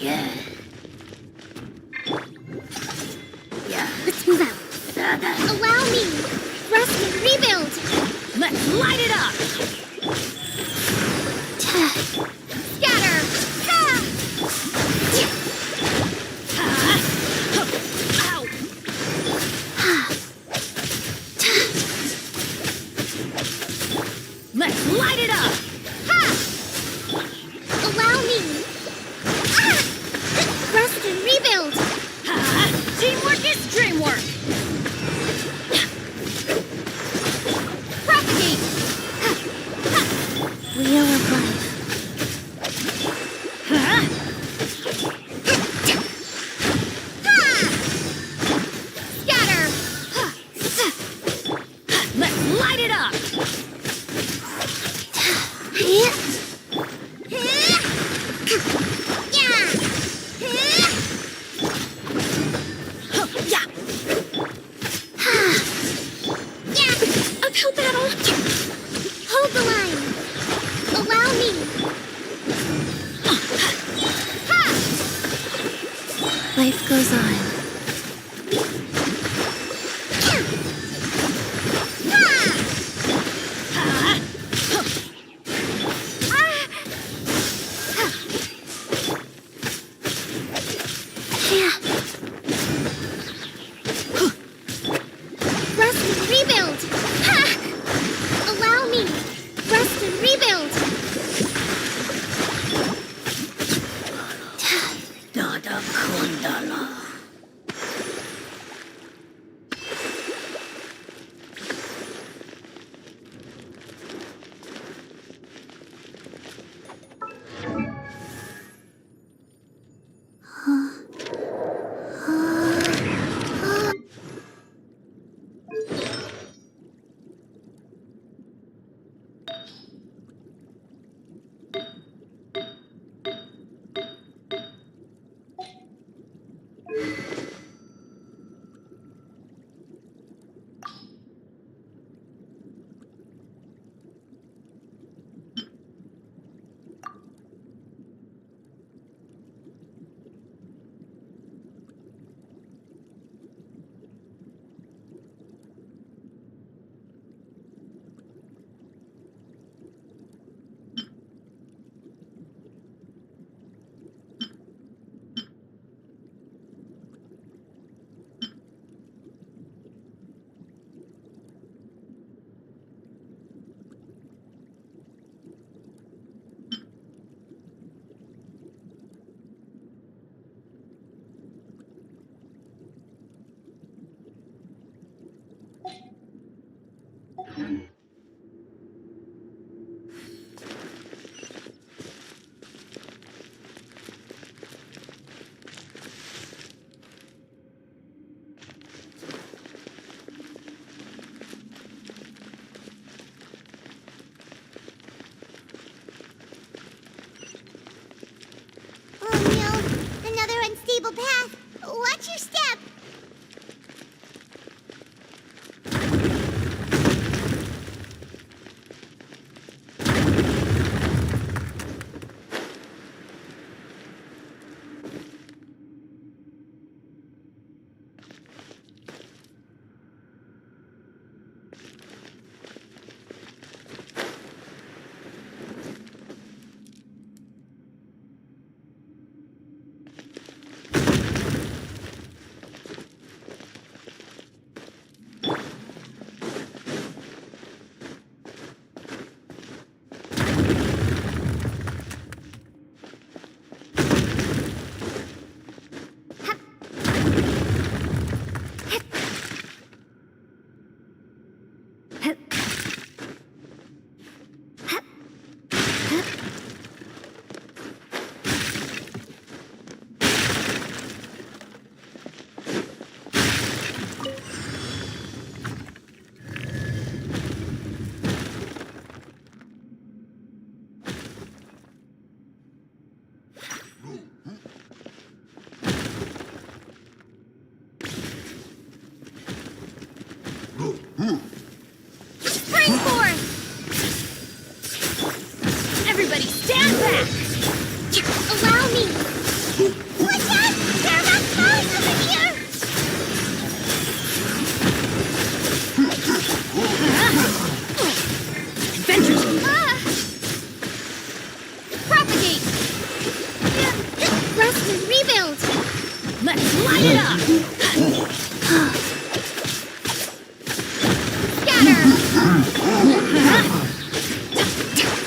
Yeah. Yeah. Let's move out. Allow me. Rest and rebuild. Let's light it up. Scatter. Ha! Ow. Let's light it up. Ha! Allow me. Rest and rebuild. Teamwork is dreamwork. Propagate. Wheel of life. Scatter. Let's light it up. Uphill battle. Hold the line. Allow me. Life goes on. Rest and rebuild. Allow me. Rest and rebuild. Dada Kundala. rebuild. Let's light it up! Scatter.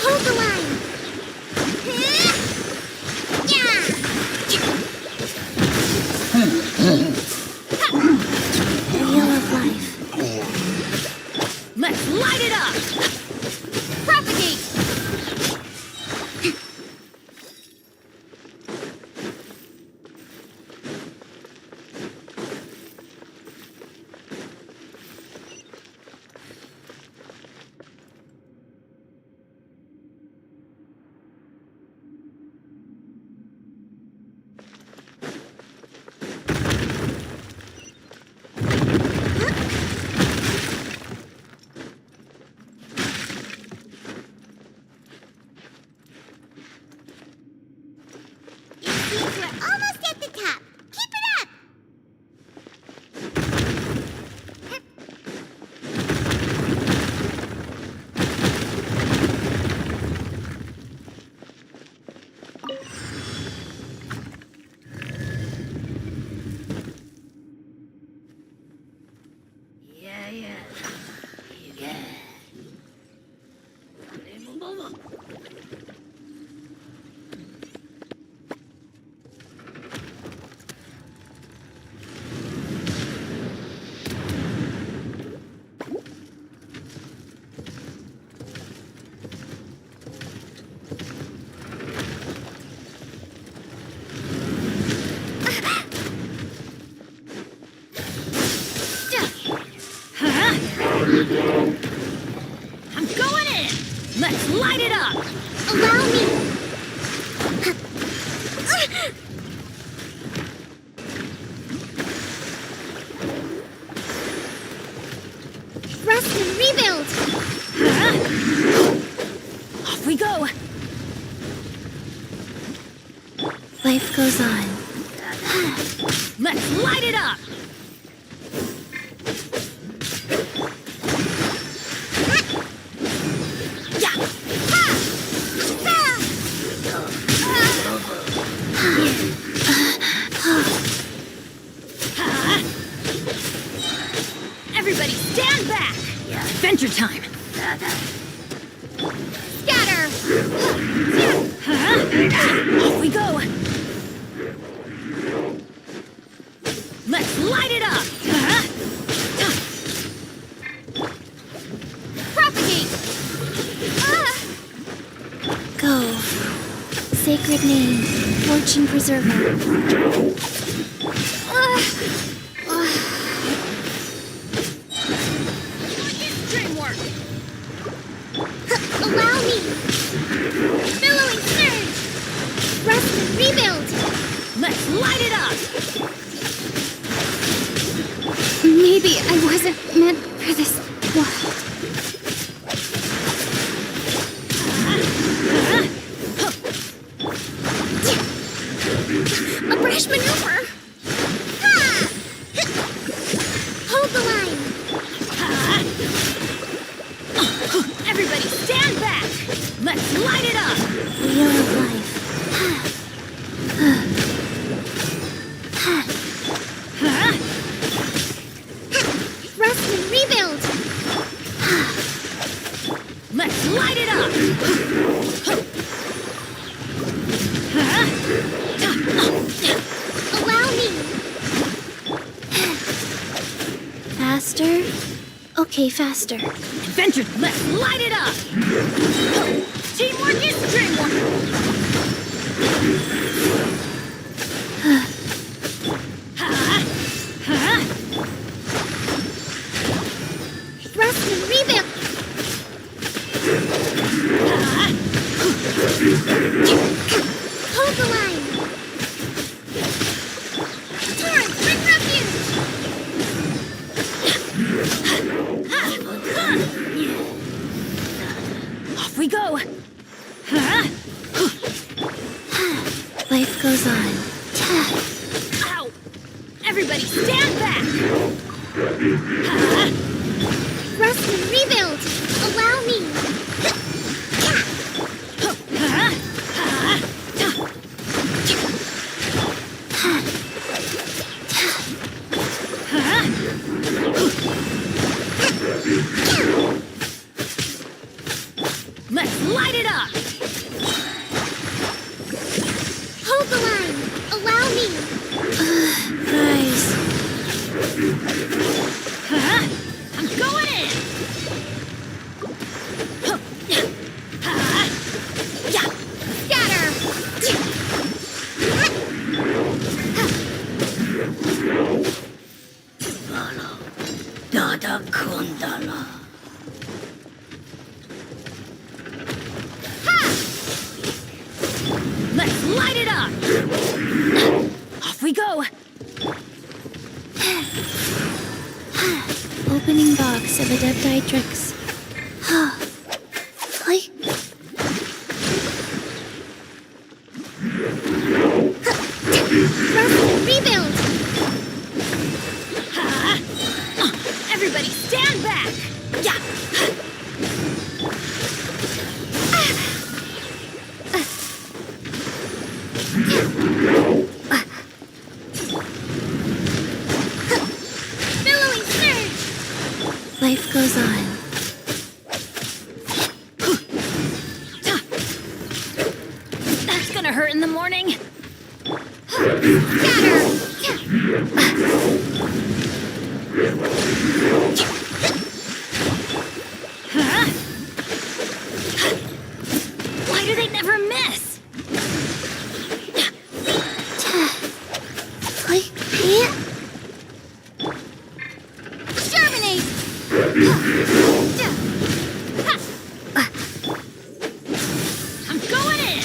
Hold the line. Yeah. Wheel of life. Let's light it up! Propagate. We're almost at the top. Keep it up. Yeah. I'm going in! Let's light it up! Allow me. Rest and rebuild. Off we go! Life goes on. Let's light it up! Everybody stand back! Adventure time! Scatter. Off we go! Let's light it up! Propagate. Go. Sacred name. Fortune preserver. Dreamwork! Allow me. Billowing surge. Rest and rebuild. Let's light it up! Maybe I wasn't meant for this world. A brash maneuver. Ha! Hold the line. Everybody stand back! Let's light it up! Wheel of life. Rest and rebuild. Let's light it up! Allow me. Faster? Okay, faster. Adventure, let's light it up! Teamwork is dreamwork! Rest and rebuild. Hold the line. Torrent, bring refuge. Off we go! Life goes on. Ow! Everybody stand back! Rest and rebuild. Allow me. Let's light it up! Hold the line! Allow me! Guys. I'm going in! Scatter! Dada Kundala. Let's light it up! Off we go! Opening box of Adepti-Trix. Like... Rebuild! Everybody stand back! Yeah! Billowing surge! Life goes on. That's gonna hurt in the morning. Why do they never miss? Like... Yeah. Germinate! I'm going in!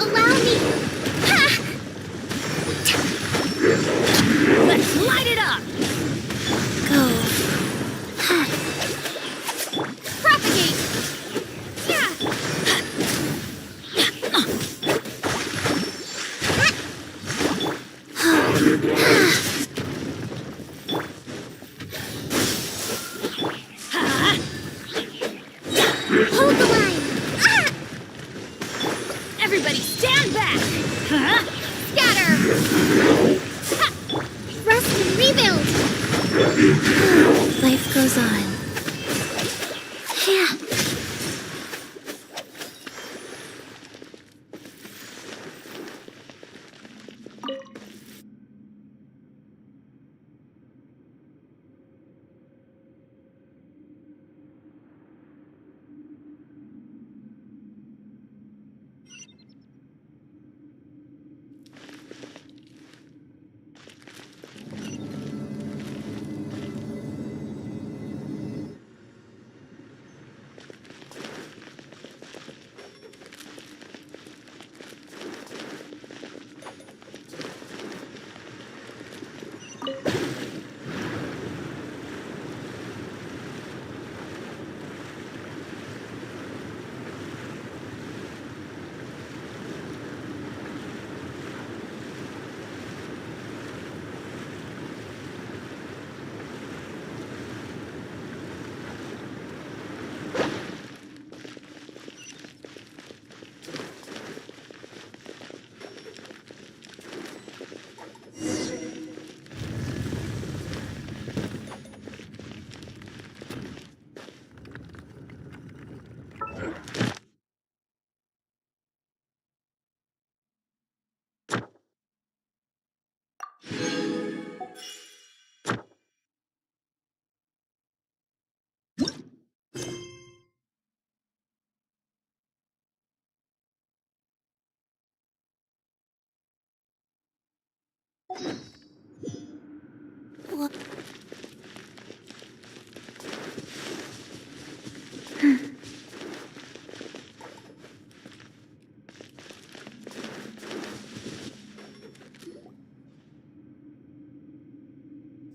Allow me! Let's light it up! Go. Propagate! Yeah! Hold the line! Everybody stand back! Scatter! Rest and rebuild! Life goes on. Yeah.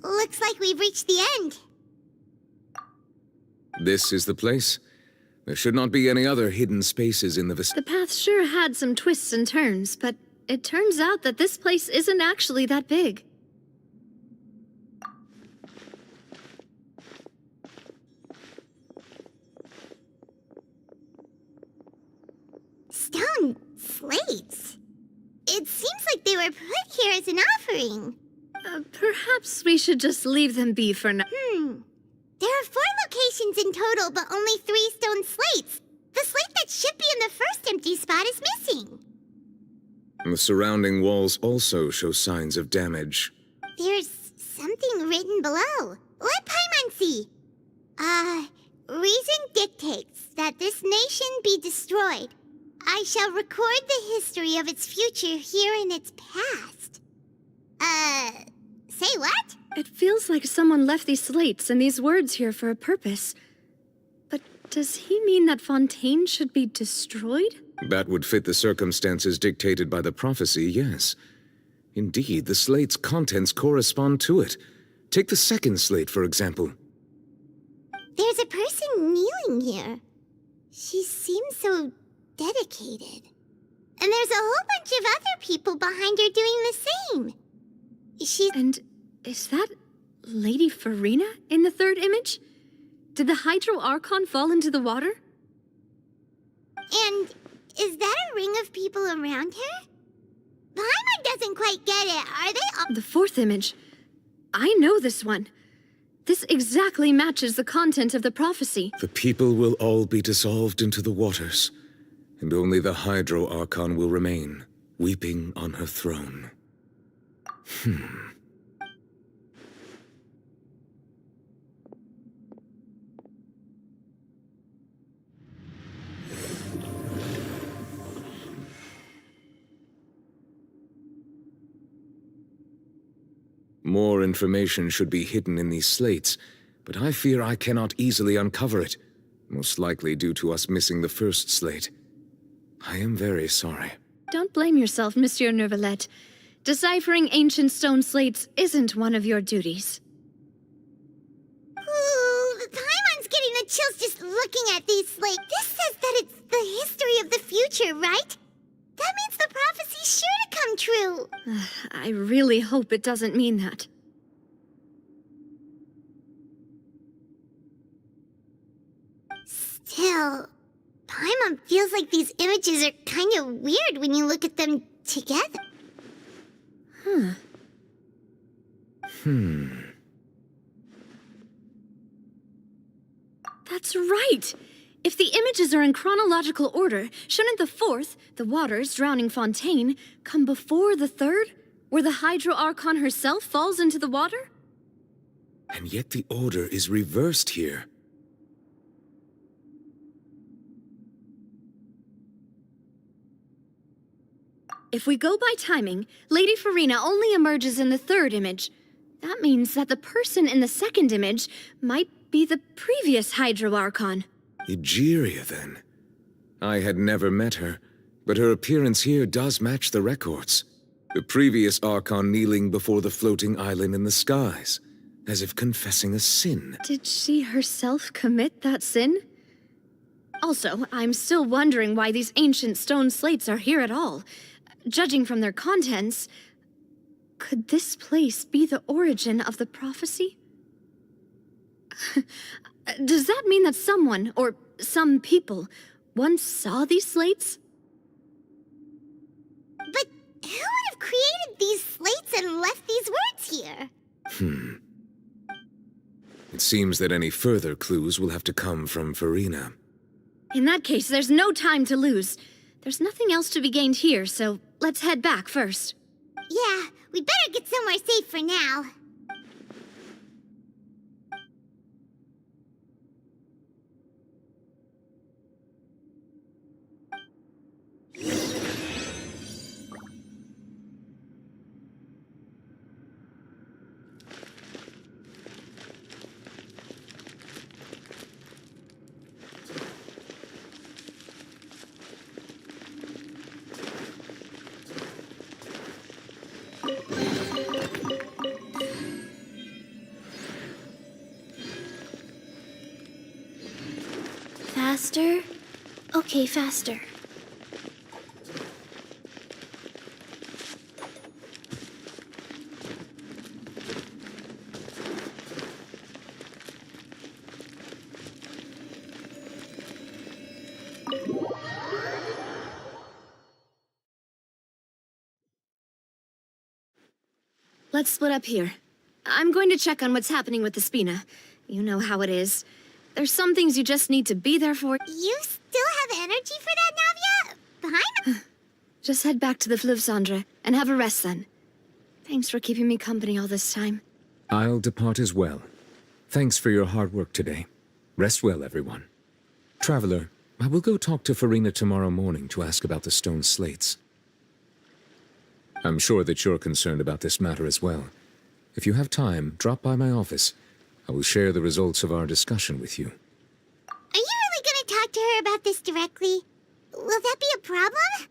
Looks like we've reached the end. This is the place. There should not be any other hidden spaces in the The path sure had some twists and turns, but it turns out that this place isn't actually that big. Stone slates. It seems like they were put here as an offering. Perhaps we should just leave them be for now. There are 4 locations in total, but only 3 stone slates. The slate that should be in the first empty spot is missing. The surrounding walls also show signs of damage. There's something written below. Let Paimon see. Reason dictates that this nation be destroyed. I shall record the history of its future here in its past. Say what? It feels like someone left these slates and these words here for a purpose. But does he mean that Fontaine should be destroyed? That would fit the circumstances dictated by the prophecy, yes. Indeed, the slate's contents correspond to it. Take the second slate, for example. There's a person kneeling here. She seems so dedicated. And there's a whole bunch of other people behind her doing the same. And is that Lady Farina in the third image? Did the Hydro Archon fall into the water? And is that a ring of people around her? Paimon doesn't quite get it. Are they all... The fourth image. I know this one. This exactly matches the content of the prophecy. The people will all be dissolved into the waters, and only the Hydro Archon will remain, weeping on her throne. More information should be hidden in these slates, but I fear I cannot easily uncover it, most likely due to us missing the first slate. I am very sorry. Don't blame yourself, Monsieur Neuvillette. Deciphering ancient stone slates isn't one of your duties. Ooh, Paimon's getting the chills just looking at these slates. This says that it's the history of the future, right? That means the prophecy's sure to come true. I really hope it doesn't mean that. Still, Paimon feels like these images are kind of weird when you look at them together. That's right! If the images are in chronological order, shouldn't the fourth, the waters drowning Fontaine, come before the third, where the Hydro Archon herself falls into the water? And yet the order is reversed here. If we go by timing, Lady Farina only emerges in the third image. That means that the person in the second image might be the previous Hydro Archon. Egeria, then. I had never met her, but her appearance here does match the records. The previous Archon kneeling before the floating island in the skies, as if confessing a sin. Did she herself commit that sin? Also, I'm still wondering why these ancient stone slates are here at all. Judging from their contents, could this place be the origin of the prophecy? Does that mean that someone, or some people, once saw these slates? But who would have created these slates and left these words here? It seems that any further clues will have to come from Farina. In that case, there's no time to lose. There's nothing else to be gained here, so let's head back first. Yeah, we better get somewhere safe for now. Faster? Okay, faster. Let's split up here. I'm going to check on what's happening with the Spina. You know how it is. There's some things you just need to be there for. You still have energy for that, Navia? Behind? Just head back to the Fluvsandra and have a rest then. Thanks for keeping me company all this time. I'll depart as well. Thanks for your hard work today. Rest well, everyone. Traveler, I will go talk to Farina tomorrow morning to ask about the stone slates. I'm sure that you're concerned about this matter as well. If you have time, drop by my office. I will share the results of our discussion with you. Are you really gonna talk to her about this directly? Will that be a problem?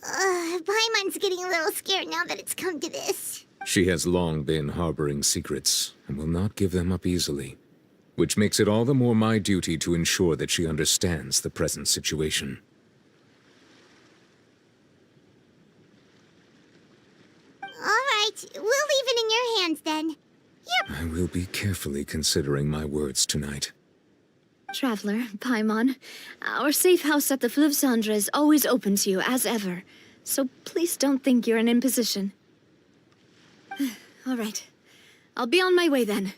Paimon's getting a little scared now that it's come to this. She has long been harboring secrets, and will not give them up easily, which makes it all the more my duty to ensure that she understands the present situation. All right, we'll leave it in your hands then. I will be carefully considering my words tonight. Traveler, Paimon, our safe house at the Fluvsandra is always open to you, as ever. So please don't think you're an imposition. All right. I'll be on my way then.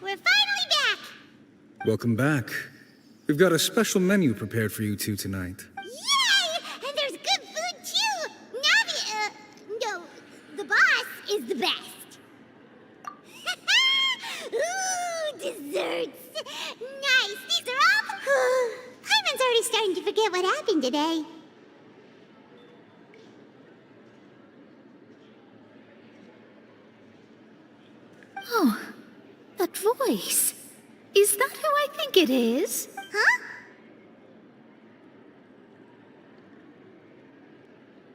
We're finally back! Welcome back. We've got a special menu prepared for you two tonight. Yay! And there's good food too! Navi, no, the boss is the best. Ooh, desserts! Nice, these are all... Hyman's already starting to forget what happened today. Oh, that voice. Is that who I think it is? Huh?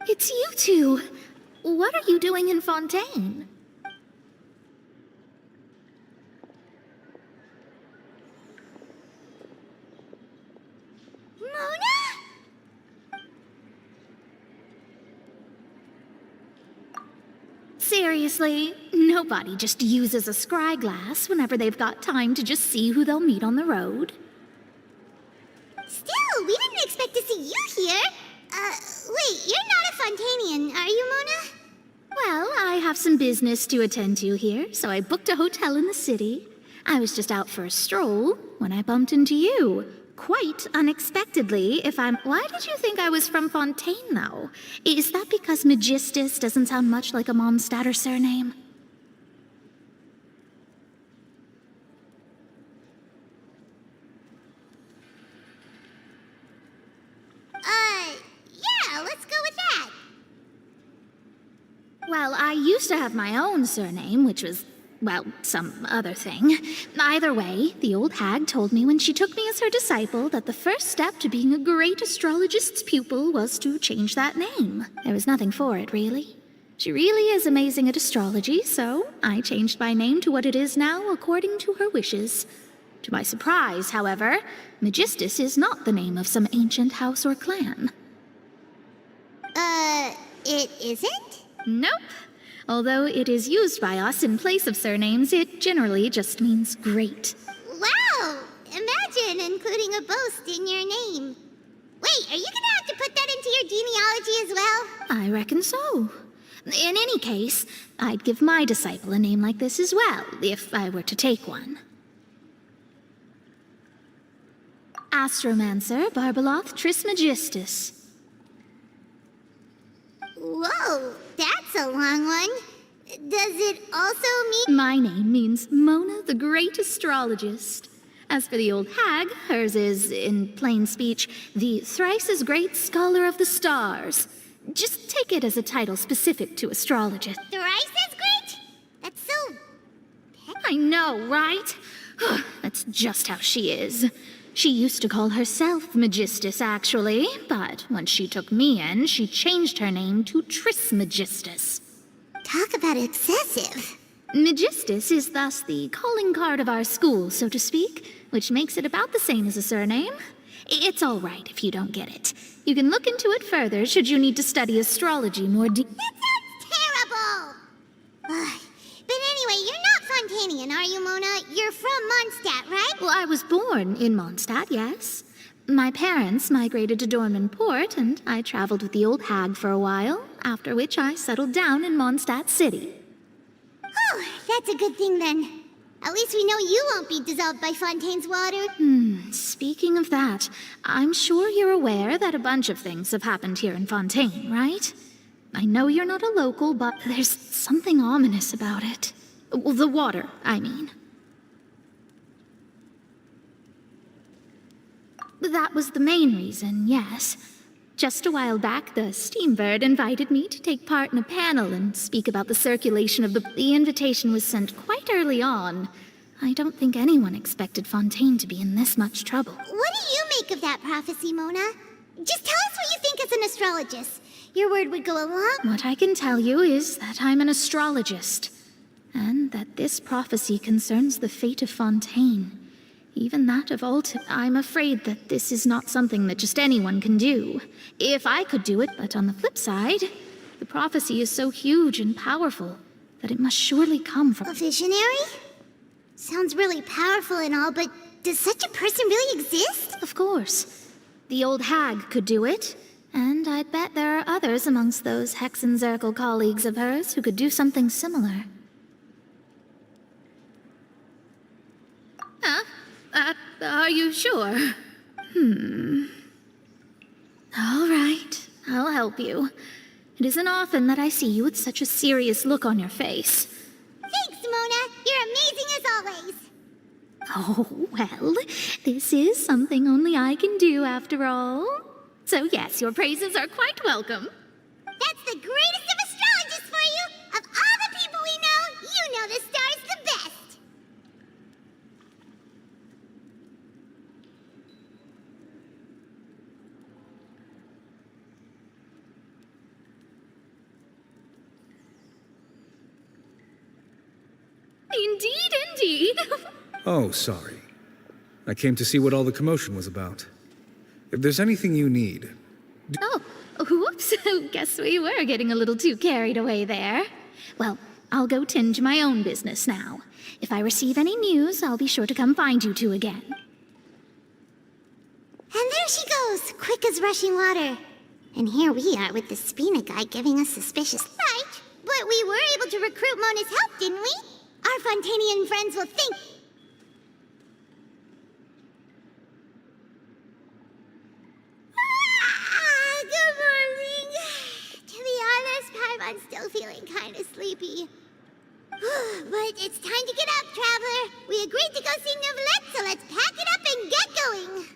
It's you two. What are you doing in Fontaine? Mona? Seriously, nobody just uses a scry glass whenever they've got time to just see who they'll meet on the road. Still, we didn't expect to see you here. Wait, you're not a Fontanian, are you, Mona? Well, I have some business to attend to here, so I booked a hotel in the city. I was just out for a stroll when I bumped into you. Quite unexpectedly, if I'm... Why did you think I was from Fontaine, though? Is that because Magistus doesn't sound much like a Mondstatter surname? Yeah, let's go with that. Well, I used to have my own surname, which was, well, some other thing. Either way, the old hag told me when she took me as her disciple that the first step to being a great astrologist's pupil was to change that name. There was nothing for it, really. She really is amazing at astrology, so I changed my name to what it is now according to her wishes. To my surprise, however, Magistus is not the name of some ancient house or clan. It isn't? Nope. Although it is used by us in place of surnames, it generally just means great. Wow! Imagine including a boast in your name. Wait, are you gonna have to put that into your genealogy as well? I reckon so. In any case, I'd give my disciple a name like this as well, if I were to take one. Astromancer Barbeloth Trismegistus. Whoa, that's a long one. Does it also mean... My name means Mona the Great Astrologist. As for the old hag, hers is, in plain speech, the thrice as great scholar of the stars. Just take it as a title specific to astrologists. Thrice as great? That's so... I know, right? That's just how she is. She used to call herself Magistus, actually, but when she took me in, she changed her name to Trismegistus. Talk about excessive. Magistus is thus the calling card of our school, so to speak, which makes it about the same as a surname. It's all right if you don't get it. You can look into it further should you need to study astrology more That sounds terrible! But anyway, you're not Fontanian, are you, Mona? You're from Mondstadt, right? Well, I was born in Mondstadt, yes. My parents migrated to Dornman Port, and I traveled with the old hag for a while, after which I settled down in Mondstadt City. Oh, that's a good thing then. At least we know you won't be dissolved by Fontaine's water. Speaking of that, I'm sure you're aware that a bunch of things have happened here in Fontaine, right? I know you're not a local, but there's something ominous about it. Well, the water, I mean. That was the main reason, yes. Just a while back, the Steambird invited me to take part in a panel and speak about the circulation of the invitation was sent quite early on. I don't think anyone expected Fontaine to be in this much trouble. What do you make of that prophecy, Mona? Just tell us what you think as an astrologist. Your word would go along. What I can tell you is that I'm an astrologist, and that this prophecy concerns the fate of Fontaine. Even that of Alton. I'm afraid that this is not something that just anyone can do. If I could do it, but on the flip side, the prophecy is so huge and powerful that it must surely come from... A visionary? Sounds really powerful and all, but does such a person really exist? Of course. The old hag could do it, and I'd bet there are others amongst those Hexenzirkel colleagues of hers who could do something similar. Are you sure? All right, I'll help you. It isn't often that I see you with such a serious look on your face. Thanks, Mona. You're amazing as always. Oh, well, this is something only I can do after all. So yes, your praises are quite welcome. That's the greatest of astrologists for you! Of all the people we know, you know the star's the best! Indeed, indeed. Oh, sorry. I came to see what all the commotion was about. If there's anything you need... Oh, whoops. Guess we were getting a little too carried away there. Well, I'll go tend to my own business now. If I receive any news, I'll be sure to come find you two again. And there she goes, quick as rushing water. And here we are with the Spina guy giving us suspicious... Right, but we were able to recruit Mona's help, didn't we? Our Fontanian friends will think... Good morning. To be honest, I'm still feeling kind of sleepy. But it's time to get up, traveler. We agreed to go see Neuvillette, so let's pack it up and get going.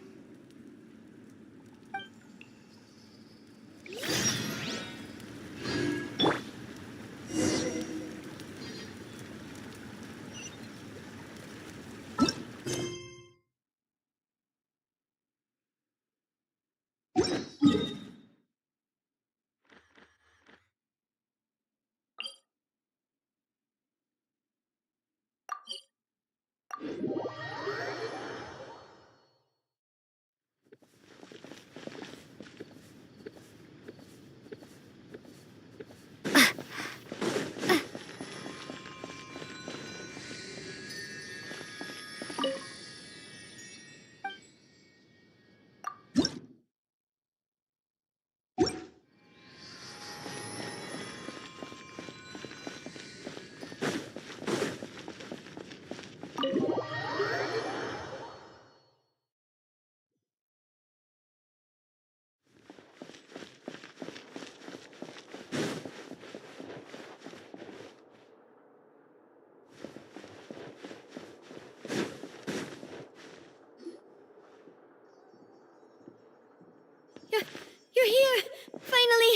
You're here! Finally!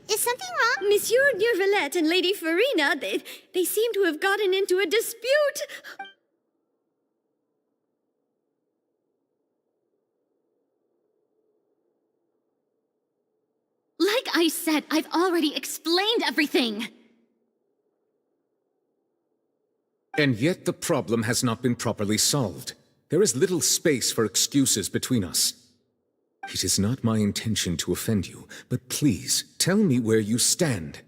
Is something wrong? Monsieur Neuvillette and Lady Farina, they seem to have gotten into a dispute! Like I said, I've already explained everything! And yet the problem has not been properly solved. There is little space for excuses between us. It is not my intention to offend you, but please, tell me where you stand.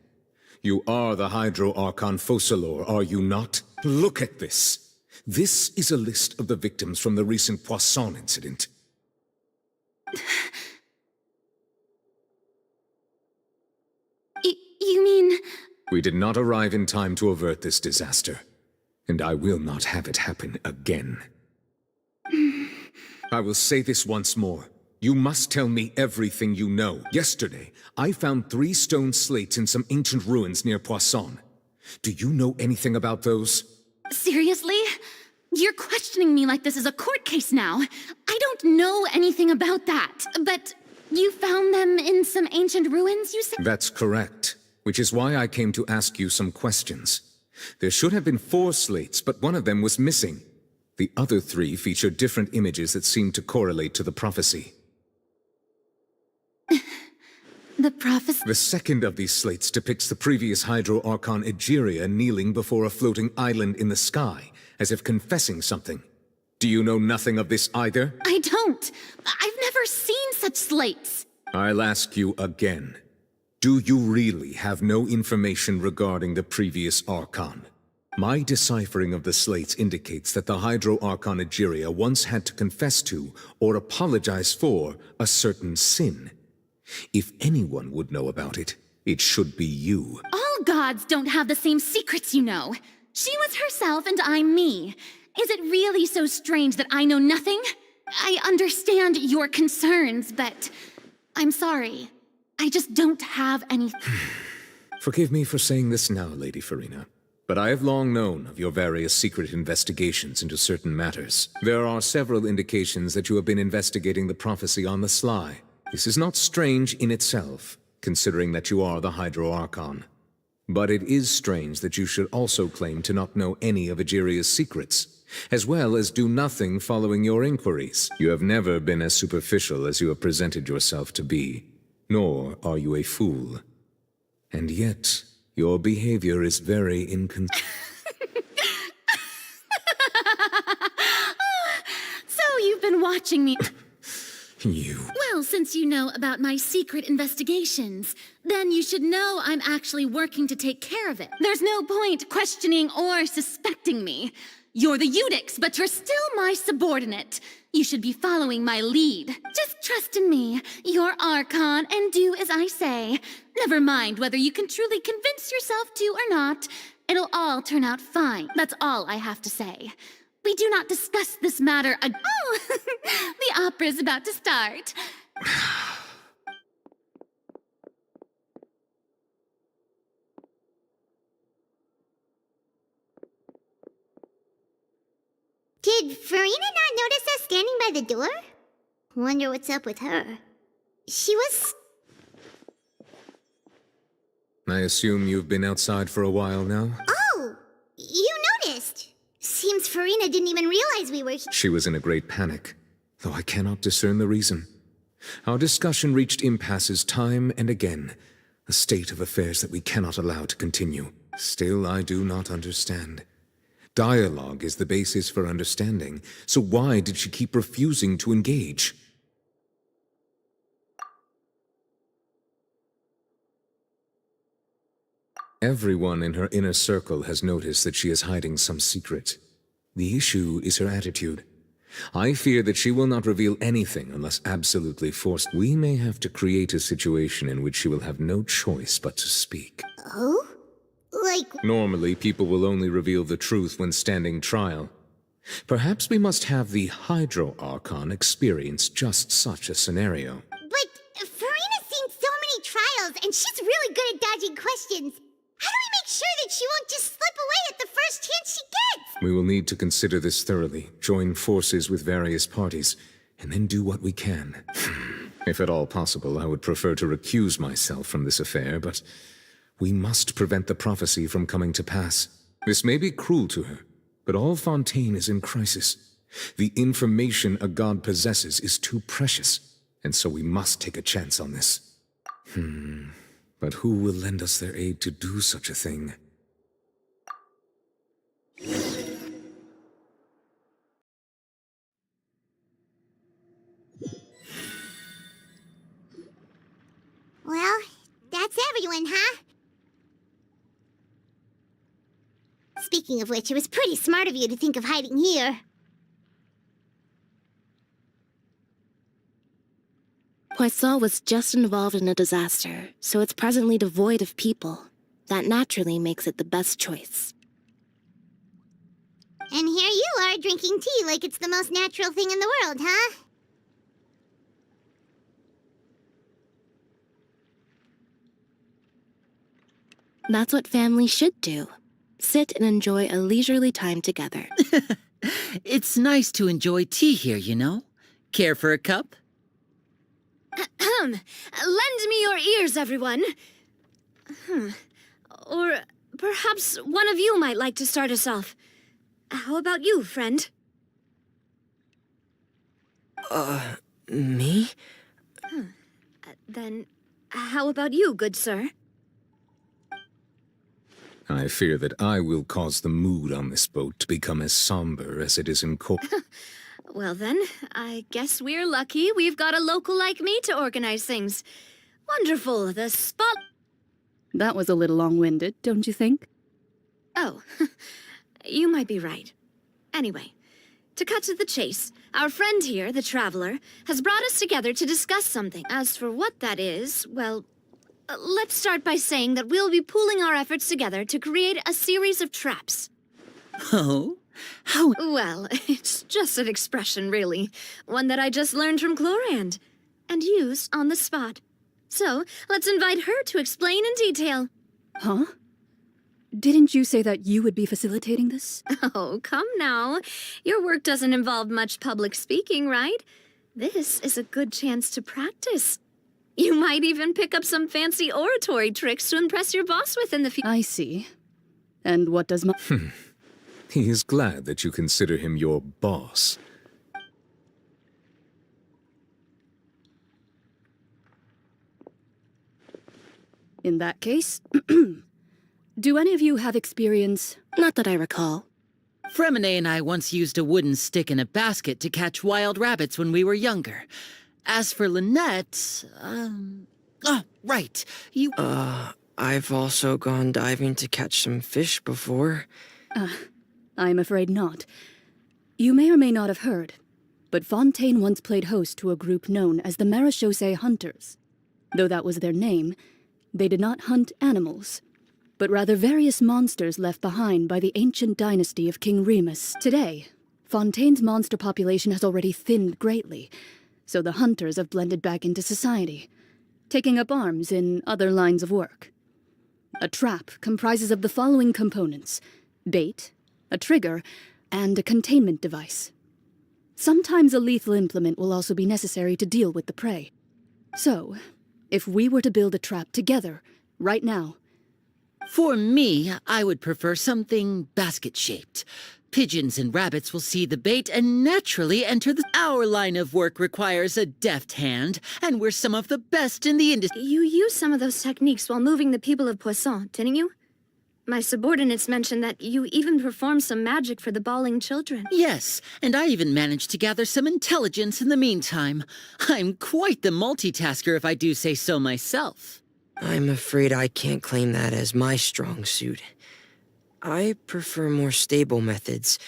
You are the Hydro Archon Focalor, are you not? Look at this. This is a list of the victims from the recent Poisson incident. You mean... We did not arrive in time to avert this disaster, and I will not have it happen again. I will say this once more. You must tell me everything you know. Yesterday, I found 3 stone slates in some ancient ruins near Poisson. Do you know anything about those? Seriously? You're questioning me like this is a court case now. I don't know anything about that, but you found them in some ancient ruins, you said? That's correct, which is why I came to ask you some questions. There should have been 4 slates, but one of them was missing. The other 3 feature different images that seem to correlate to the prophecy. The prophecy? The second of these slates depicts the previous Hydro Archon Egeria kneeling before a floating island in the sky, as if confessing something. Do you know nothing of this either? I don't. I've never seen such slates. I'll ask you again. Do you really have no information regarding the previous Archon? My deciphering of the slates indicates that the Hydro Archon Egeria once had to confess to, or apologize for, a certain sin. If anyone would know about it, it should be you. All gods don't have the same secrets, you know. She was herself and I'm me. Is it really so strange that I know nothing? I understand your concerns, but I'm sorry. I just don't have any... Forgive me for saying this now, Lady Farina, but I have long known of your various secret investigations into certain matters. There are several indications that you have been investigating the prophecy on the sly. This is not strange in itself, considering that you are the Hydro Archon. But it is strange that you should also claim to not know any of Egeria's secrets, as well as do nothing following your inquiries. You have never been as superficial as you have presented yourself to be, nor are you a fool. And yet, your behavior is very inconsistent. So you've been watching me... You... Well, since you know about my secret investigations, then you should know I'm actually working to take care of it. There's no point questioning or suspecting me. You're the Eudix, but you're still my subordinate. You should be following my lead. Just trust in me, your Archon, and do as I say. Never mind whether you can truly convince yourself to or not. It'll all turn out fine. That's all I have to say. We do not discuss this matter Oh, the opera's about to start. Did Farina not notice us standing by the door? Wonder what's up with her. She was... I assume you've been outside for a while now? Oh! You noticed! Seems Farina didn't even realize we were here. She was in a great panic, though I cannot discern the reason. Our discussion reached impasses time and again, a state of affairs that we cannot allow to continue. Still, I do not understand. Dialogue is the basis for understanding, so why did she keep refusing to engage? Everyone in her inner circle has noticed that she is hiding some secret. The issue is her attitude. I fear that she will not reveal anything unless absolutely forced. We may have to create a situation in which she will have no choice but to speak. Oh? Like... Normally, people will only reveal the truth when standing trial. Perhaps we must have the Hydro Archon experience just such a scenario. But Farina's seen so many trials, and she's really good at dodging questions. How do we make sure that she won't just slip away at the first chance she gets? We will need to consider this thoroughly, join forces with various parties, and then do what we can. If at all possible, I would prefer to recuse myself from this affair, but we must prevent the prophecy from coming to pass. This may be cruel to her, but all Fontaine is in crisis. The information a god possesses is too precious, and so we must take a chance on this. But who will lend us their aid to do such a thing? Well, that's everyone, huh? Speaking Speaking of which, it was pretty smart of you to think of hiding here. Poisson was just involved in a disaster, so it's presently devoid of people. That naturally makes it the best choice. And here you are drinking tea like it's the most natural thing in the world, huh? That's what families should do. Sit and enjoy a leisurely time together. It's nice to enjoy tea here, you know? Care for a cup? Lend me your ears, everyone. Or perhaps one of you might like to start us off. How about you, friend? Me? Then, how about you, good sir? I fear that I will cause the mood on this boat to become as somber as it is in Well then, I guess we're lucky we've got a local like me to organize things. Wonderful, the spot... That was a little long-winded, don't you think? Oh, you might be right. Anyway, to cut to the chase, our friend here, the Traveler, has brought us together to discuss something. As for what that is, well, let's start by saying that we'll be pooling our efforts together to create a series of traps. Oh? How? Well, it's just an expression, really. One that I just learned from Chlorand, and used on the spot. So, let's invite her to explain in detail. Huh? Didn't you say that you would be facilitating this? Oh, come now. Your work doesn't involve much public speaking, right? This is a good chance to practice. You might even pick up some fancy oratory tricks to impress your boss with in the future. I see. And what does my... He is glad that you consider him your boss. In that case, do any of you have experience? Not that I recall. Fremine and I once used a wooden stick in a basket to catch wild rabbits when we were younger. As for Lynette, oh, right, you... I've also gone diving to catch some fish before. I'm afraid not. You may or may not have heard, but Fontaine once played host to a group known as the Marechaussee Hunters. Though that was their name, they did not hunt animals, but rather various monsters left behind by the ancient dynasty of King Remus. Today, Fontaine's monster population has already thinned greatly, so the hunters have blended back into society, taking up arms in other lines of work. A trap comprises of the following components: bait, a trigger, and a containment device. Sometimes a lethal implement will also be necessary to deal with the prey. So, if we were to build a trap together, right now... For me, I would prefer something basket-shaped. Pigeons and rabbits will see the bait and naturally enter the... Our line of work requires a deft hand, and we're some of the best in the industry. You used some of those techniques while moving the people of Poisson, didn't you? My subordinates mentioned that you even performed some magic for the bawling children. Yes, and I even managed to gather some intelligence in the meantime. I'm quite the multitasker if I do say so myself. I'm afraid I can't claim that as my strong suit. I prefer more stable methods,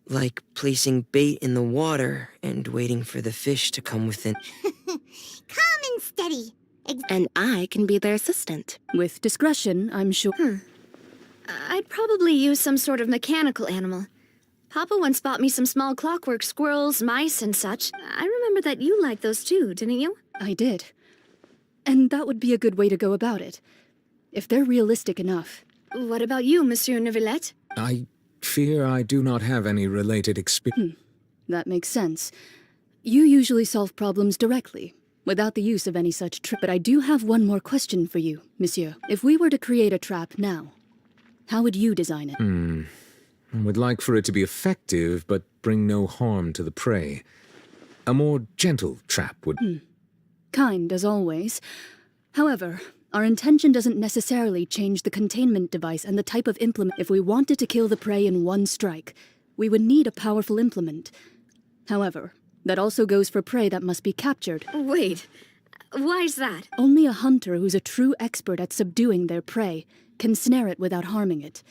like placing bait in the water and waiting for the fish to come within. Calm and steady. And I can be their assistant. With discretion, I'm sure... I'd probably use some sort of mechanical animal. Papa once bought me some small clockwork squirrels, mice, and such. I remember that you liked those too, didn't you? I did. And that would be a good way to go about it, if they're realistic enough. What about you, Monsieur Neuvillette? I fear I do not have any related experience. That makes sense. You usually solve problems directly, without the use of any such trick. But I do have one more question for you, Monsieur. If we were to create a trap now, how would you design it? I would like for it to be effective, but bring no harm to the prey. A more gentle trap would... Kind, as always. However, our intention doesn't necessarily change the containment device and the type of implement. If we wanted to kill the prey in one strike, we would need a powerful implement. However, that also goes for prey that must be captured. Wait, why's that? Only a hunter who's a true expert at subduing their prey can snare it without harming it.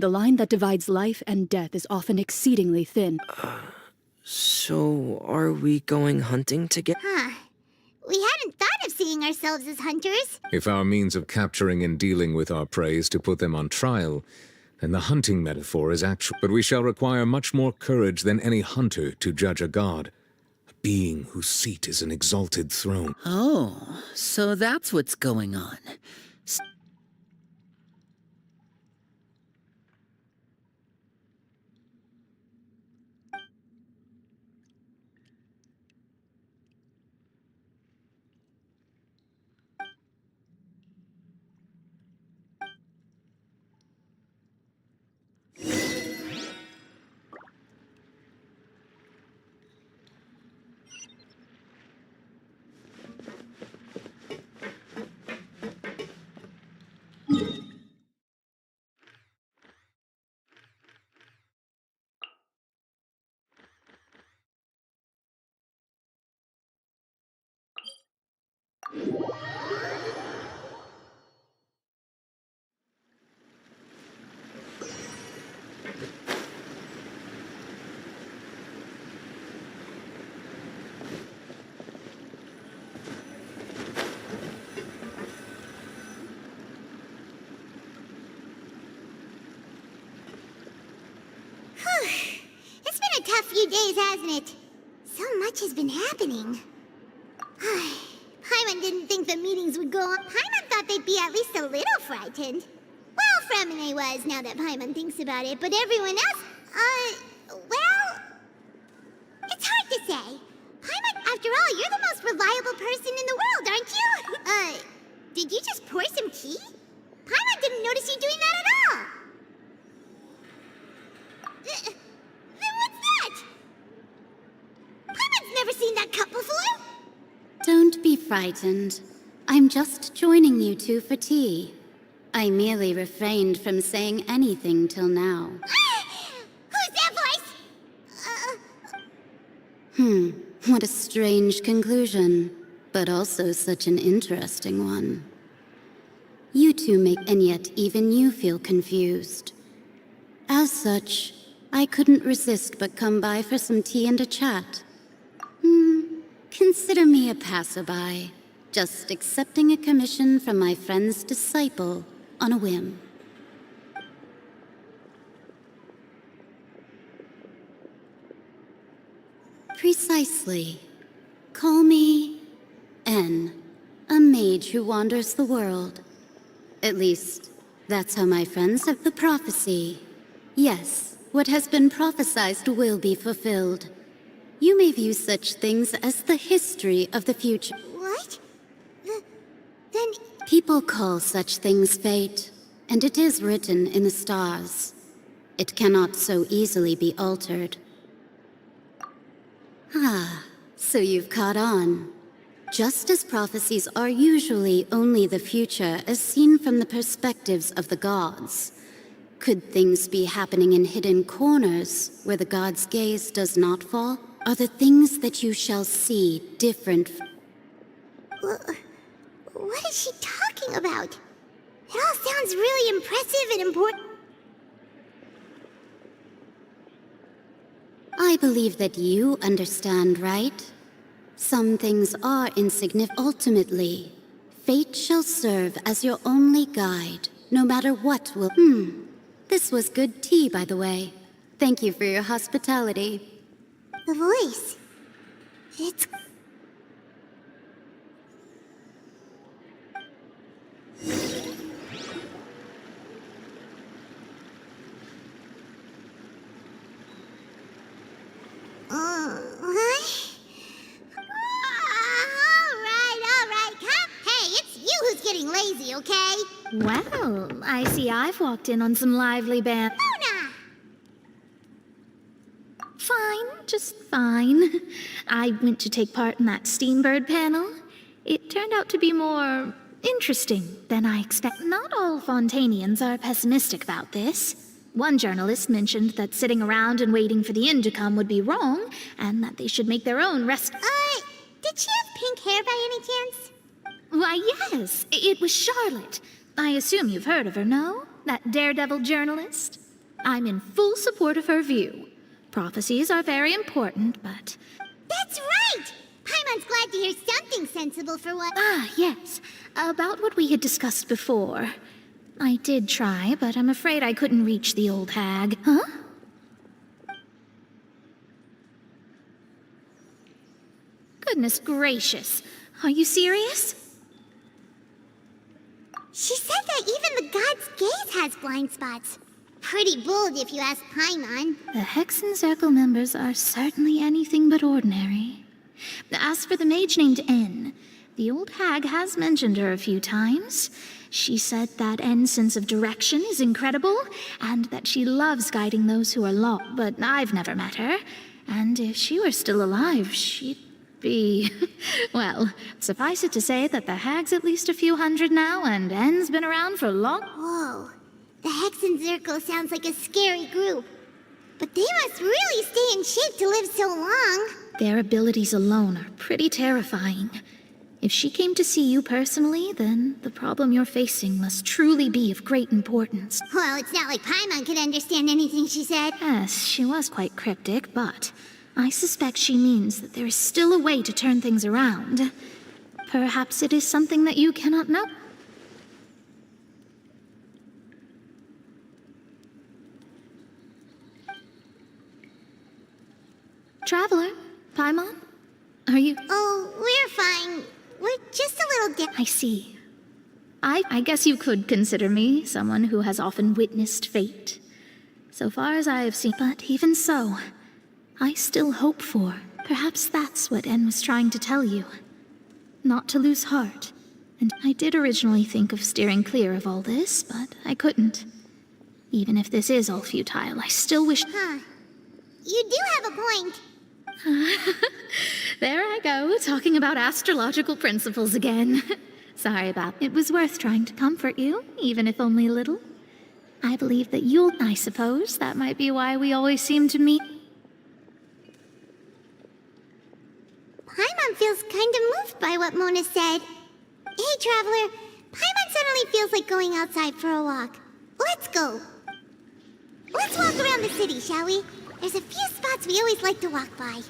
The line that divides life and death is often exceedingly thin. So, are we going hunting together? Huh. We hadn't thought of seeing ourselves as hunters. If our means of capturing and dealing with our prey is to put them on trial, then the hunting metaphor is actual. But we shall require much more courage than any hunter to judge a god, a being whose seat is an exalted throne. Oh, so that's what's going on. It's been a tough few days, hasn't it? So much has been happening. Paimon didn't think the meetings would go on. Paimon thought they'd be at least a little frightened. Well, Fremine was, now that Paimon thinks about it, but everyone else, well, it's hard to say. Paimon, after all, you're the most reliable person in the world, aren't you? Did you just pour some tea? Paimon didn't notice you doing that at all. Then what's that? Paimon's never seen that cup before. Don't be frightened. I'm just joining you two for tea. I merely refrained from saying anything till now. Who's that voice? What a strange conclusion, but also such an interesting one. You two make, and yet even you feel confused. As such, I couldn't resist but come by for some tea and a chat. Consider me a passerby, just accepting a commission from my friend's disciple on a whim. Precisely. Call me N, a mage who wanders the world. At least, that's how my friends have the prophecy. Yes, what has been prophesied will be fulfilled. You may view such things as the history of the future. What? Then... People call such things fate, and it is written in the stars. It cannot so easily be altered. So you've caught on. Just as prophecies are usually only the future as seen from the perspectives of the gods, could things be happening in hidden corners where the god's gaze does not fall? Are the things that you shall see different? What is she talking about? It all sounds really impressive and important. I believe that you understand, right? Some things are insignificant. Ultimately, fate shall serve as your only guide, no matter what will... This was good tea, by the way. Thank you for your hospitality. The voice. It's... All right, come. Hey, it's you who's getting lazy, okay? Well, I see I've walked in on some lively band. Luna! Fine, just fine. I went to take part in that Steambird panel. It turned out to be more interesting than I expected. Not all Fontanians are pessimistic about this. One journalist mentioned that sitting around and waiting for the end to come would be wrong, and that they should make their own rest. Did she have pink hair by any chance? Why, yes, it was Charlotte. I assume you've heard of her, no? That daredevil journalist? I'm in full support of her view. Prophecies are very important, but... That's right! Paimon's glad to hear something sensible for what... Ah, yes. About what we had discussed before. I did try, but I'm afraid I couldn't reach the old hag. Huh? Goodness gracious. Are you serious? She said that even the god's gaze has blind spots. Pretty bold if you ask Paimon. The Hexen Circle members are certainly anything but ordinary. As for the mage named N, the old hag has mentioned her a few times. She said that N's sense of direction is incredible, and that she loves guiding those who are lost. But I've never met her, and if she were still alive, she'd be... Well, suffice it to say that the hag's at least a few hundred now, and N's been around for long... Whoa. The Hexen Circle sounds like a scary group. But they must really stay in shape to live so long. Their abilities alone are pretty terrifying. If she came to see you personally, then the problem you're facing must truly be of great importance. Well, it's not like Paimon could understand anything she said. Yes, she was quite cryptic, but I suspect she means that there is still a way to turn things around. Perhaps it is something that you cannot know. Traveler, Paimon, are you... Oh, we're fine. We're just a little I see. I guess you could consider me someone who has often witnessed fate. So far as I have seen, but even so, I still hope for. Perhaps that's what N was trying to tell you. Not to lose heart. And I did originally think of steering clear of all this, but I couldn't. Even if this is all futile, I still wish... Huh. You do have a point. There I go, talking about astrological principles again. Sorry about it. It was worth trying to comfort you, even if only a little. I believe that you'll... I suppose that might be why we always seem to meet... Paimon feels kind of moved by what Mona said. Hey, Traveler. Paimon suddenly feels like going outside for a walk. Let's go. Let's walk around the city, shall we? There's a few spots we always like to walk by.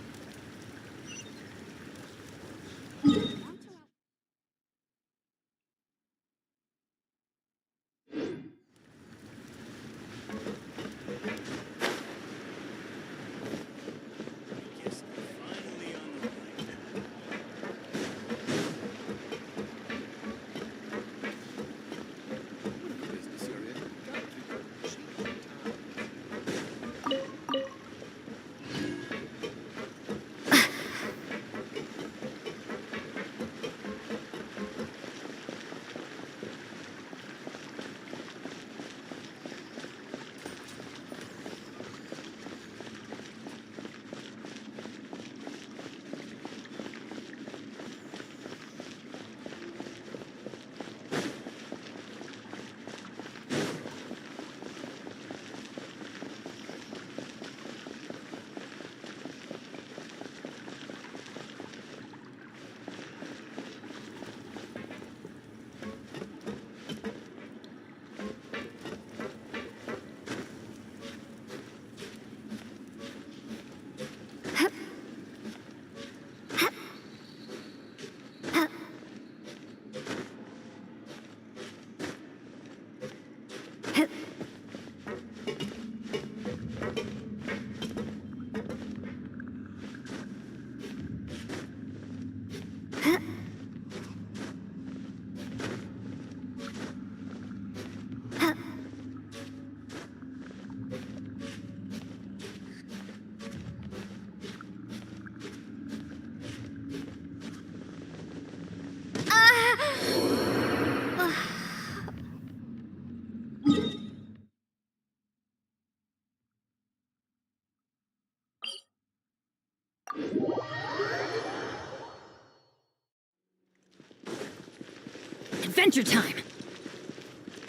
Adventure time!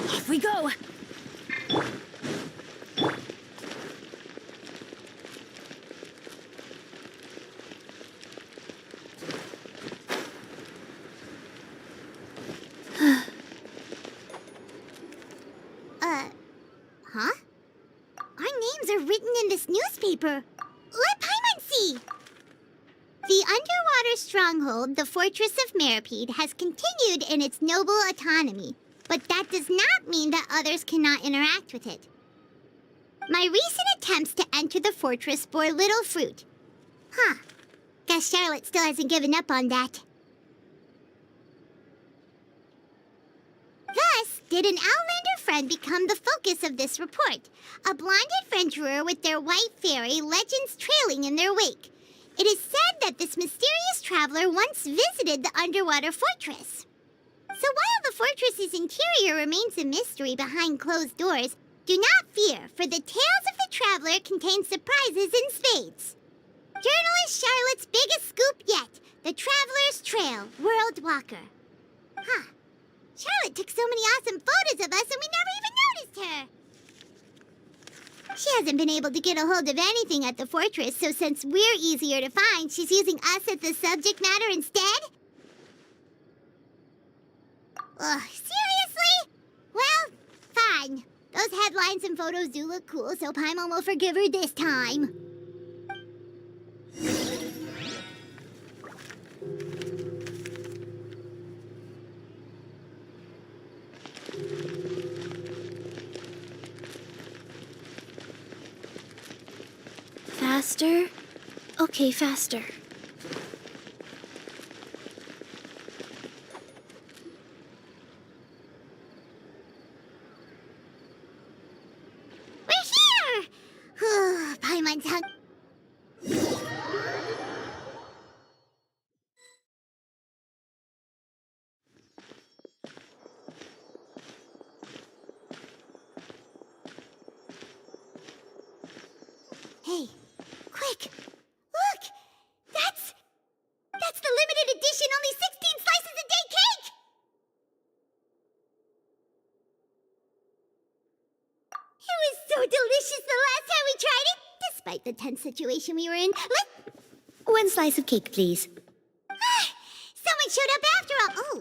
Off we go! Huh? this newspaper. Let Paimon see. The underwater stronghold, the Fortress of Meripede, has continued in its noble autonomy, but that does not mean that others cannot interact with it. My recent attempts to enter the fortress bore little fruit. Huh. Guess Charlotte still hasn't given up on that. Thus, did an Outlander friend become the focus of this report. A blonde adventurer with their white fairy, legends trailing in their wake. It is said that this mysterious traveler once visited the underwater fortress. So while the fortress's interior remains a mystery behind closed doors, do not fear, for the tales of the traveler contain surprises in spades. Journalist Charlotte's biggest scoop yet, the Traveler's Trail, World Walker. Huh. Charlotte took so many awesome photos of us and we never even noticed her. She hasn't been able to get a hold of anything at the fortress, so since we're easier to find, she's using us as the subject matter instead? Ugh, seriously? Well, fine. Those headlines and photos do look cool, so Paimon will forgive her this time. Faster? Okay, faster. We're here! Paimon's hung. Hey, quick! Look! That's the limited edition, only 16 slices a day cake! It was so delicious the last time we tried it, despite the tense situation we were in. One slice of cake, please. Someone showed up after all. Oh,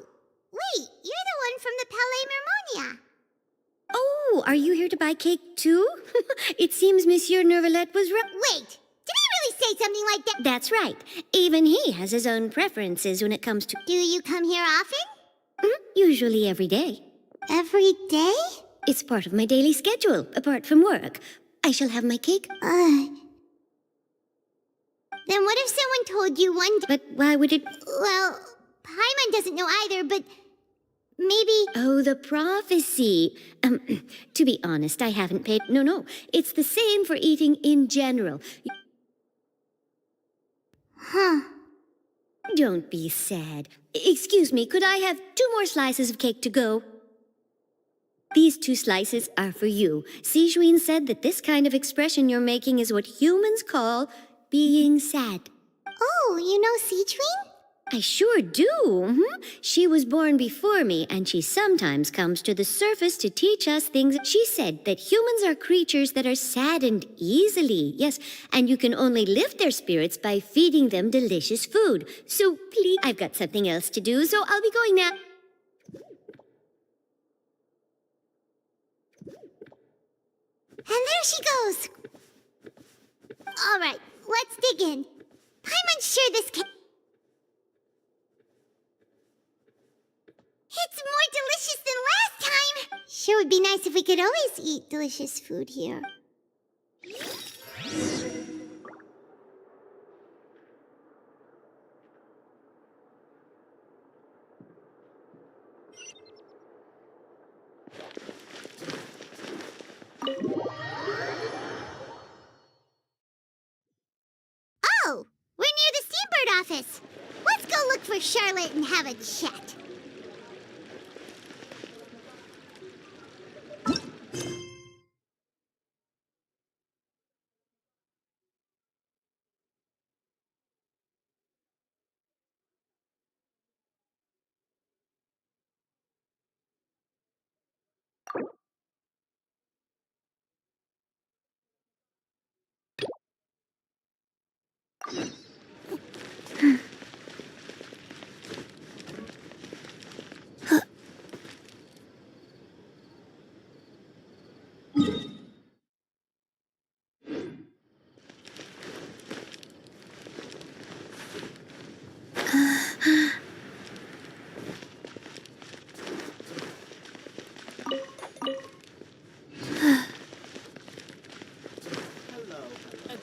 wait, you're the one from the Palais Mermonia. Oh, are you here to buy cake too? It seems Monsieur Nervalette was right. Wait, did I really say something like that? That's right. Even he has his own preferences when it comes to... Do you come here often? Usually every day. Every day? It's part of my daily schedule, apart from work. I shall have my cake. Then what if someone told you one day... But why would it... Well, Paimon doesn't know either, but maybe... Oh, the prophecy. To be honest, I haven't paid... No. It's the same for eating in general. Huh. Don't be sad. Excuse me, could I have 2 more slices of cake to go? These 2 slices are for you. Sijuin said that this kind of expression you're making is what humans call being sad. Oh, you know Sijuin? I sure do. She was born before me, and she sometimes comes to the surface to teach us things. She said that humans are creatures that are saddened easily. Yes, and you can only lift their spirits by feeding them delicious food. So please, I've got something else to do, so I'll be going now. And there she goes. All right, let's dig in. Paimon's sure this can... It's more delicious than last time. Sure would be nice if we could always eat delicious food here. Oh, we're near the Steambird office. Let's go look for Charlotte and have a chat.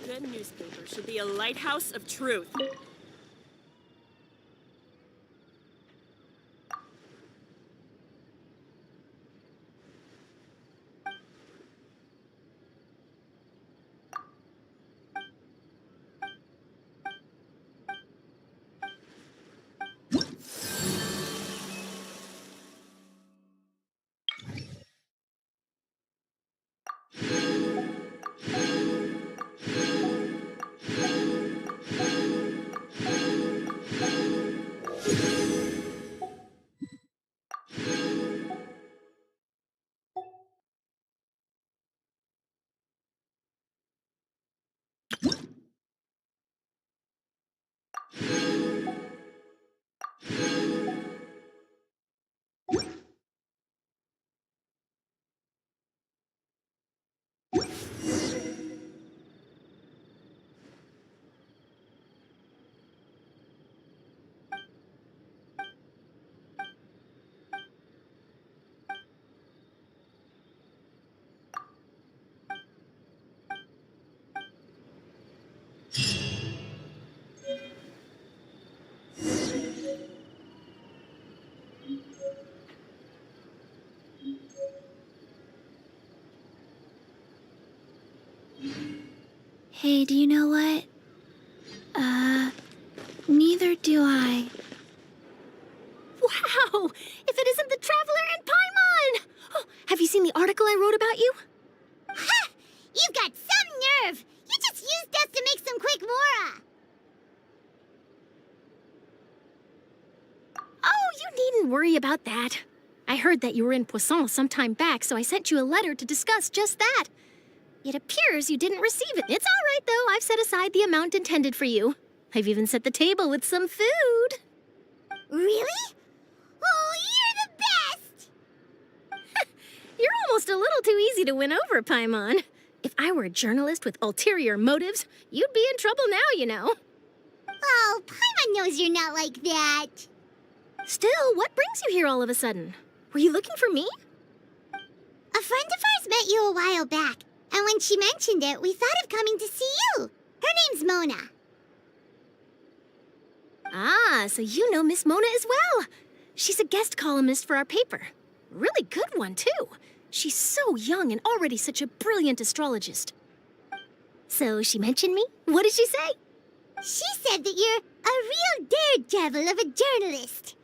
good newspaper should be a lighthouse of truth. Hey, do you know what? Neither do I. Wow! If it isn't the Traveler and Paimon! Oh, have you seen the article I wrote about you? Ha! You've got some nerve! You just used us to make some quick mora! Oh, you needn't worry about that. I heard that you were in Poisson some time back, so I sent you a letter to discuss just that. It appears you didn't receive it. It's all right, though. I've set aside the amount intended for you. I've even set the table with some food. Really? Oh, you're the best! You're almost a little too easy to win over, Paimon. If I were a journalist with ulterior motives, you'd be in trouble now, you know. Oh, Paimon knows you're not like that. Still, what brings you here all of a sudden? Were you looking for me? A friend of ours met you a while back, and when she mentioned it, we thought of coming to see you. Her name's Mona. Ah, so you know Miss Mona as well. She's a guest columnist for our paper. Really good one, too. She's so young and already such a brilliant astrologist. So she mentioned me? What did she say? She said that you're a real daredevil of a journalist.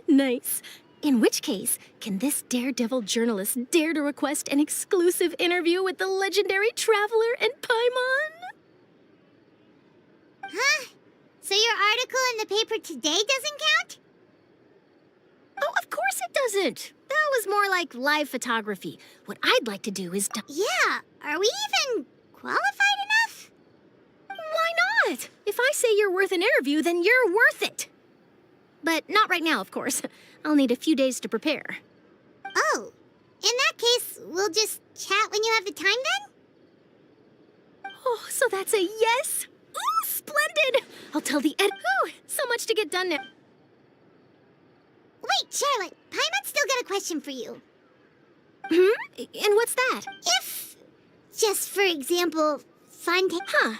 Nice. In which case, can this daredevil journalist dare to request an exclusive interview with the legendary Traveler and Paimon? Huh? So your article in the paper today doesn't count? Oh, of course it doesn't. That was more like live photography. What I'd like to do is Yeah, are we even qualified enough? Why not? If I say you're worth an interview, then you're worth it. But not right now, of course. I'll need a few days to prepare. Oh, in that case, we'll just chat when you have the time then? Oh, so that's a yes? Ooh, splendid! I'll tell the Ooh, so much to get done now. Wait, Charlotte, Paimon's still got a question for you. And what's that? If, just for example, Fontaine... Huh.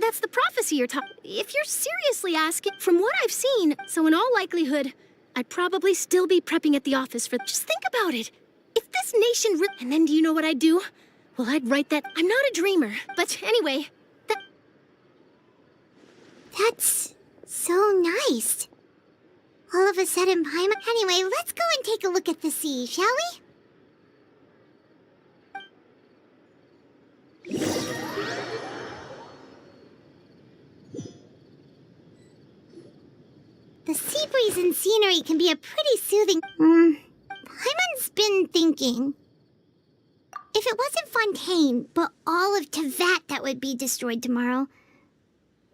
That's the prophecy you're talking... If you're seriously asking, from what I've seen, so in all likelihood, I'd probably still be prepping at the office for... Just think about it. If this nation... And then do you know what I'd do? Well, I'd write that... I'm not a dreamer. But anyway, That's so nice. All of a sudden, Paimon... Anyway, let's go and take a look at the sea, shall we? The sea breeze and scenery can be a pretty soothing... Paimon's been thinking... If it wasn't Fontaine, but all of Tevat that would be destroyed tomorrow,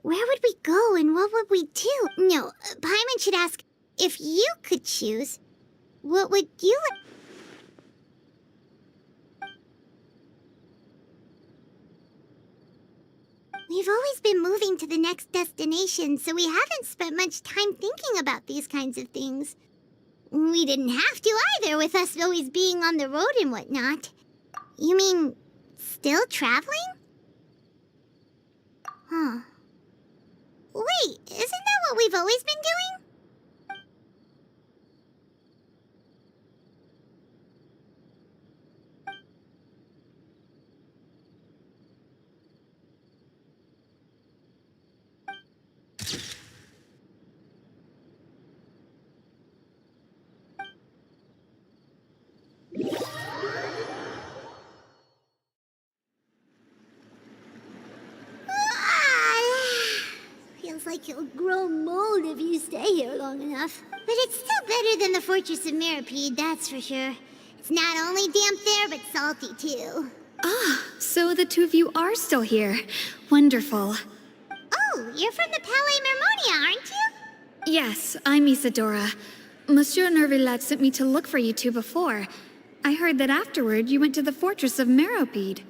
where would we go and what would we do? No, Paimon should ask, if you could choose, what would you... We've always been moving to the next destination, so we haven't spent much time thinking about these kinds of things. We didn't have to either, with us always being on the road and whatnot. You mean, still traveling? Huh. Wait, isn't that what we've always been doing? Feels like you'll grow mold if you stay here long enough. But it's still better than the Fortress of Mirapede, that's for sure. It's not only damp there, but salty too. So the two of you are still here. Wonderful. Oh, you're from the Palais Mermonia, aren't you? Yes, I'm Isadora. Monsieur Nervillet sent me to look for you two before. I heard that afterward you went to the Fortress of Meropide.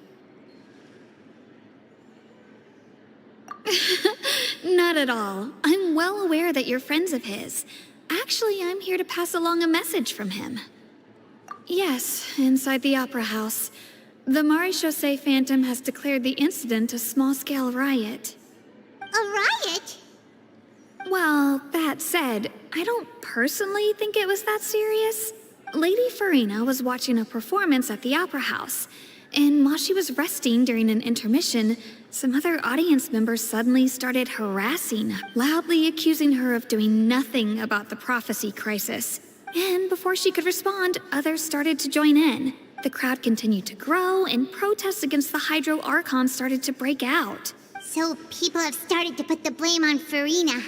Not at all. I'm well aware that you're friends of his. Actually, I'm here to pass along a message from him. Yes, inside the Opera House. The Maréchaussée Phantom has declared the incident a small-scale riot. A riot? Well, that said, I don't personally think it was that serious. Lady Farina was watching a performance at the Opera House, and while she was resting during an intermission, some other audience members suddenly started harassing, loudly accusing her of doing nothing about the prophecy crisis. And before she could respond, others started to join in. The crowd continued to grow, and protests against the Hydro Archon started to break out. So people have started to put the blame on Farina.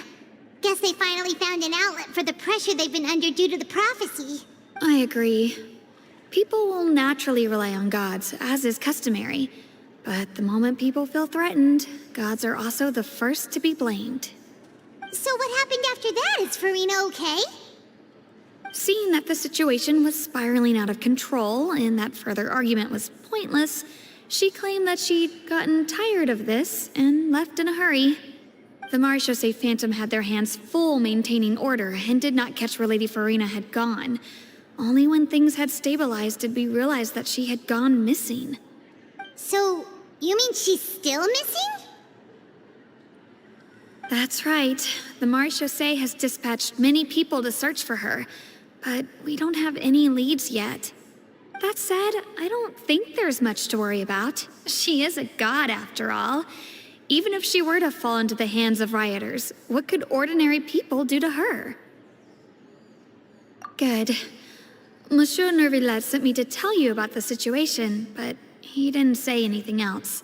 Guess they finally found an outlet for the pressure they've been under due to the prophecy. I agree. People will naturally rely on gods, as is customary. But the moment people feel threatened, gods are also the first to be blamed. So what happened after that? Is Farina okay? Seeing that the situation was spiraling out of control and that further argument was pointless, she claimed that she'd gotten tired of this and left in a hurry. The Maréchaussée Phantom had their hands full maintaining order and did not catch where Lady Farina had gone. Only when things had stabilized did we realize that she had gone missing. So, you mean she's still missing? That's right. The Maréchaussée has dispatched many people to search for her, but we don't have any leads yet. That said, I don't think there's much to worry about. She is a god, after all. Even if she were to fall into the hands of rioters, what could ordinary people do to her? Good. Monsieur Nervillet sent me to tell you about the situation, but he didn't say anything else.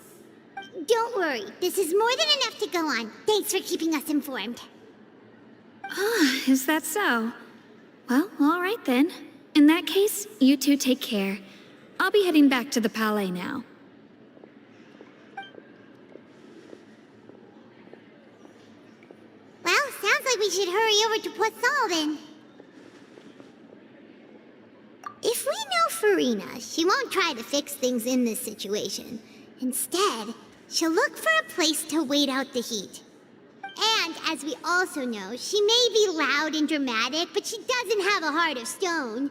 Don't worry, this is more than enough to go on. Thanks for keeping us informed. Is that so? Well, all right then. In that case, you two take care. I'll be heading back to the Palais now. Well, sounds like we should hurry over to Poisson then. If we know Farina, she won't try to fix things in this situation. Instead, she'll look for a place to wait out the heat. And, as we also know, she may be loud and dramatic, but she doesn't have a heart of stone.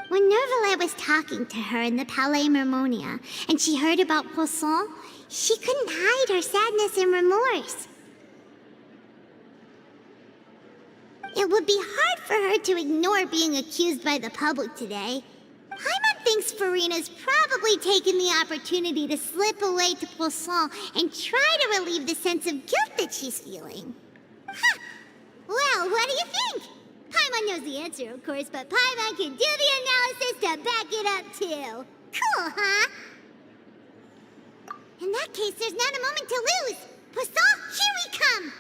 When Nervillet was talking to her in the Palais Mermonia, and she heard about Poisson, she couldn't hide her sadness and remorse. It would be hard for her to ignore being accused by the public today. Paimon thinks Farina's probably taken the opportunity to slip away to Poisson and try to relieve the sense of guilt that she's feeling. Huh! Well, what do you think? Paimon knows the answer, of course, but Paimon can do the analysis to back it up, too. Cool, huh? In that case, there's not a moment to lose. Poisson, here we come!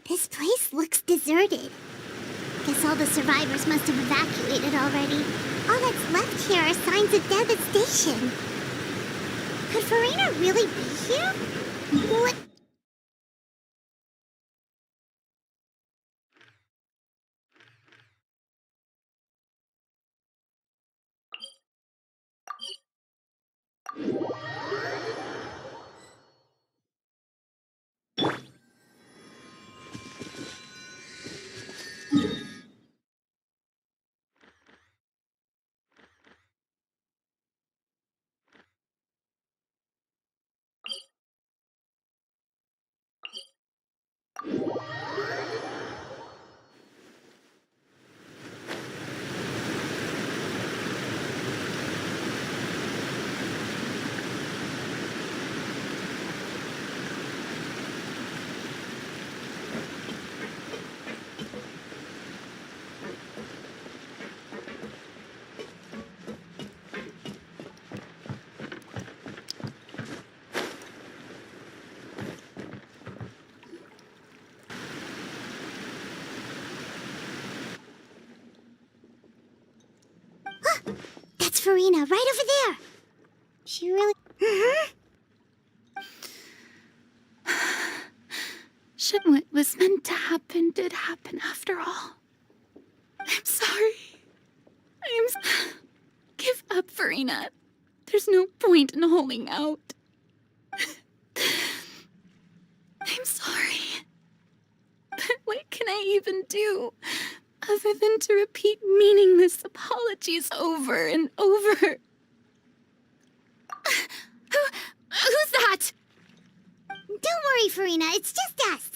This place looks deserted. Guess all the survivors must have evacuated already. All that's left here are signs of devastation. Could Farina really be here? What? That's Farina, right over there. She really... Should what was meant to happen did happen after all. I'm sorry. Give up, Farina. There's no point in holding out. I'm sorry. But what can I even do other than to repeat meaningless apologies over and over? Who's that? Don't worry, Farina, it's just us.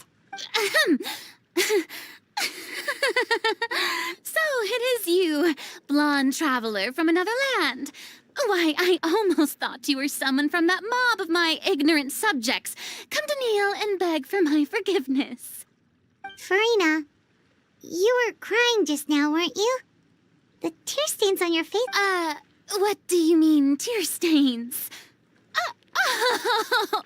So it is you, blonde traveler from another land. Why, I almost thought you were someone from that mob of my ignorant subjects, come to kneel and beg for my forgiveness. Farina, you were crying just now, weren't you? The tear stains on your face... What do you mean, tear stains? Oh,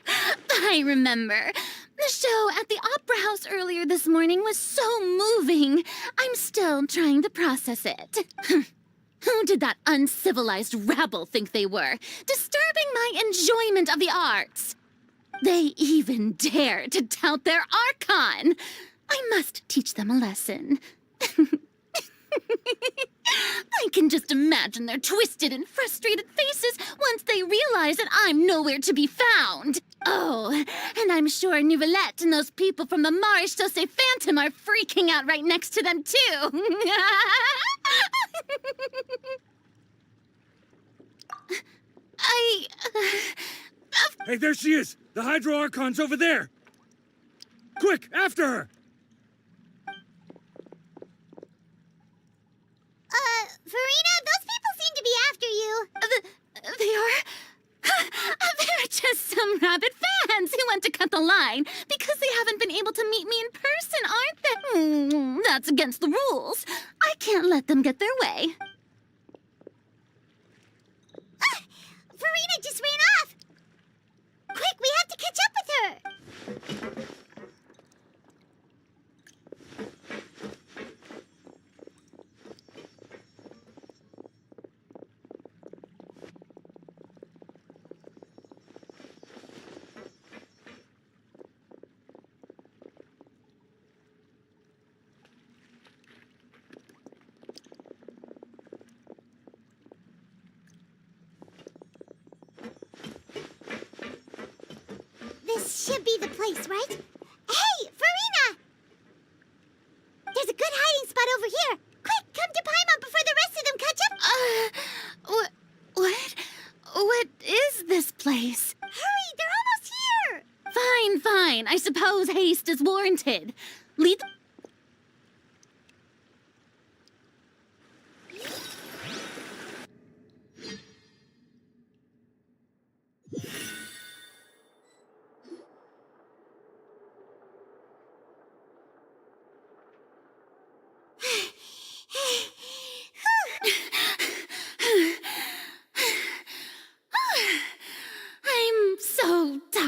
I remember. The show at the Opera House earlier this morning was so moving. I'm still trying to process it. Who did that uncivilized rabble think they were, disturbing my enjoyment of the arts? They even dare to tout their Archon. I must teach them a lesson. I can just imagine their twisted and frustrated faces once they realize that I'm nowhere to be found. Oh, and I'm sure Nouvellette and those people from the Maréchaussée Phantom are freaking out right next to them, too. Hey, there she is! The Hydro Archon's over there! Quick, after her! Farina, those people seem to be after you. They are? They're just some rabid fans who want to cut the line because they haven't been able to meet me in person, aren't they? That's against the rules. I can't let them get their way. Farina just ran off. Quick, we have to catch up with her. This should be the place, right? Hey, Farina! There's a good hiding spot over here. Quick, come to Paimon before the rest of them catch up. What is this place? Hurry, they're almost here. Fine. I suppose haste is warranted. Lead the...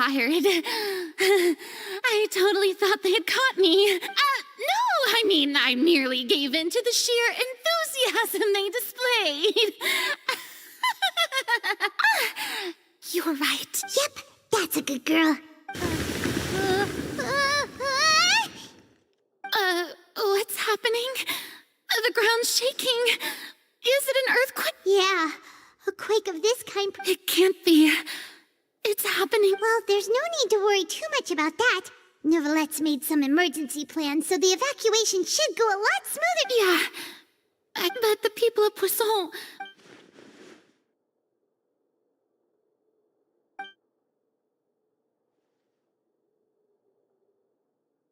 tired. I totally thought they had caught me. No, I mean, I merely gave in to the sheer enthusiasm they displayed. You were right. Yep, that's a good girl. What's happening? The ground's shaking. Is it an earthquake? Yeah, a quake of this kind. It can't be. It's happening. Well, there's no need to worry too much about that. Novelette's made some emergency plans, so the evacuation should go a lot smoother. Yeah, but the people of Poisson...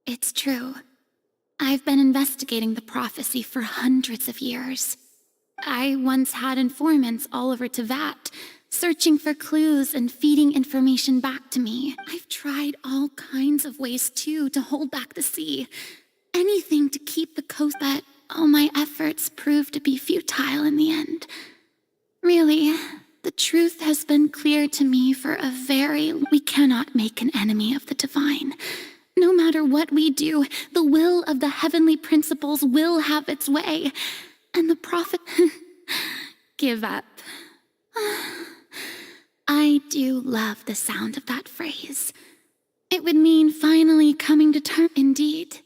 It's true. I've been investigating the prophecy for hundreds of years. I once had informants all over Tevat, searching for clues and feeding information back to me. I've tried all kinds of ways, too, to hold back the sea. Anything to keep the coast, but all my efforts proved to be futile in the end. Really, the truth has been clear to me for a very... We cannot make an enemy of the divine. No matter what we do, the will of the heavenly principles will have its way. And the prophet... Give up. I do love the sound of that phrase. It would mean finally coming to terms. Indeed.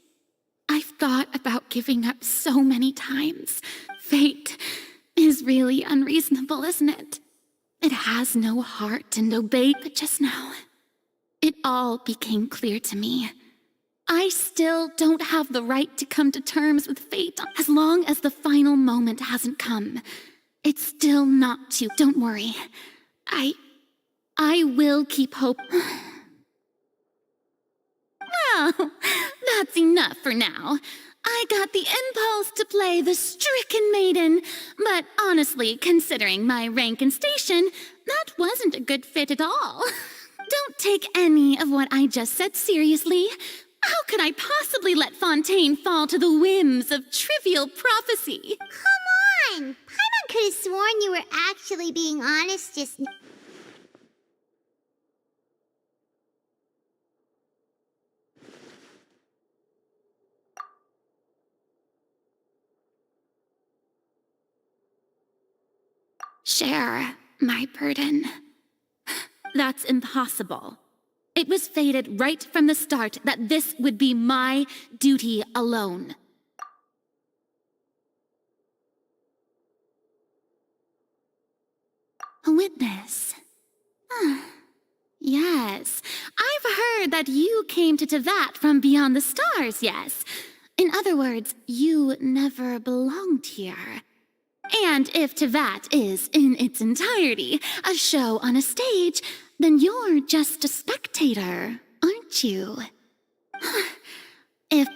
I've thought about giving up so many times. Fate is really unreasonable, isn't it? It has no heart and no bait, but just now, it all became clear to me. I still don't have the right to come to terms with fate as long as the final moment hasn't come. It's still not too... Don't worry. I will keep hope. Well, that's enough for now. I got the impulse to play the stricken maiden, but honestly, considering my rank and station, that wasn't a good fit at all. Don't take any of what I just said seriously. How could I possibly let Fontaine fall to the whims of trivial prophecy? Come on! Paimon could have sworn you were actually being honest just... Share my burden. That's impossible. It was fated right from the start that this would be my duty alone. A witness. Yes, I've heard that you came to Tevat from beyond the stars, yes. In other words, you never belonged here. And if Tevat is, in its entirety, a show on a stage, then you're just a spectator, aren't you? If...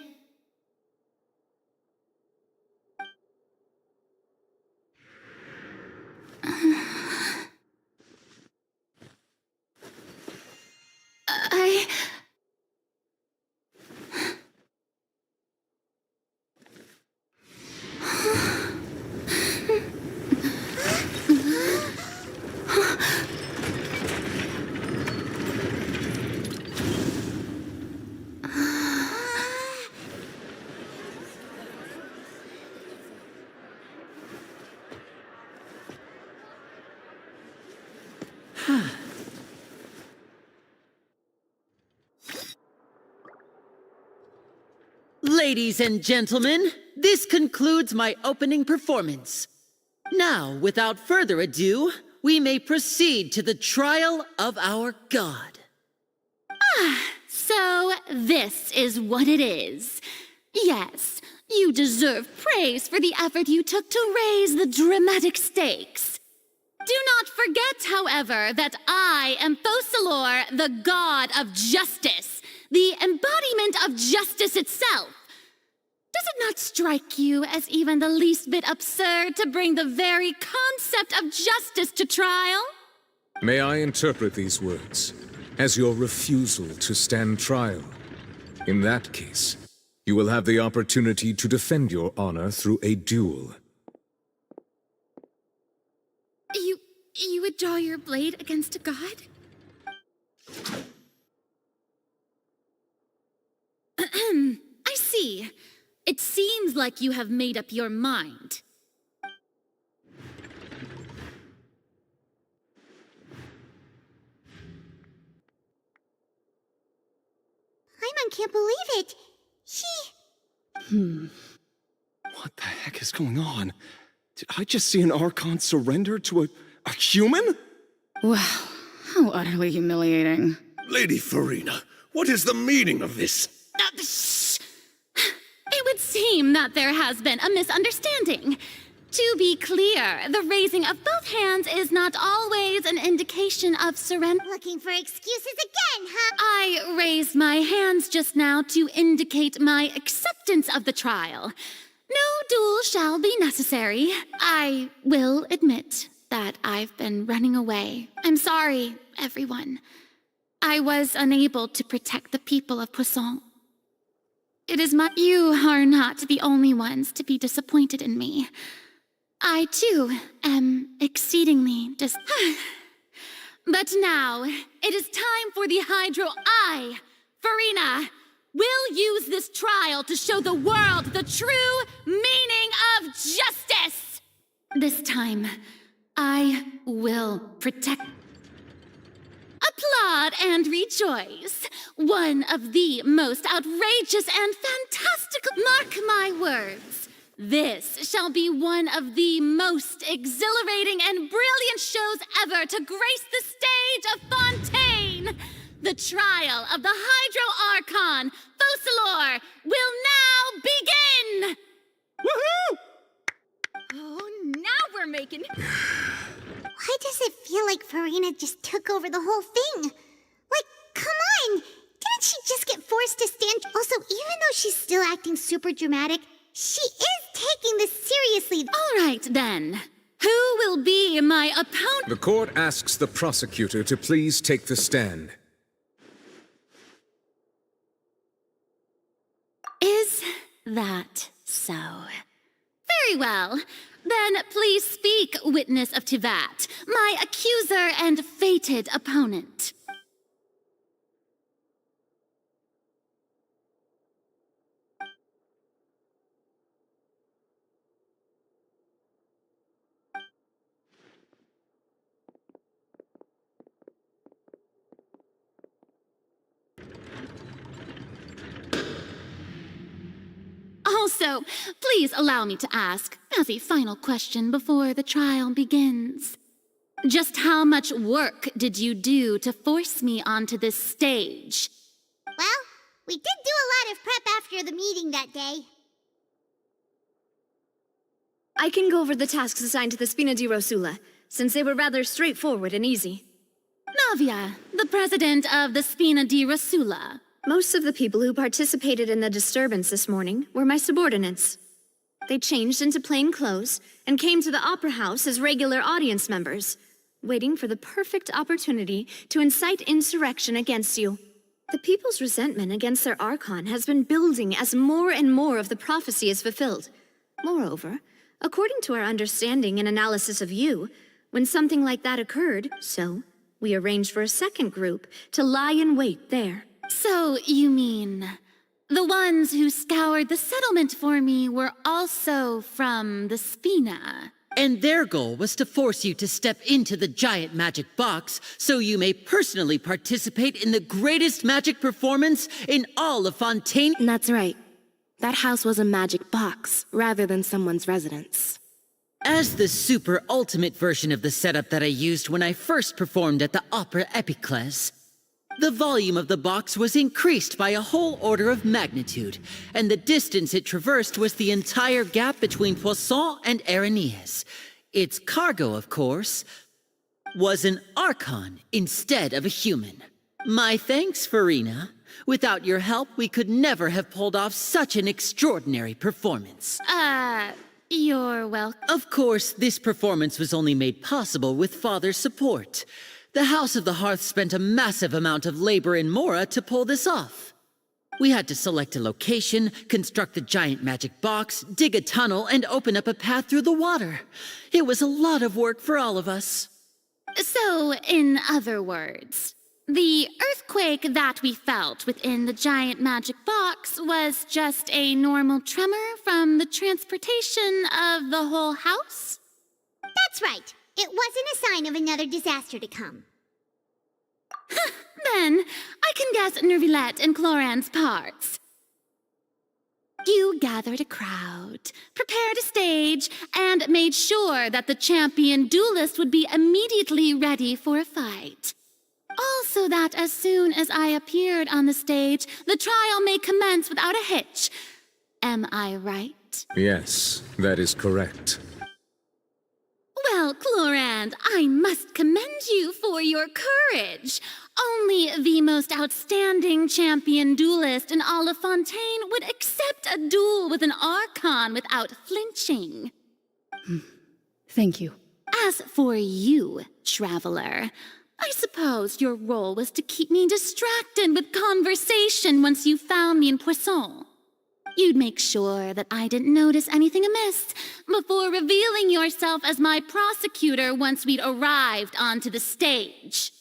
Ladies and gentlemen, this concludes my opening performance. Now, without further ado, we may proceed to the trial of our god. So this is what it is. Yes, you deserve praise for the effort you took to raise the dramatic stakes. Do not forget, however, that I am Focalor, the god of justice, the embodiment of justice itself. Does it not strike you as even the least bit absurd to bring the very concept of justice to trial? May I interpret these words as your refusal to stand trial? In that case, you will have the opportunity to defend your honor through a duel. You would draw your blade against a god? I see. It seems like you have made up your mind. Paimon can't believe it. What the heck is going on? Did I just see an Archon surrender to a human? Wow, how utterly humiliating. Lady Farina, what is the meaning of this? Shh! It would seem that there has been a misunderstanding. To be clear, the raising of both hands is not always an indication of surrender. Looking for excuses again, huh? I raised my hands just now to indicate my acceptance of the trial. No duel shall be necessary. I will admit that I've been running away. I'm sorry, everyone. I was unable to protect the people of Poisson. It is you are not the only ones to be disappointed in me. I, too, am exceedingly But now, it is time for the Hydro. I, Farina, will use this trial to show the world the true meaning of justice! This time, I will protect. Applaud and rejoice. One of the most outrageous and fantastical. Mark my words. This shall be one of the most exhilarating and brilliant shows ever to grace the stage of Fontaine. The trial of the Hydro Archon, Focalor, will now begin! Woohoo! Oh, now we're making... Why does it feel like Farina just took over the whole thing? Like, come on! Didn't she just get forced to stand? Also, even though she's still acting super dramatic, she is taking this seriously. All right, then. Who will be my opponent? The court asks the prosecutor to please take the stand. Is that so? Very well. Then please speak, witness of Tivat, my accuser and fated opponent. Also, please allow me to ask, as a final question before the trial begins. Just how much work did you do to force me onto this stage? Well, we did do a lot of prep after the meeting that day. I can go over the tasks assigned to the Spina di Rosula, since they were rather straightforward and easy. Navia, the president of the Spina di Rosula. Most of the people who participated in the disturbance this morning were my subordinates. They changed into plain clothes and came to the Opera House as regular audience members, waiting for the perfect opportunity to incite insurrection against you. The people's resentment against their Archon has been building as more and more of the prophecy is fulfilled. Moreover, according to our understanding and analysis of you, when something like that occurred, we arranged for a second group to lie in wait there. So, you mean, the ones who scoured the settlement for me were also from the Spina? And their goal was to force you to step into the giant magic box so you may personally participate in the greatest magic performance in all of Fontaine. That's right. That house was a magic box, rather than someone's residence. As the super ultimate version of the setup that I used when I first performed at the Opera Epiclese, the volume of the box was increased by a whole order of magnitude, and the distance it traversed was the entire gap between Poisson and Aranias. Its cargo, of course, was an Archon instead of a human. My thanks, Farina. Without your help, we could never have pulled off such an extraordinary performance. You're welcome. Of course, this performance was only made possible with Father's support. The House of the Hearth spent a massive amount of labor in Mora to pull this off. We had to select a location, construct the giant magic box, dig a tunnel, and open up a path through the water. It was a lot of work for all of us. So, in other words, The earthquake that we felt within the giant magic box was just a normal tremor from the transportation of the whole house? That's right. It wasn't a sign of another disaster to come. Then, I can guess Nervilette and Cloran's parts. You gathered a crowd, prepared a stage, and made sure that the champion duelist would be immediately ready for a fight. Also that as soon as I appeared on the stage, the trial may commence without a hitch. Am I right? Yes, that is correct. Well, Clorand, I must commend you for your courage. Only the most outstanding champion duelist in all of Fontaine would accept a duel with an Archon without flinching. Thank you. As for you, Traveler, I suppose your role was to keep me distracted with conversation once you found me in Poisson. You'd make sure that I didn't notice anything amiss before revealing yourself as my prosecutor once we'd arrived onto the stage.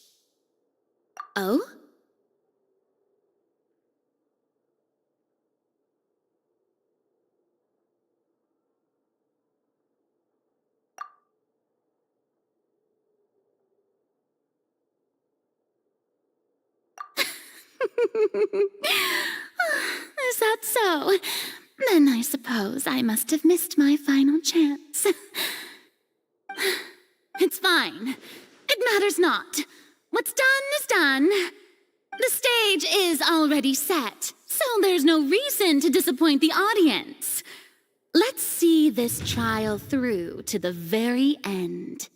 Oh? Is that so? Then I suppose I must have missed my final chance. It's fine. It matters not. What's done is done. The stage is already set, so there's no reason to disappoint the audience. Let's see this trial through to the very end.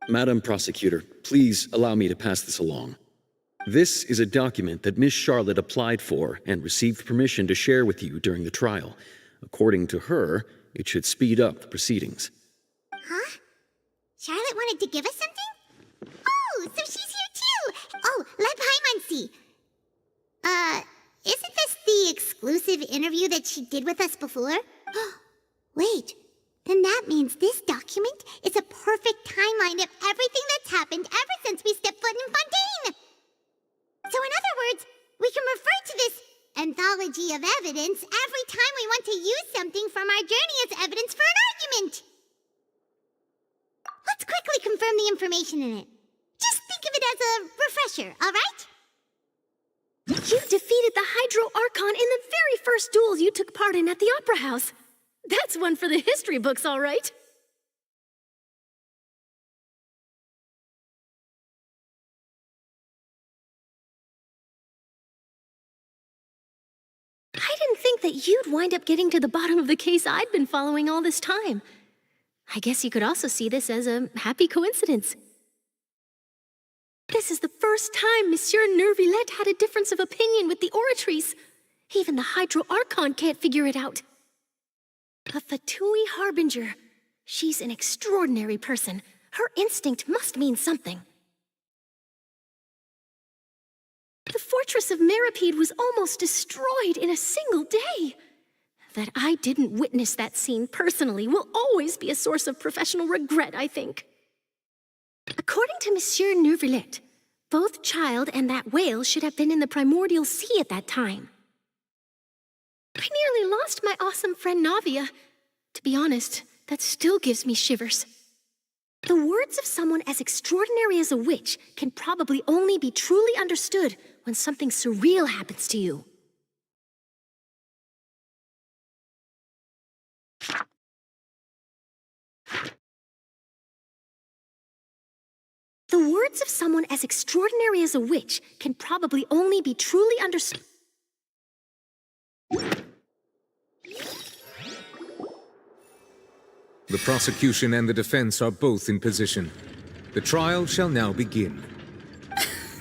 Madam Prosecutor, please allow me to pass this along. This is a document that Miss Charlotte applied for and received permission to share with you during the trial. According to her, it should speed up the proceedings. Huh? Charlotte wanted to give us something? Oh, so she's here too! Oh, let Paimon see. Isn't this the exclusive interview that she did with us before? Wait, then that means this document is a perfect timeline of everything that's happened ever since we stepped foot in Fontaine! So in other words, we can refer to this anthology of evidence every time we want to use something from our journey as evidence for an argument. Let's quickly confirm the information in it. Just think of it as a refresher, all right? You defeated the Hydro Archon in the very first duels you took part in at the Opera House. That's one for the history books, all right. I didn't think that you'd wind up getting to the bottom of the case I'd been following all this time. I guess you could also see this as a happy coincidence. This is the first time Monsieur Nervilette had a difference of opinion with the Oratrice. Even the Hydro Archon can't figure it out. A Fatui Harbinger. She's an extraordinary person. Her instinct must mean something. The fortress of Meripede was almost destroyed in a single day. That I didn't witness that scene personally will always be a source of professional regret, I think. According to Monsieur Nervilette, both Child and that whale should have been in the primordial sea at that time. I nearly lost my awesome friend Navia. To be honest, that still gives me shivers. The words of someone as extraordinary as a witch can probably only be truly understood when something surreal happens to you. The words of someone as extraordinary as a witch can probably only be truly understood. The prosecution and the defense are both in position. The trial shall now begin.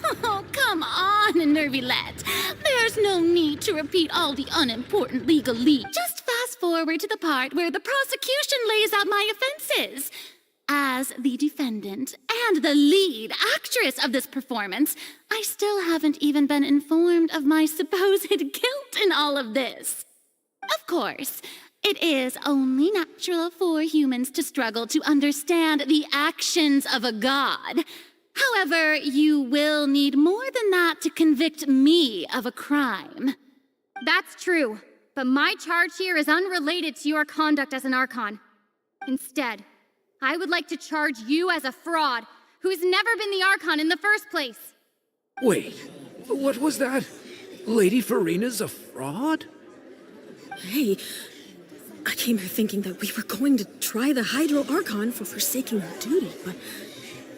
Oh, come on, Nervilette. There's no need to repeat all the unimportant legalese. Just fast forward to the part where the prosecution lays out my offenses. As the defendant and the lead actress of this performance, I still haven't even been informed of my supposed guilt in all of this. Of course, it is only natural for humans to struggle to understand the actions of a god. However, you will need more than that to convict me of a crime. That's true, but my charge here is unrelated to your conduct as an Archon. Instead, I would like to charge you as a fraud who's never been the Archon in the first place. Wait, what was that? Lady Farina's a fraud? Hey, I came here thinking that we were going to try the Hydro Archon for forsaking her duty, but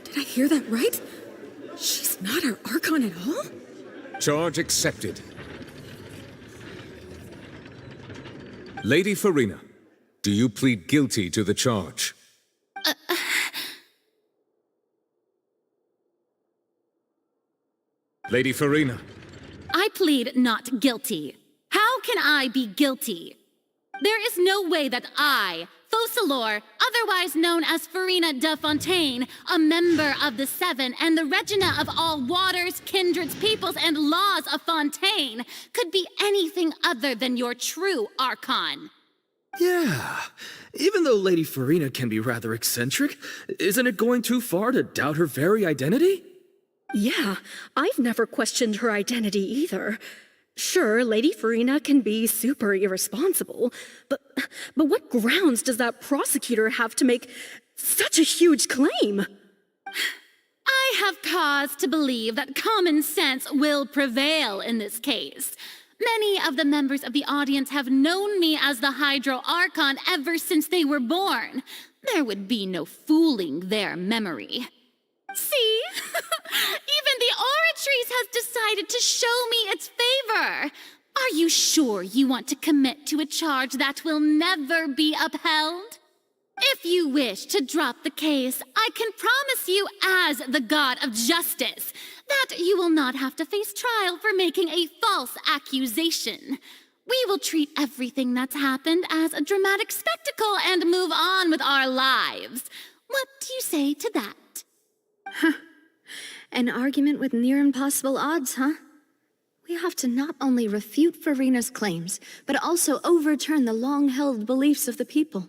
did I hear that right? She's not our Archon at all? Charge accepted. Lady Farina, do you plead guilty to the charge? Lady Farina. I plead not guilty. How can I be guilty? There is no way that I, Focalor, otherwise known as Farina de Fontaine, a member of the Seven and the Regina of all waters, kindreds, peoples, and laws of Fontaine, could be anything other than your true Archon. Yeah, even though Lady Farina can be rather eccentric, isn't it going too far to doubt her very identity? Yeah, I've never questioned her identity either. Sure, Lady Farina can be super irresponsible, but what grounds does that prosecutor have to make such a huge claim? I have cause to believe that common sense will prevail in this case. Many of the members of the audience have known me as the Hydro Archon ever since they were born. There would be no fooling their memory. See? Even the Oratrice has decided to show me its favor. Are you sure you want to commit to a charge that will never be upheld? If you wish to drop the case, I can promise you as the God of Justice that you will not have to face trial for making a false accusation. We will treat everything that's happened as a dramatic spectacle and move on with our lives. What do you say to that? An argument with near impossible odds, huh? We have to not only refute Farina's claims, but also overturn the long-held beliefs of the people.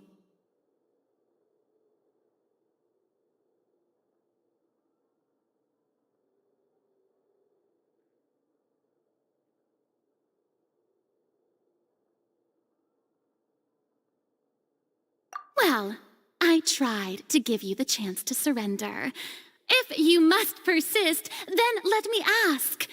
Well, I tried to give you the chance to surrender. If you must persist, then let me ask.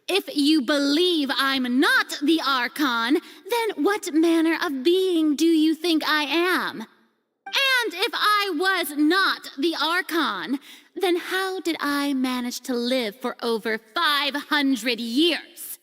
If you believe I'm not the Archon, then what manner of being do you think I am? And if I was not the Archon, then how did I manage to live for over 500 years?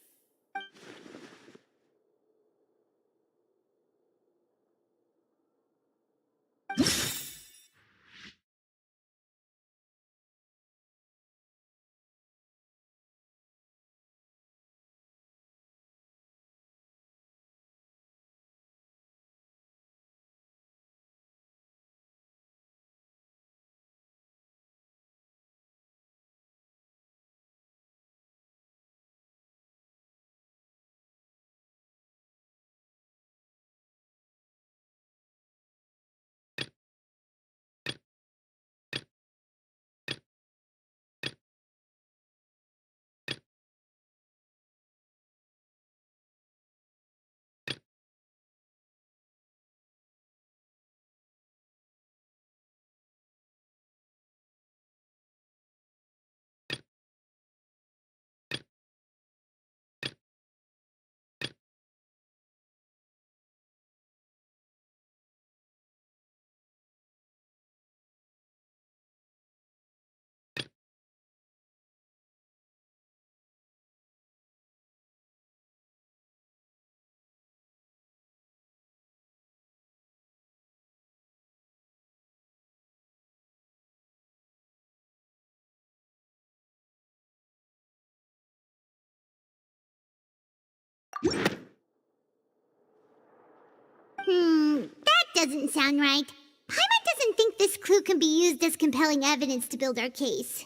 That doesn't sound right. Paimon doesn't think this clue can be used as compelling evidence to build our case.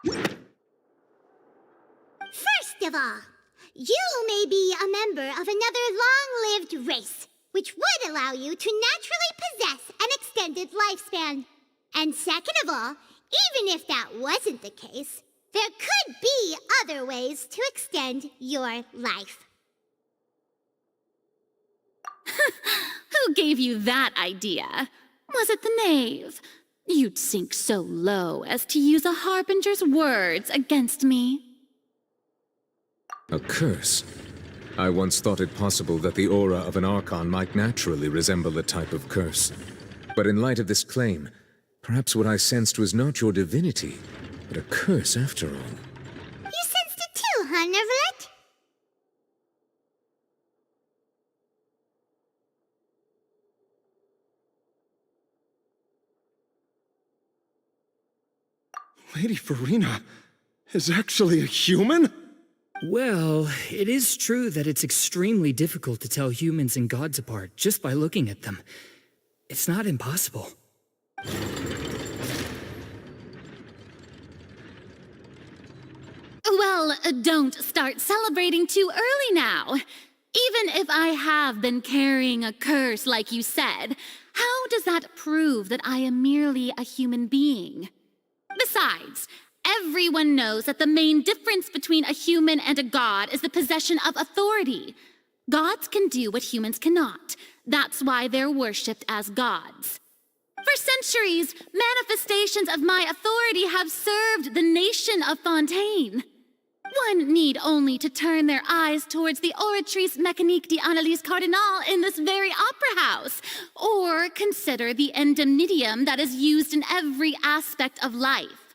First of all, you may be a member of another long-lived race, which would allow you to naturally possess an extended lifespan. And second of all, even if that wasn't the case, there could be other ways to extend your life. Who gave you that idea? Was it the knave? You'd sink so low as to use a harbinger's words against me. A curse? I once thought it possible that the aura of an Archon might naturally resemble a type of curse. But in light of this claim, perhaps what I sensed was not your divinity, but a curse after all. You sensed it too, huh, Neverlet? Lady Farina is actually a human? Well, it is true that it's extremely difficult to tell humans and gods apart just by looking at them. It's not impossible. Well, don't start celebrating too early now. Even if I have been carrying a curse like you said, how does that prove that I am merely a human being? Besides, everyone knows that the main difference between a human and a god is the possession of authority. Gods can do what humans cannot. That's why they're worshipped as gods. For centuries, manifestations of my authority have served the nation of Fontaine. One need only to turn their eyes towards the Oratrice Mécanique d'Analyse Cardinal in this very opera house, or consider the indemnitium that is used in every aspect of life.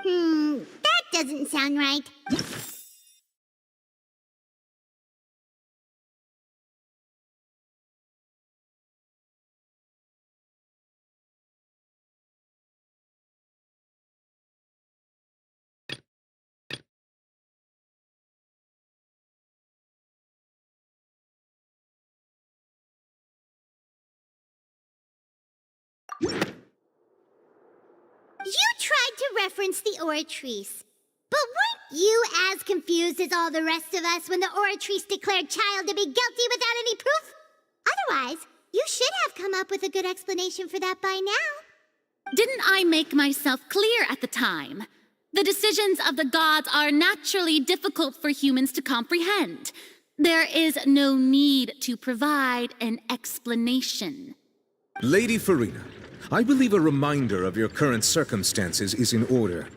That doesn't sound right. You tried to reference the Oratrice. But weren't you as confused as all the rest of us when the Oratrice declared Child to be guilty without any proof? Otherwise, you should have come up with a good explanation for that by now. Didn't I make myself clear at the time? The decisions of the gods are naturally difficult for humans to comprehend. There is no need to provide an explanation. Lady Farina, I believe a reminder of your current circumstances is in order.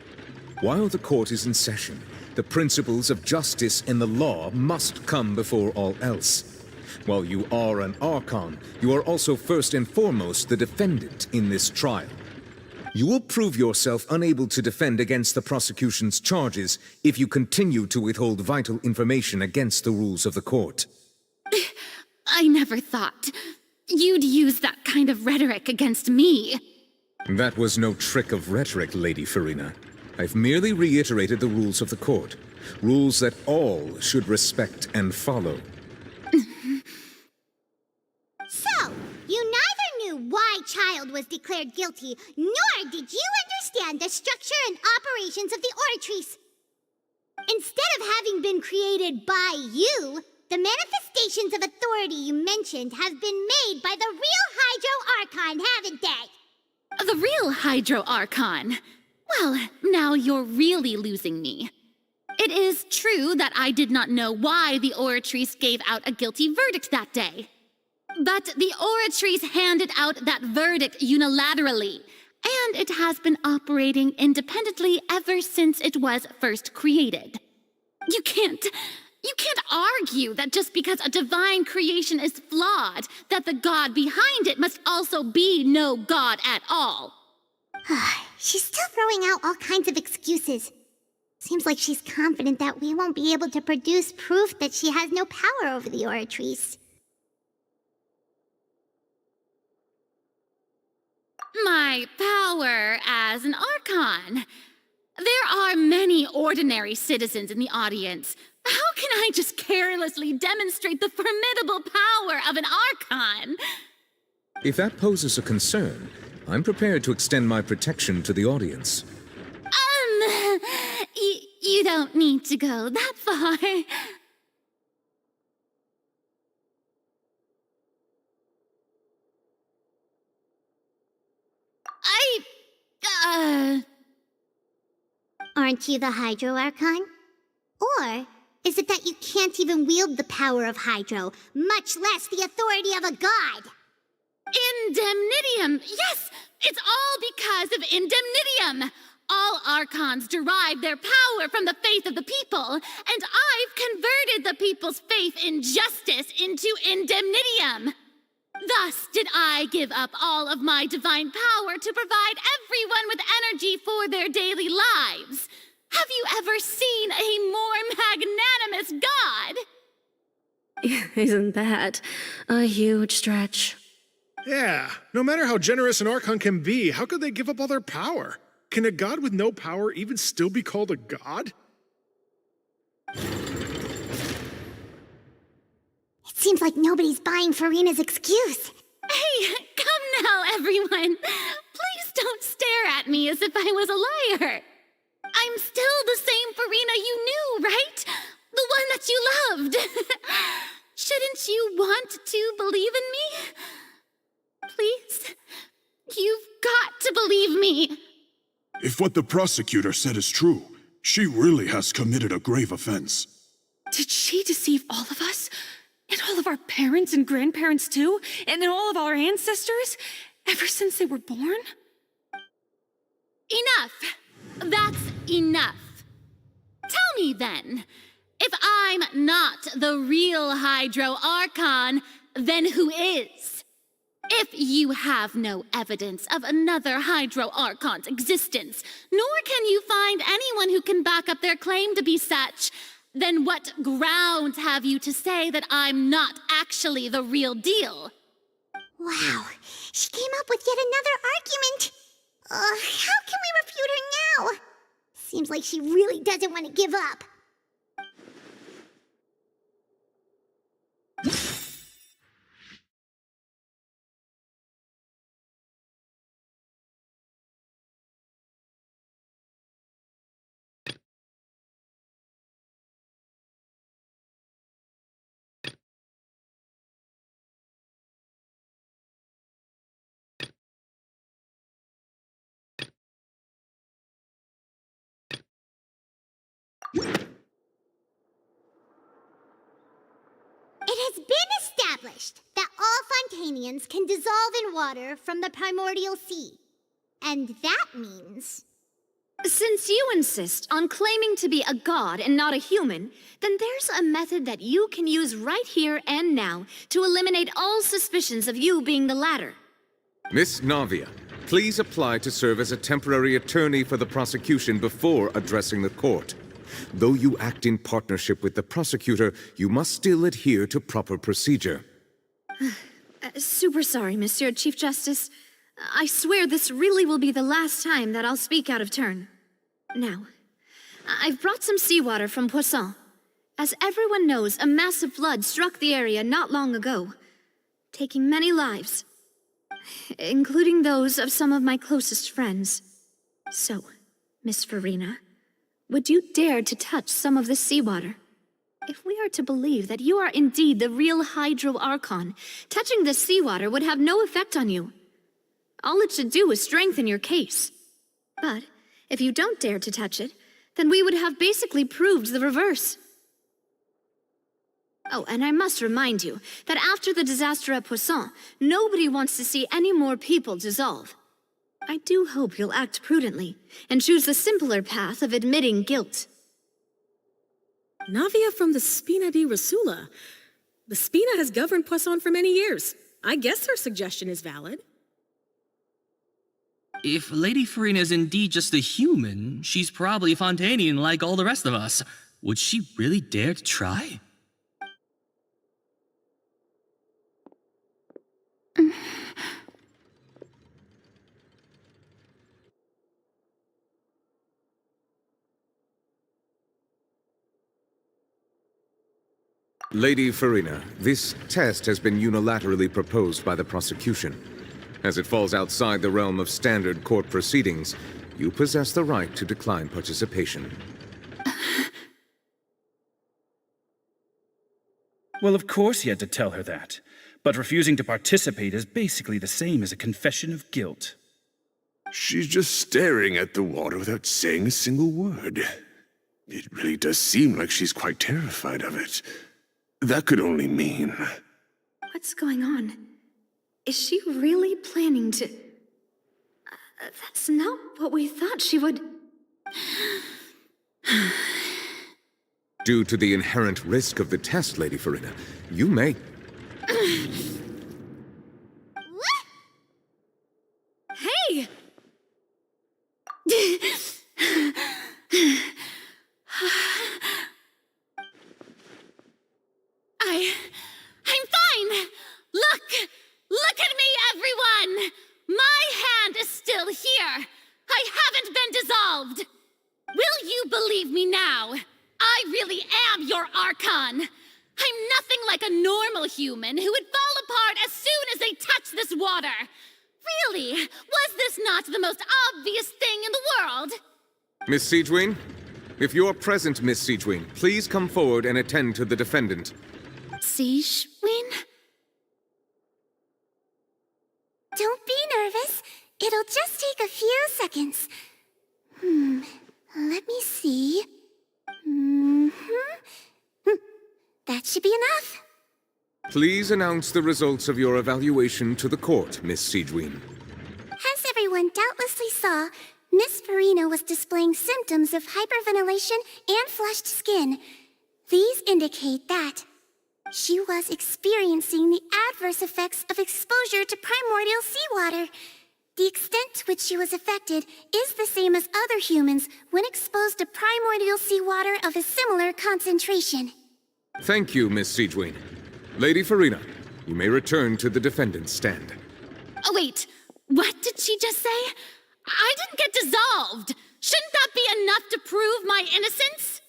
While the court is in session, the principles of justice and the law must come before all else. While you are an Archon, you are also first and foremost the defendant in this trial. You will prove yourself unable to defend against the prosecution's charges if you continue to withhold vital information against the rules of the court. I never thought you'd use that kind of rhetoric against me. That was no trick of rhetoric, Lady Farina. I've merely reiterated the rules of the court. Rules that all should respect and follow. So, you neither knew why Child was declared guilty, nor did you understand the structure and operations of the Oratrice. Instead of having been created by you, the manifestations of authority you mentioned have been made by the real Hydro Archon, haven't they? The real Hydro Archon? Well, now you're really losing me. It is true that I did not know why the Oratrice gave out a guilty verdict that day. But the Oratrice handed out that verdict unilaterally, and it has been operating independently ever since it was first created. You can't argue that just because a divine creation is flawed, that the god behind it must also be no god at all. She's still throwing out all kinds of excuses. Seems like she's confident that we won't be able to produce proof that she has no power over the Oratrice. My power as an Archon. There are many ordinary citizens in the audience. How can I just carelessly demonstrate the formidable power of an Archon? If that poses a concern, I'm prepared to extend my protection to the audience. You don't need to go that far. Aren't you the Hydro Archon? Or is it that you can't even wield the power of Hydro, much less the authority of a god? Indemnitium! Yes! It's all because of Indemnitium! All Archons derive their power from the faith of the people, and I've converted the people's faith in justice into Indemnitium. Thus did I give up all of my divine power to provide everyone with energy for their daily lives. Have you ever seen a more magnanimous god? Isn't that a huge stretch? Yeah, no matter how generous an Archon can be, how could they give up all their power? Can a god with no power even still be called a god? It seems like nobody's buying Farina's excuse. Hey, come now, everyone. Please don't stare at me as if I was a liar. I'm still the same Farina you knew, right? The one that you loved. Shouldn't you want to believe in me? Please? You've got to believe me. If what the prosecutor said is true, she really has committed a grave offense. Did she deceive all of us? And all of our parents and grandparents too? And all of our ancestors? Ever since they were born? Enough. That's enough. Tell me then, if I'm not the real Hydro Archon, then who is? If you have no evidence of another Hydro Archon's existence, nor can you find anyone who can back up their claim to be such, then what grounds have you to say that I'm not actually the real deal? Wow, she came up with yet another argument. How can we refute her now? Seems like she really doesn't want to give up. You It's been established that all Fontanians can dissolve in water from the primordial sea. And that means... Since you insist on claiming to be a god and not a human, then there's a method that you can use right here and now to eliminate all suspicions of you being the latter. Miss Navia, please apply to serve as a temporary attorney for the prosecution before addressing the court. Though you act in partnership with the prosecutor, you must still adhere to proper procedure. Super sorry, Monsieur Chief Justice. I swear this really will be the last time that I'll speak out of turn. Now, I've brought some seawater from Poisson. As everyone knows, a massive flood struck the area not long ago, taking many lives, including those of some of my closest friends. So, Miss Farina, would you dare to touch some of this seawater? If we are to believe that you are indeed the real Hydro Archon, touching this seawater would have no effect on you. All it should do is strengthen your case. But if you don't dare to touch it, then we would have basically proved the reverse. Oh, and I must remind you that after the disaster at Poisson, nobody wants to see any more people dissolve. I do hope you'll act prudently and choose the simpler path of admitting guilt. Navia from the Spina di Rasula. The Spina has governed Poisson for many years. I guess her suggestion is valid. If Lady Farina is indeed just a human, she's probably Fontanian like all the rest of us. Would she really dare to try? Lady Farina, this test has been unilaterally proposed by the prosecution. As it falls outside the realm of standard court proceedings, you possess the right to decline participation. Well, of course he had to tell her that. But refusing to participate is basically the same as a confession of guilt. She's just staring at the water without saying a single word. It really does seem like she's quite terrified of it. That could only mean... What's going on? Is she really planning to... that's not what we thought she would... Due to the inherent risk of the test, Lady Farina, you may... Hey! I'm fine! Look at me, everyone! My hand is still here! I haven't been dissolved! Will you believe me now? I really am your Archon! I'm nothing like a normal human who would fall apart as soon as they touch this water! Really, was this not the most obvious thing in the world? Miss Siegewin? If you're present, Miss Siegewin, please come forward and attend to the defendant. Siegewin? Don't be nervous. It'll just take a few seconds. Let me see. That should be enough. Please announce the results of your evaluation to the court, Miss Siegewin. As everyone doubtlessly saw, Miss Farina was displaying symptoms of hyperventilation and flushed skin. These indicate that she was experiencing the adverse effects of exposure to primordial seawater. The extent to which she was affected is the same as other humans when exposed to primordial seawater of a similar concentration. Thank you, Miss Siegewin. Lady Farina, you may return to the defendant's stand. Oh, wait. What did she just say? I didn't get dissolved. Shouldn't that be enough to prove my innocence?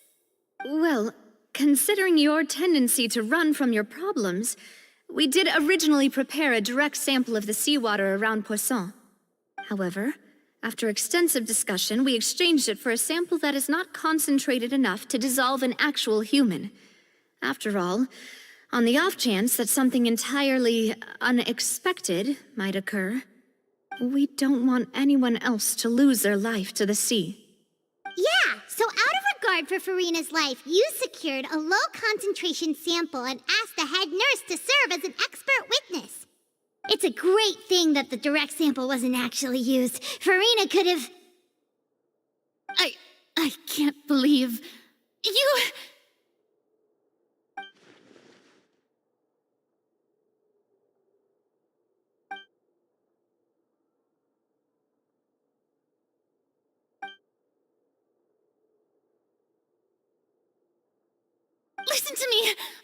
Well, considering your tendency to run from your problems, we did originally prepare a direct sample of the seawater around Poisson. However, after extensive discussion, we exchanged it for a sample that is not concentrated enough to dissolve an actual human. After all, on the off chance that something entirely unexpected might occur, we don't want anyone else to lose their life to the sea. Yeah, so out of safeguard for Farina's life. You secured a low-concentration sample and asked the head nurse to serve as an expert witness. It's a great thing that the direct sample wasn't actually used. Farina could have... I can't believe... You...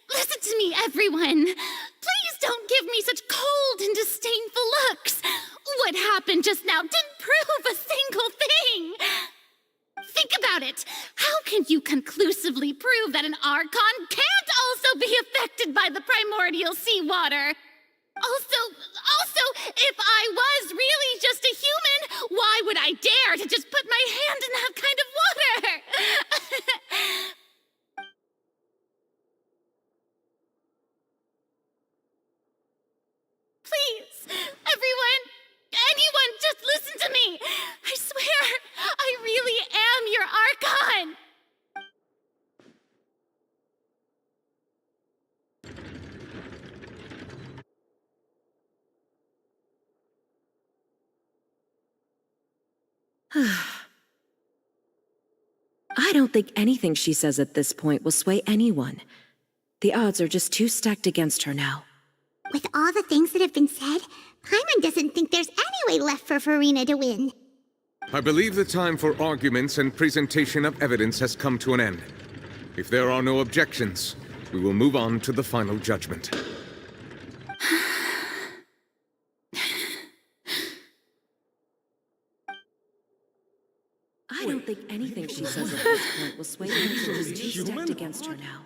Listen to me, everyone. Please don't give me such cold and disdainful looks. What happened just now didn't prove a single thing. Think about it. How can you conclusively prove that an Archon can't also be affected by the primordial seawater? Also, if I was really just a human, why would I dare to just put my hand in that kind of water? Please, anyone, just listen to me. I swear, I really am your Archon. I don't think anything she says at this point will sway anyone. The odds are just too stacked against her now. With all the things that have been said, Paimon doesn't think there's any way left for Farina to win. I believe the time for arguments and presentation of evidence has come to an end. If there are no objections, we will move on to the final judgment. I don't think anything she says at this point will sway anyone. She's too stacked against her now.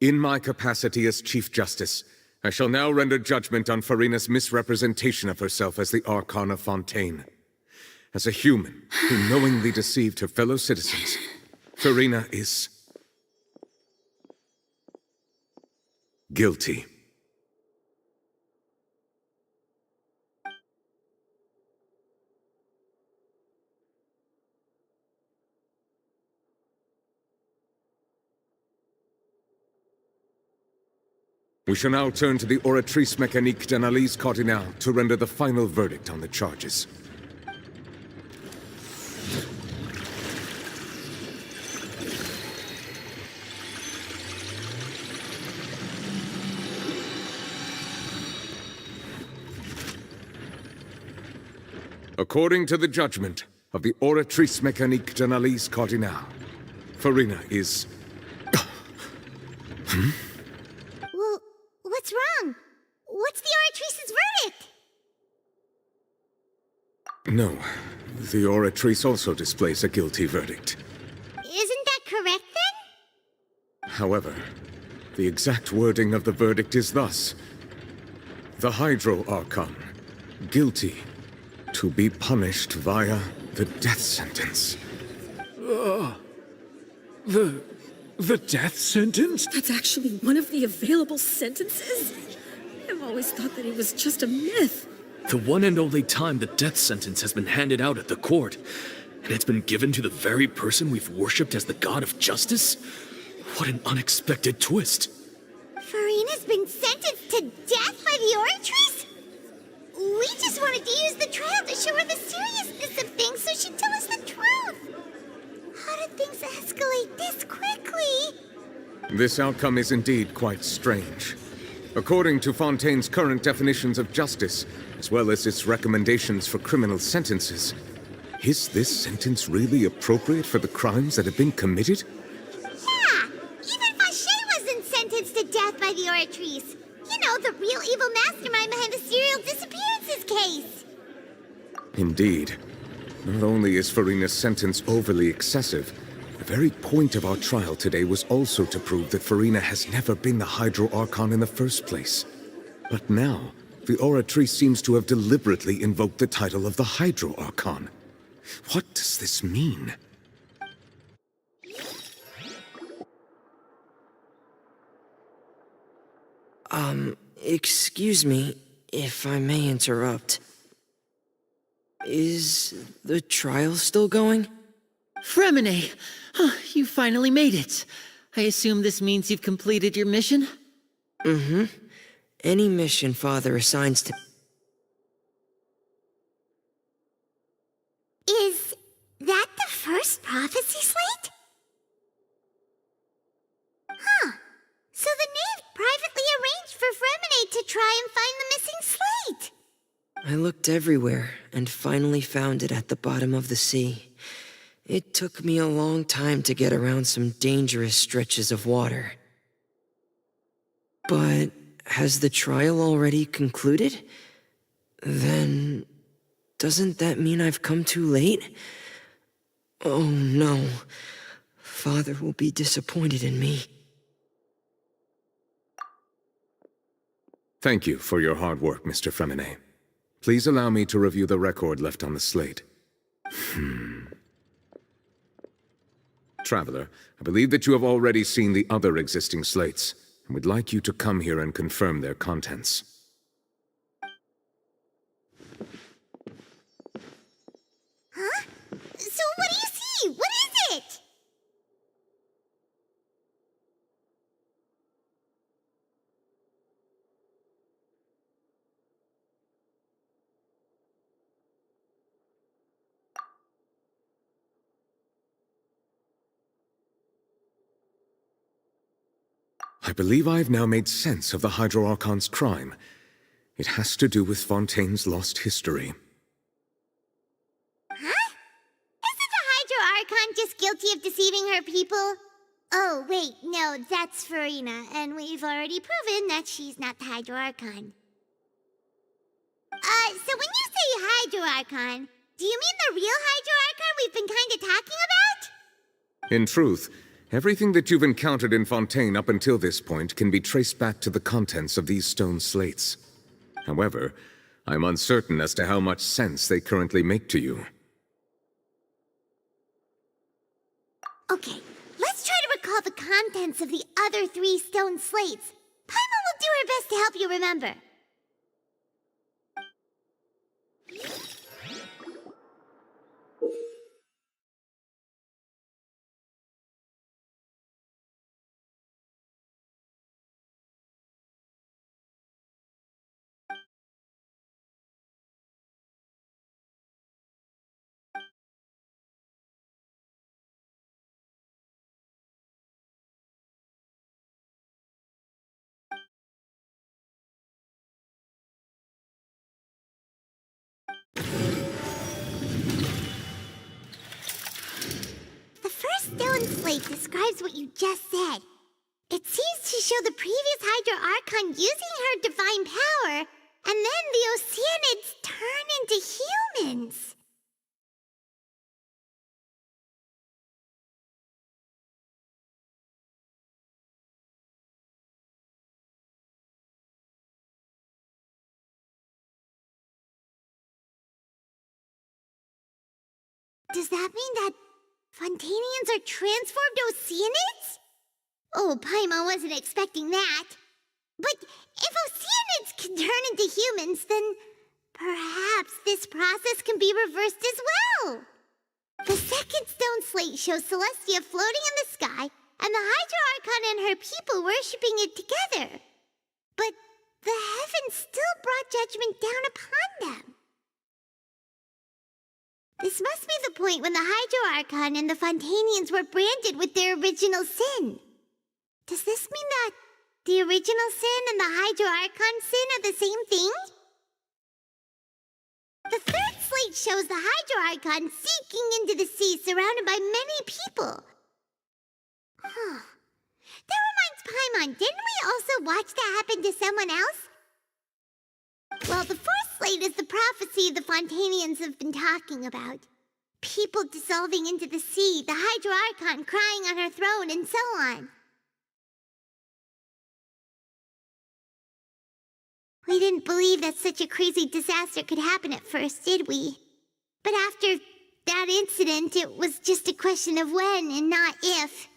In my capacity as Chief Justice, I shall now render judgment on Farina's misrepresentation of herself as the Archon of Fontaine. As a human who knowingly deceived her fellow citizens, Farina is... guilty. We shall now turn to the Oratrice Mécanique d'Analyse Cardinal to render the final verdict on the charges. According to the judgment of the Oratrice Mécanique d'Analyse Cardinal, Farina is... Well, what's wrong? What's the Oratrice's verdict? No, the Oratrice also displays a guilty verdict. Isn't that correct, then? However, the exact wording of the verdict is thus. The Hydro Archon, guilty, to be punished via the death sentence. The death sentence? That's actually one of the available sentences? I've always thought that it was just a myth. The one and only time the death sentence has been handed out at the court. And it's been given to the very person we've worshipped as the god of justice? What an unexpected twist. Farina's been sentenced to death by the Oratrice? We just wanted to use the trial to show her the seriousness of things so she'd tell us the truth. How did things escalate this quickly? This outcome is indeed quite strange. According to Fontaine's current definitions of justice, as well as its recommendations for criminal sentences, is this sentence really appropriate for the crimes that have been committed? Yeah, even Fauché wasn't sentenced to death by the Oratrice. You know, the real evil mastermind behind the serial disappearances case. Indeed. Not only is Farina's sentence overly excessive, the very point of our trial today was also to prove that Farina has never been the Hydro Archon in the first place. But now, the Oratrice seems to have deliberately invoked the title of the Hydro Archon. What does this mean? Excuse me if I may interrupt. Is the trial still going? Fremine! Oh, you finally made it. I assume this means you've completed your mission? Mm-hmm. Any mission Father assigns to... Is that the first prophecy slate? Huh. So the knave privately arranged for Fremine to try and find the missing slate. I looked everywhere and finally found it at the bottom of the sea. It took me a long time to get around some dangerous stretches of water. But has the trial already concluded? Then... doesn't that mean I've come too late? Oh no. Father will be disappointed in me. Thank you for your hard work, Mr. Fremine. Please allow me to review the record left on the slate. Traveler, I believe that you have already seen the other existing slates, and would like you to come here and confirm their contents. Huh? So what do you see? What is it? I believe I've now made sense of the Hydro Archon's crime. It has to do with Fontaine's lost history. Huh? Isn't the Hydro Archon just guilty of deceiving her people? Oh, wait, no, that's Farina, and we've already proven that she's not the Hydro Archon. So when you say Hydro Archon, do you mean the real Hydro Archon we've been kinda talking about? In truth, everything that you've encountered in Fontaine up until this point can be traced back to the contents of these stone slates. However, I'm uncertain as to how much sense they currently make to you. Okay, let's try to recall the contents of the other 3 stone slates. Paimon will do her best to help you remember. The first stone slate describes what you just said. It seems to show the previous Hydro Archon using her divine power, and then the Oceanids turn into humans. Does that mean that Fontanians are transformed Oceanids? Oh, Paimon wasn't expecting that. But if Oceanids can turn into humans, then perhaps this process can be reversed as well. The second stone slate shows Celestia floating in the sky, and the Hydro Archon and her people worshipping it together. But the heavens still brought judgment down upon them. This must be the point when the Hydro Archon and the Fontanians were branded with their original sin. Does this mean that the original sin and the Hydro Archon sin are the same thing? The third slate shows the Hydro Archon sinking into the sea surrounded by many people. Huh. That reminds Paimon, didn't we also watch that happen to someone else? Well, the fourth slate is the prophecy the Fontanians have been talking about. People dissolving into the sea, the Hydro Archon crying on her throne, and so on. We didn't believe that such a crazy disaster could happen at first, did we? But after that incident, it was just a question of when and not if.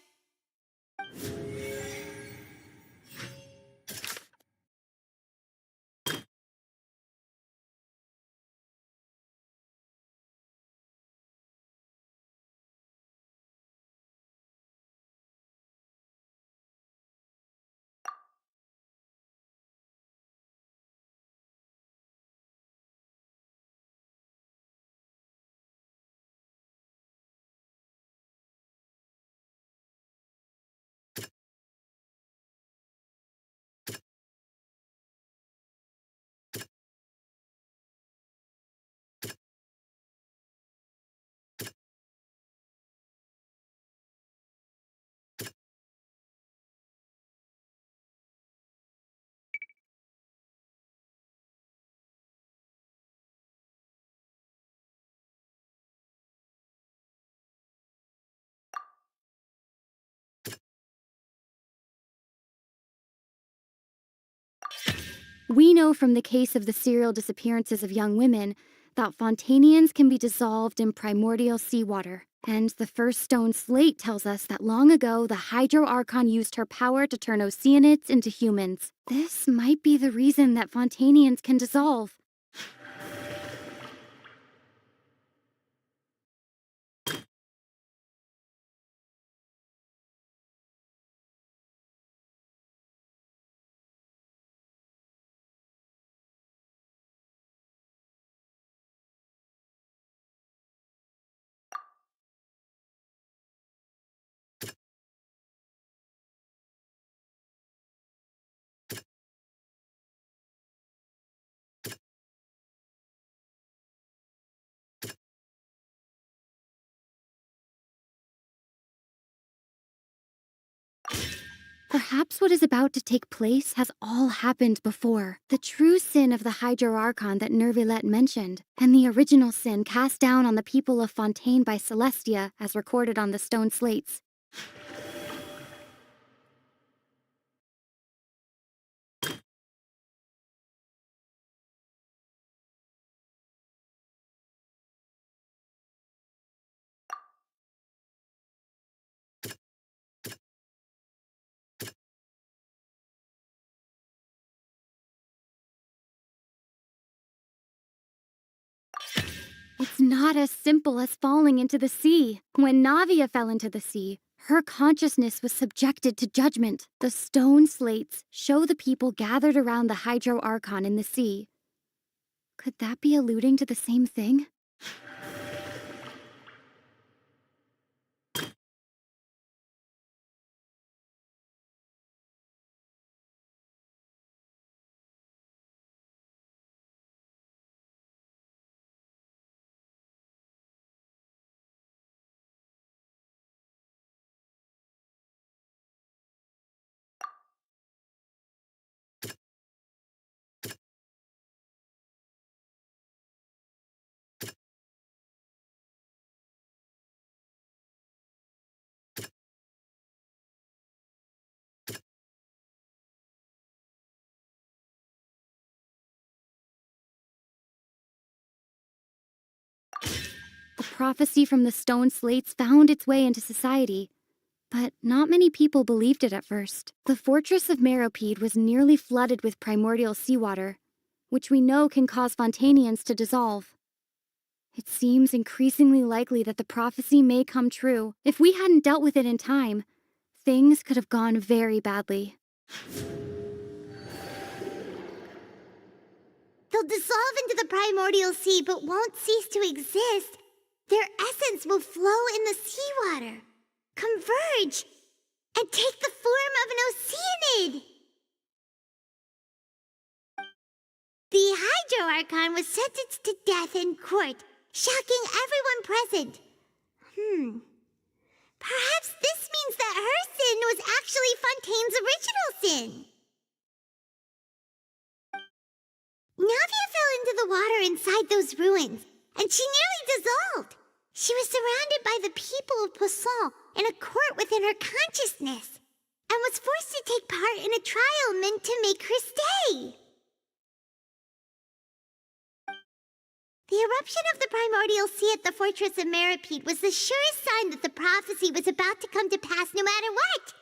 We know from the case of the serial disappearances of young women that Fontanians can be dissolved in primordial seawater. And the first stone slate tells us that long ago the Hydro Archon used her power to turn Oceanids into humans. This might be the reason that Fontanians can dissolve. Perhaps what is about to take place has all happened before. The true sin of the Hydro Archon that Nervilette mentioned, and the original sin cast down on the people of Fontaine by Celestia, as recorded on the stone slates. It's not as simple as falling into the sea. When Navia fell into the sea, her consciousness was subjected to judgment. The stone slates show the people gathered around the Hydro Archon in the sea. Could that be alluding to the same thing? A prophecy from the stone slates found its way into society, but not many people believed it at first. The fortress of Meropide was nearly flooded with primordial seawater, which we know can cause Fontanians to dissolve. It seems increasingly likely that the prophecy may come true. If we hadn't dealt with it in time, things could have gone very badly. They'll dissolve into the primordial sea but won't cease to exist. Their essence will flow in the seawater, converge, and take the form of an Oceanid. The Hydro Archon was sentenced to death in court, shocking everyone present. Perhaps this means that her sin was actually Fontaine's original sin. Navia fell into the water inside those ruins, and she nearly dissolved. She was surrounded by the people of Poisson in a court within her consciousness, and was forced to take part in a trial meant to make her stay. The eruption of the primordial sea at the fortress of Meropide was the surest sign that the prophecy was about to come to pass no matter what.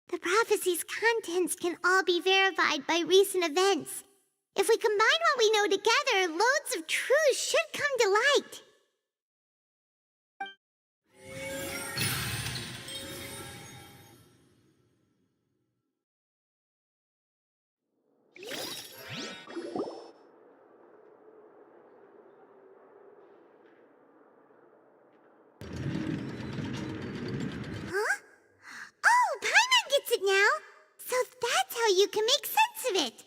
The prophecy's contents can all be verified by recent events. If we combine what we know together, loads of truth should come to light. Huh? Oh, Paimon gets it now! So that's how you can make sense of it.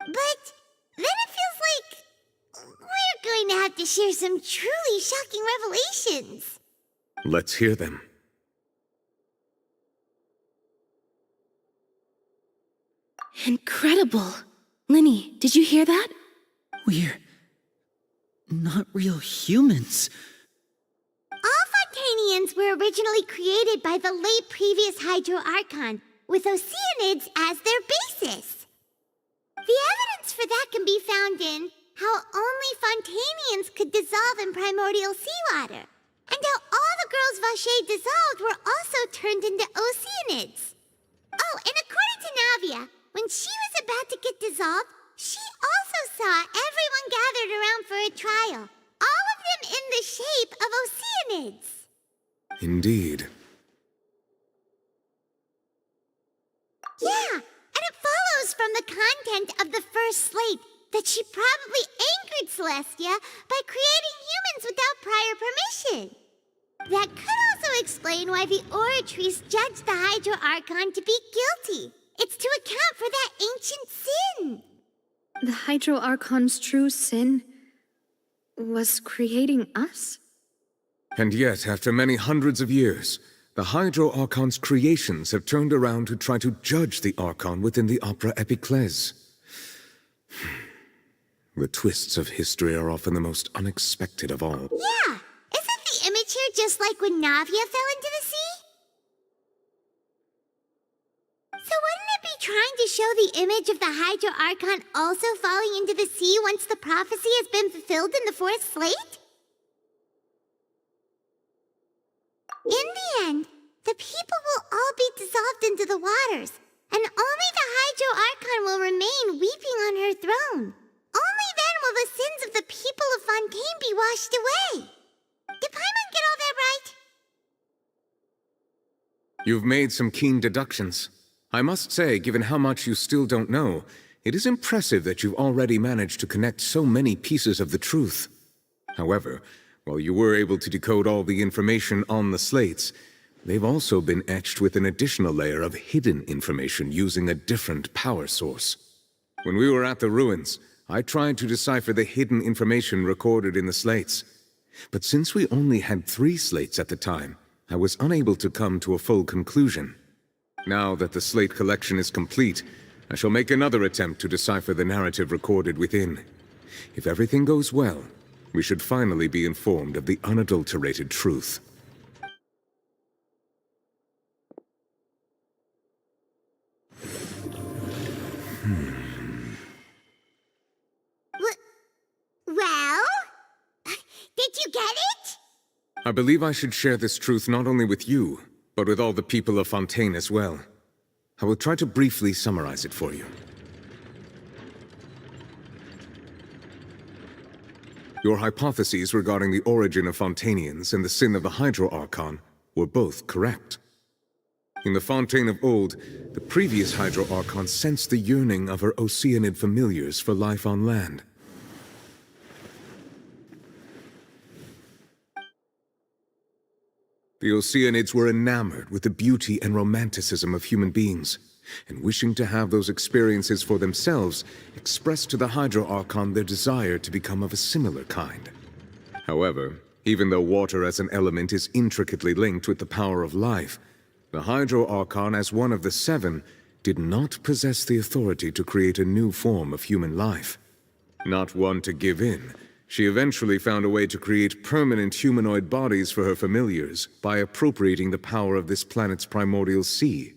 But then it feels like we're going to have to share some truly shocking revelations. Let's hear them. Incredible. Linny, did you hear that? We're not real humans. All Fontanians were originally created by the late previous Hydro Archon, with Oceanids as their basis. The evidence for that can be found in how only Fontanians could dissolve in primordial seawater, and how all the girls Vacher dissolved were also turned into Oceanids. Oh, and according to Navia, when she was about to get dissolved, she also saw everyone gathered around for a trial, all of them in the shape of Oceanids. Indeed. Yeah, and it follows from the content of the first slate that she probably angered Celestia by creating humans without prior permission. That could also explain why the Oratrice judged the Hydro Archon to be guilty. It's to account for that ancient sin. The Hydro Archon's true sin was creating us? And yet, after many hundreds of years, the Hydro Archon's creations have turned around to try to judge the Archon within the Opera Epiclese. The twists of history are often the most unexpected of all. Yeah, isn't the image here just like when Navia fell into the sea? So wouldn't it be trying to show the image of the Hydro Archon also falling into the sea once the prophecy has been fulfilled in the fourth slate? In the end, the people will all be dissolved into the waters, and only the Hydro Archon will remain weeping on her throne. Only then will the sins of the people of Fontaine be washed away. Did Paimon get all that right? You've made some keen deductions. I must say, given how much you still don't know, it is impressive that you've already managed to connect so many pieces of the truth. However, while you were able to decode all the information on the slates, they've also been etched with an additional layer of hidden information using a different power source. When we were at the ruins, I tried to decipher the hidden information recorded in the slates. But since we only had 3 slates at the time, I was unable to come to a full conclusion. Now that the slate collection is complete, I shall make another attempt to decipher the narrative recorded within. If everything goes well, we should finally be informed of the unadulterated truth. Well? Did you get it? I believe I should share this truth not only with you, but with all the people of Fontaine as well. I will try to briefly summarize it for you. Your hypotheses regarding the origin of Fontanians and the sin of the Hydro Archon were both correct. In the Fontaine of old, the previous Hydro Archon sensed the yearning of her Oceanid familiars for life on land. The Oceanids were enamored with the beauty and romanticism of human beings, and wishing to have those experiences for themselves, expressed to the Hydro Archon their desire to become of a similar kind. However, even though water as an element is intricately linked with the power of life, the Hydro Archon, as one of the 7, did not possess the authority to create a new form of human life. Not one to give in, she eventually found a way to create permanent humanoid bodies for her familiars by appropriating the power of this planet's primordial sea.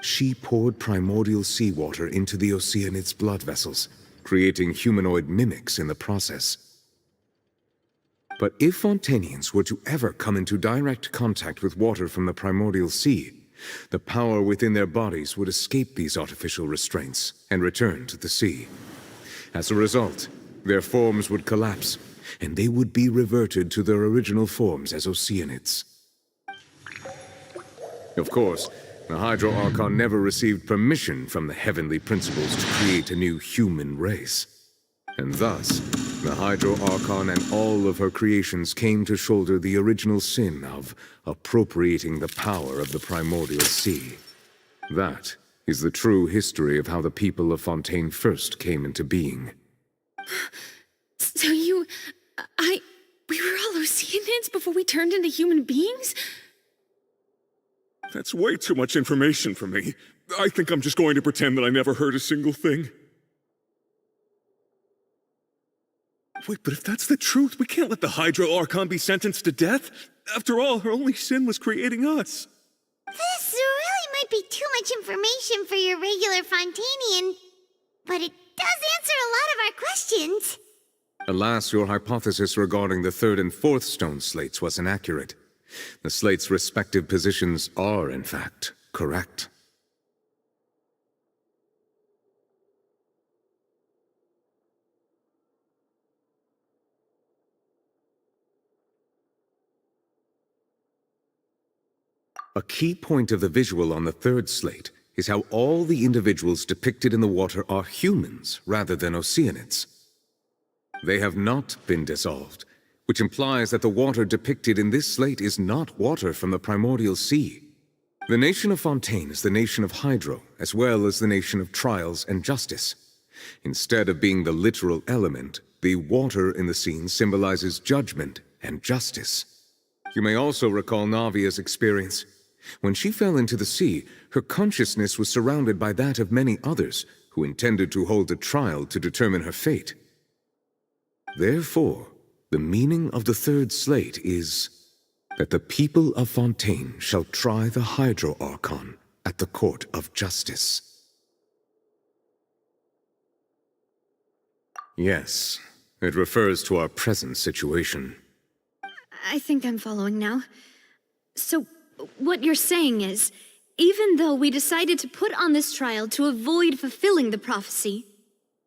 She poured primordial seawater into the Oceanid's blood vessels, creating humanoid mimics in the process. But if Fontanians were to ever come into direct contact with water from the primordial sea, the power within their bodies would escape these artificial restraints and return to the sea. As a result, their forms would collapse, and they would be reverted to their original forms as Oceanids. Of course, the Hydro Archon never received permission from the heavenly principles to create a new human race. And thus, the Hydro Archon and all of her creations came to shoulder the original sin of appropriating the power of the primordial sea. That is the true history of how the people of Fontaine first came into being. So we were all Oceanids before we turned into human beings? That's way too much information for me. I think I'm just going to pretend that I never heard a single thing. Wait, but if that's the truth, we can't let the Hydro Archon be sentenced to death. After all, her only sin was creating us. This really might be too much information for your regular Fontanian, but it does answer a lot of our questions. Alas, your hypothesis regarding the third and fourth stone slates was inaccurate. The slates' respective positions are, in fact, correct. A key point of the visual on the third slate is how all the individuals depicted in the water are humans rather than Oceanids. They have not been dissolved, which implies that the water depicted in this slate is not water from the primordial sea. The nation of Fontaine is the nation of Hydro, as well as the nation of Trials and Justice. Instead of being the literal element, the water in the scene symbolizes judgment and justice. You may also recall Navia's experience. When she fell into the sea, her consciousness was surrounded by that of many others who intended to hold a trial to determine her fate. Therefore, the meaning of the third slate is that the people of Fontaine shall try the Hydro Archon at the court of justice. Yes, it refers to our present situation. I think I'm following now. So, what you're saying is, even though we decided to put on this trial to avoid fulfilling the prophecy,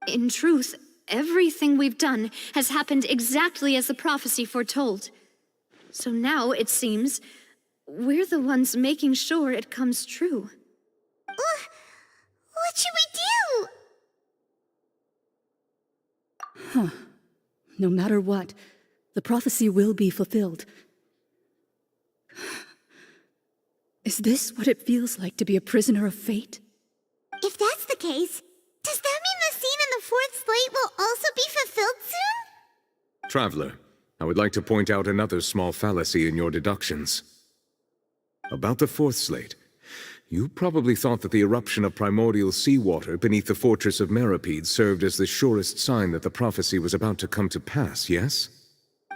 in truth, everything we've done has happened exactly as the prophecy foretold. So now, it seems, we're the ones making sure it comes true. What should we do? Huh. No matter what, the prophecy will be fulfilled. Is this what it feels like to be a prisoner of fate? If that's the case, does that mean the scene in the fourth slate will also be fulfilled soon? Traveler, I would like to point out another small fallacy in your deductions. About the fourth slate, you probably thought that the eruption of primordial seawater beneath the fortress of Meropide served as the surest sign that the prophecy was about to come to pass, yes?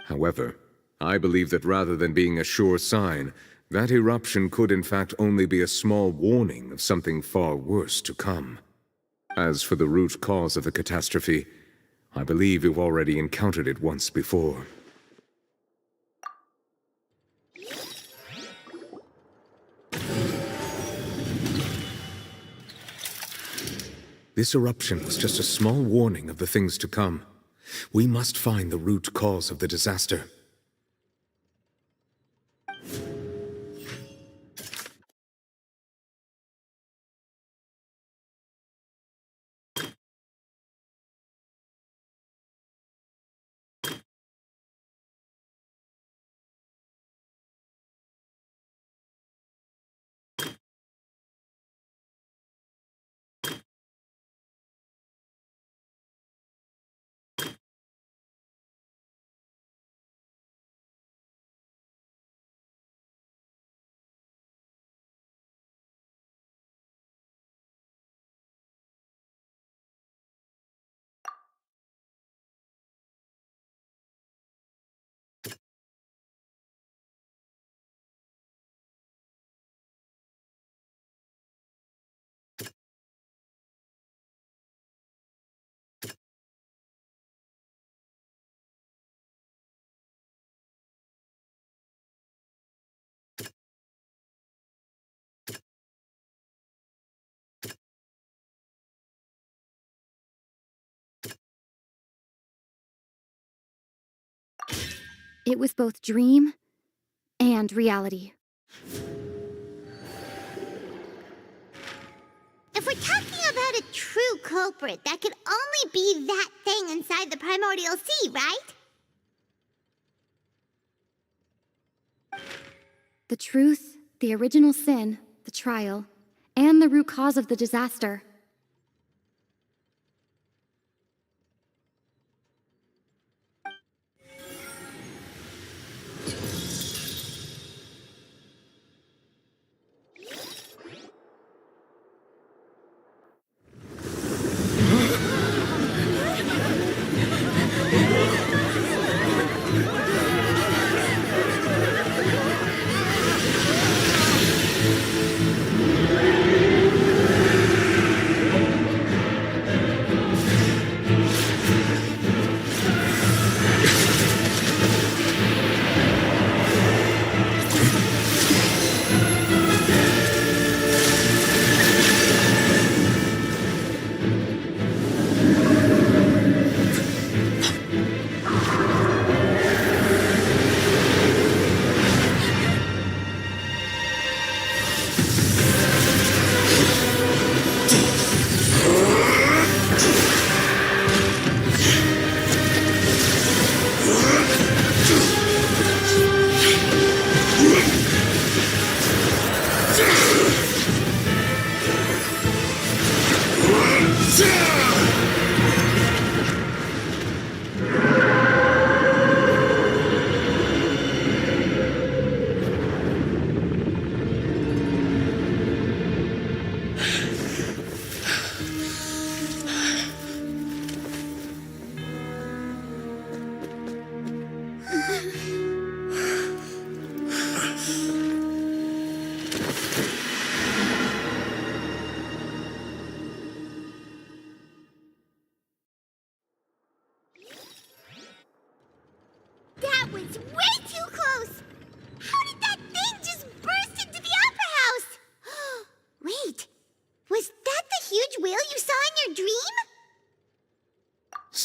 However, I believe that rather than being a sure sign, that eruption could in fact only be a small warning of something far worse to come. As for the root cause of the catastrophe, I believe you've already encountered it once before. This eruption was just a small warning of the things to come. We must find the root cause of the disaster. It was both dream and reality. If we're talking about a true culprit, that could only be that thing inside the primordial sea, right? The truth, the original sin, the trial, and the root cause of the disaster.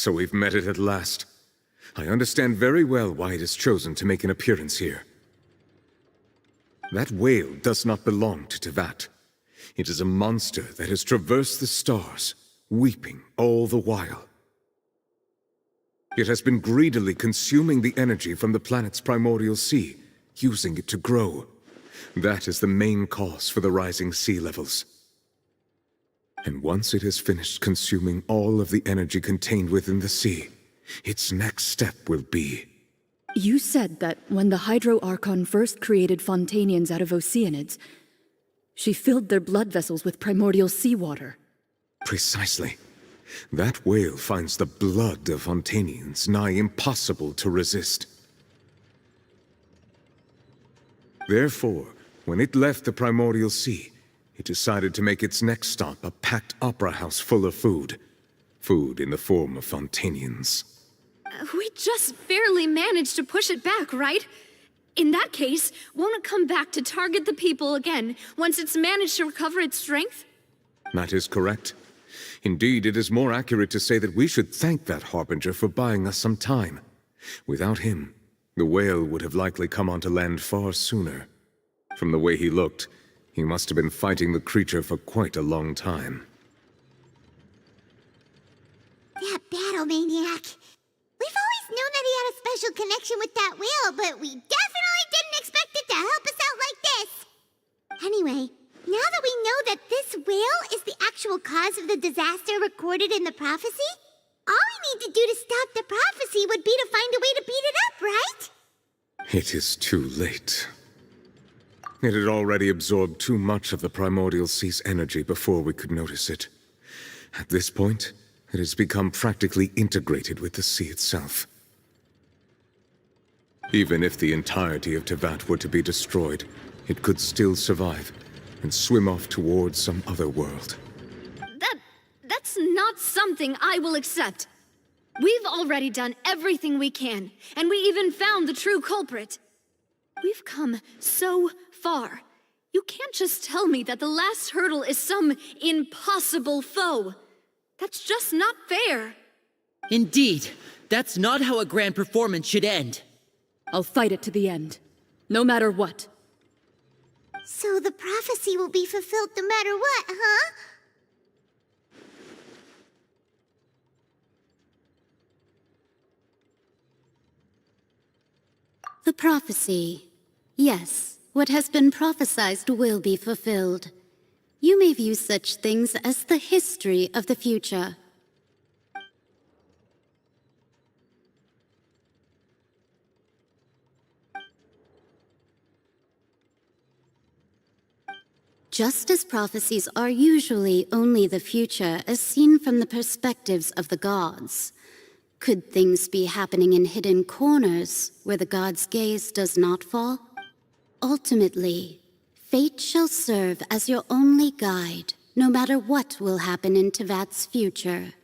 So we've met it at last. I understand very well why it has chosen to make an appearance here. That whale does not belong to Tevat. It is a monster that has traversed the stars, weeping all the while. It has been greedily consuming the energy from the planet's primordial sea, using it to grow. That is the main cause for the rising sea levels. And once it has finished consuming all of the energy contained within the sea, its next step will be... You said that when the Hydro Archon first created Fontanians out of Oceanids, she filled their blood vessels with primordial seawater. Precisely. That whale finds the blood of Fontanians nigh impossible to resist. Therefore, when it left the primordial sea, it decided to make its next stop a packed opera house full of food. Food in the form of Fontanians. We just barely managed to push it back, right? In that case, won't it come back to target the people again once it's managed to recover its strength? That is correct. Indeed, it is more accurate to say that we should thank that Harbinger for buying us some time. Without him, the whale would have likely come onto land far sooner. From the way he looked, he must have been fighting the creature for quite a long time. That battle maniac. We've always known that he had a special connection with that whale, but we definitely didn't expect it to help us out like this. Anyway, now that we know that this whale is the actual cause of the disaster recorded in the prophecy, all we need to do to stop the prophecy would be to find a way to beat it up, right? It is too late. It had already absorbed too much of the primordial sea's energy before we could notice it. At this point, it has become practically integrated with the sea itself. Even if the entirety of Tevat were to be destroyed, it could still survive and swim off towards some other world. That's not something I will accept. We've already done everything we can, and we even found the true culprit. We've come so far. You can't just tell me that the last hurdle is some impossible foe. That's just not fair. Indeed, that's not how a grand performance should end. I'll fight it to the end, no matter what. So the prophecy will be fulfilled no matter what, huh? The prophecy. Yes, what has been prophesied will be fulfilled. You may view such things as the history of the future. Just as prophecies are usually only the future as seen from the perspectives of the gods, could things be happening in hidden corners where the gods' gaze does not fall? Ultimately, fate shall serve as your only guide, no matter what will happen in Tevat's future.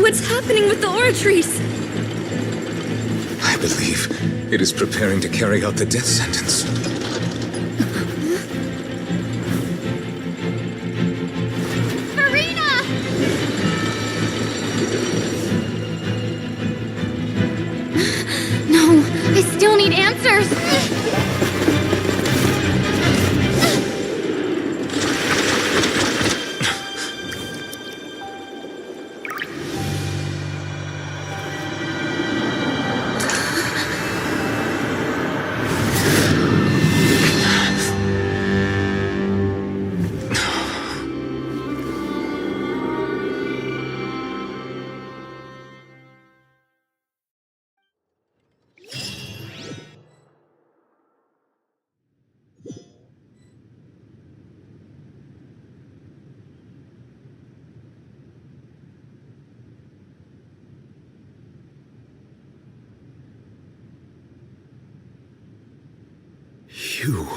What's happening with the oratories? I believe it is preparing to carry out the death sentence. Marina! No, I still need answers. You.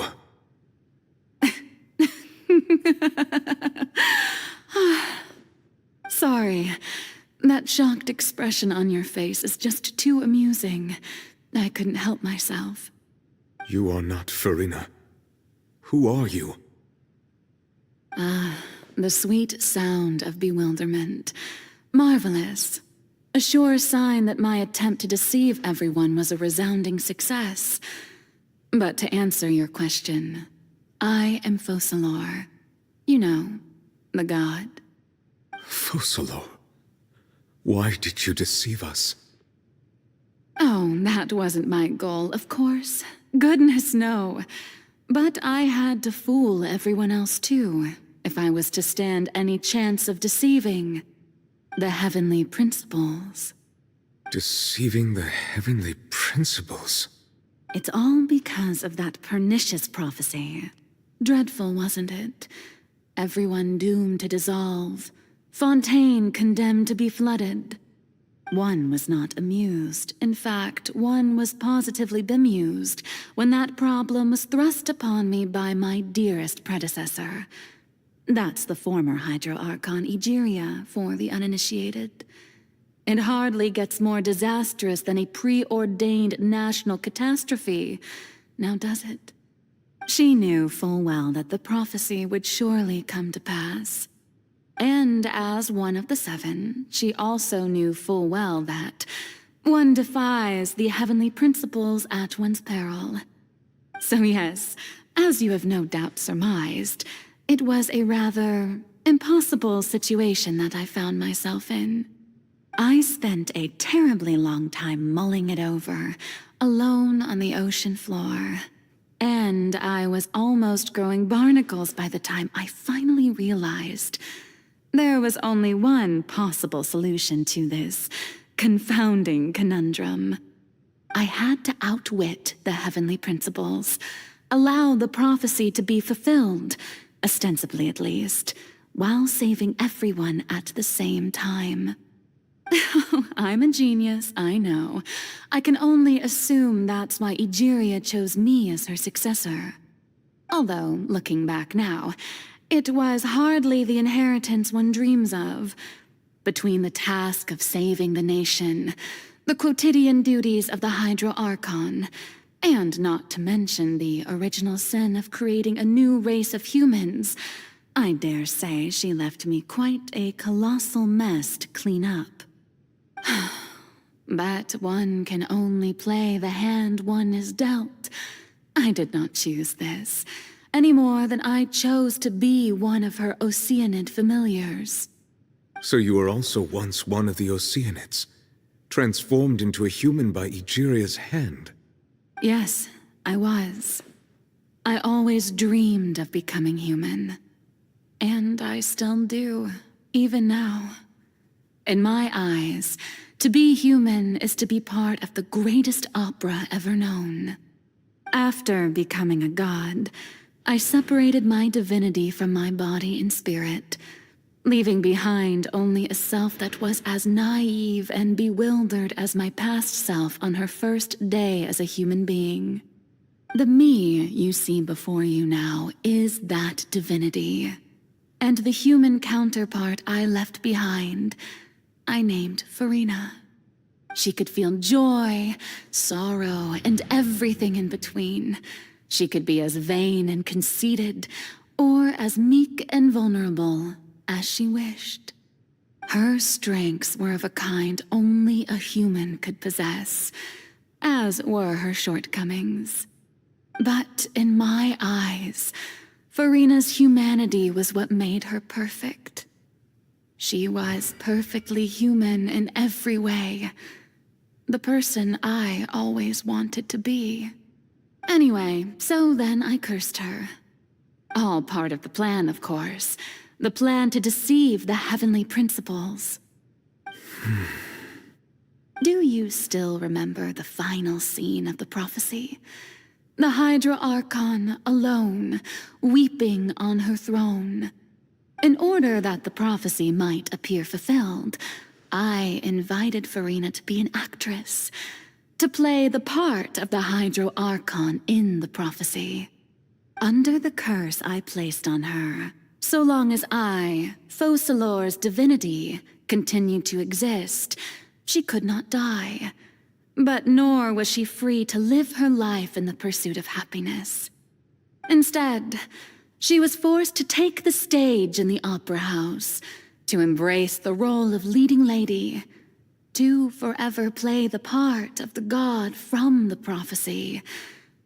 Sorry. That shocked expression on your face is just too amusing. I couldn't help myself. You are not Farina. Who are you? The sweet sound of bewilderment. Marvelous. A sure sign that my attempt to deceive everyone was a resounding success. But to answer your question, I am Focalor. You know, the god. Focalor? Why did you deceive us? Oh, that wasn't my goal, of course. Goodness, no. But I had to fool everyone else too, if I was to stand any chance of deceiving the heavenly principles. Deceiving the heavenly principles? It's all because of that pernicious prophecy. Dreadful, wasn't it? Everyone doomed to dissolve. Fontaine condemned to be flooded. One was not amused. In fact, one was positively bemused when that problem was thrust upon me by my dearest predecessor. That's the former Hydro Archon Egeria, for the uninitiated. It hardly gets more disastrous than a preordained national catastrophe, now does it? She knew full well that the prophecy would surely come to pass. And as one of the seven, she also knew full well that one defies the heavenly principles at one's peril. So yes, as you have no doubt surmised, it was a rather impossible situation that I found myself in. I spent a terribly long time mulling it over, alone on the ocean floor. And I was almost growing barnacles by the time I finally realized there was only one possible solution to this confounding conundrum. I had to outwit the heavenly principles, allow the prophecy to be fulfilled, ostensibly at least, while saving everyone at the same time. I'm a genius, I know. I can only assume that's why Egeria chose me as her successor. Although, looking back now, it was hardly the inheritance one dreams of. Between the task of saving the nation, the quotidian duties of the Hydro Archon, and not to mention the original sin of creating a new race of humans, I dare say she left me quite a colossal mess to clean up. But one can only play the hand one is dealt. I did not choose this, any more than I chose to be one of her Oceanid familiars. So you were also once one of the Oceanids, transformed into a human by Egeria's hand? Yes, I was. I always dreamed of becoming human. And I still do, even now. In my eyes, to be human is to be part of the greatest opera ever known. After becoming a god, I separated my divinity from my body and spirit, leaving behind only a self that was as naive and bewildered as my past self on her first day as a human being. The me you see before you now is that divinity, and the human counterpart I left behind, I named Farina. She could feel joy, sorrow, and everything in between. She could be as vain and conceited, or as meek and vulnerable as she wished. Her strengths were of a kind only a human could possess, as were her shortcomings. But in my eyes, Farina's humanity was what made her perfect. She was perfectly human in every way. The person I always wanted to be. Anyway, so then I cursed her. All part of the plan, of course. The plan to deceive the heavenly principles. Do you still remember the final scene of the prophecy? The Hydra Archon alone, weeping on her throne. In order that the prophecy might appear fulfilled, I invited Farina to be an actress, to play the part of the Hydro Archon in the prophecy. Under the curse I placed on her, so long as I, Focalor's divinity, continued to exist, she could not die. But nor was she free to live her life in the pursuit of happiness. Instead, she was forced to take the stage in the opera house, to embrace the role of leading lady, to forever play the part of the god from the prophecy,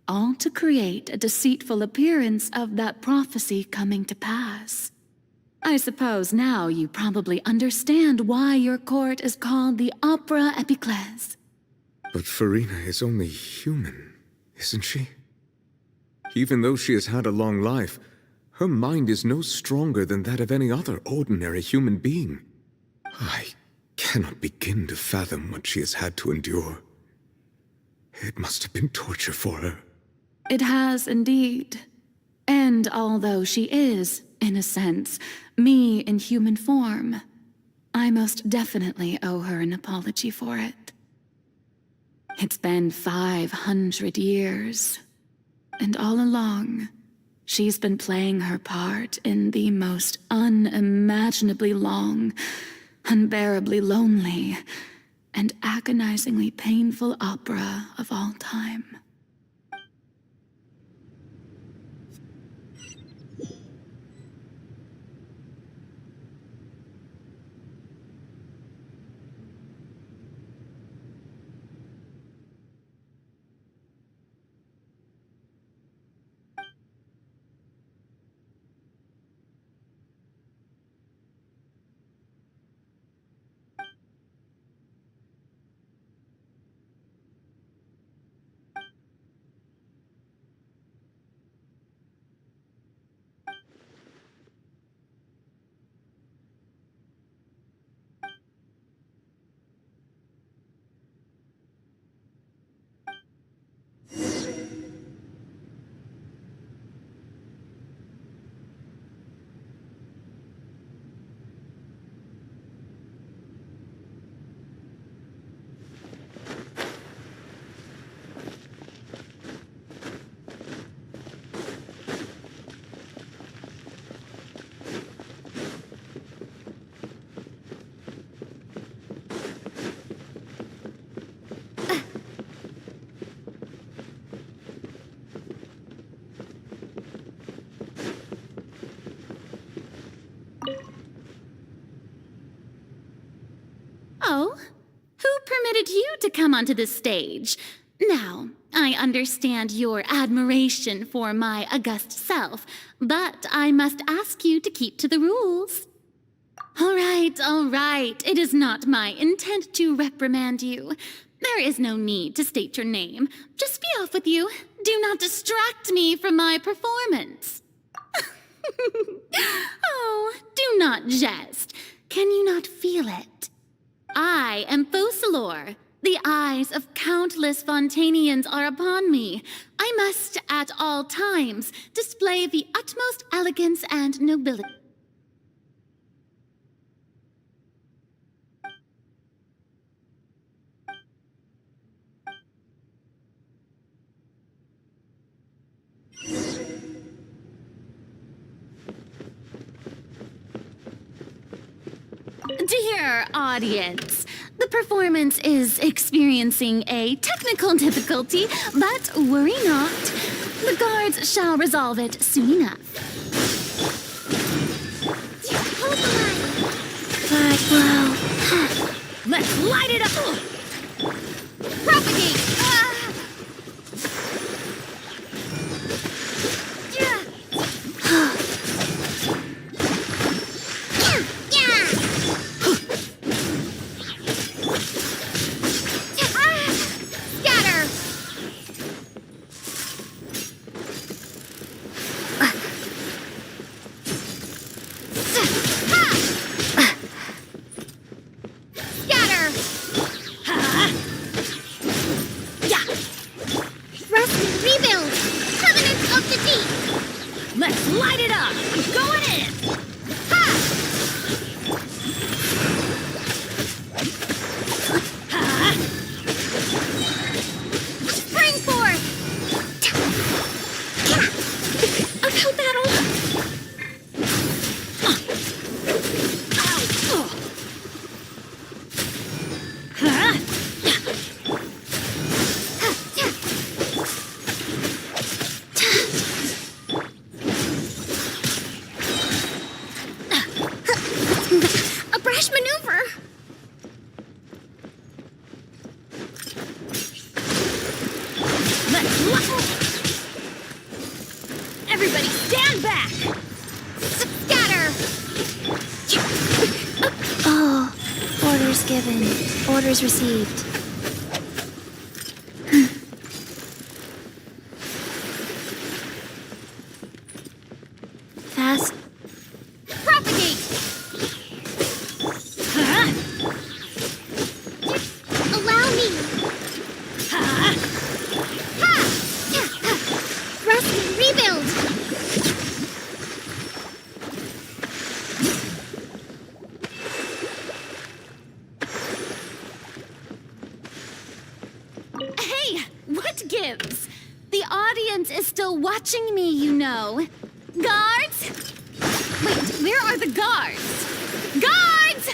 all to create a deceitful appearance of that prophecy coming to pass. I suppose now you probably understand why your court is called the Opera Epiclese. But Farina is only human, isn't she? Even though she has had a long life, her mind is no stronger than that of any other ordinary human being. I cannot begin to fathom what she has had to endure. It must have been torture for her. It has indeed. And although she is, in a sense, me in human form, I most definitely owe her an apology for it. It's been 500 years, and all along, she's been playing her part in the most unimaginably long, unbearably lonely, and agonizingly painful opera of all time. Oh, who permitted you to come onto the stage? Now, I understand your admiration for my august self, but I must ask you to keep to the rules. All right. It is not my intent to reprimand you. There is no need to state your name. Just be off with you. Do not distract me from my performance. Oh, do not jest. Can you not feel it? I am Focalor. The eyes of countless Fontanians are upon me. I must, at all times, display the utmost elegance and nobility. Dear audience, the performance is experiencing a technical difficulty, but worry not. The guards shall resolve it soon enough. Hold the line. Flag blow. Let's light it up! Propagate! Everybody stand back! Scatter! Oh, orders given, orders received. Fast. Propagate! Huh? Allow me. Ha! Thrust and rebuild. Hey, what gives? The audience is still watching me, you know. Guards? Wait, where are the guards? Guards!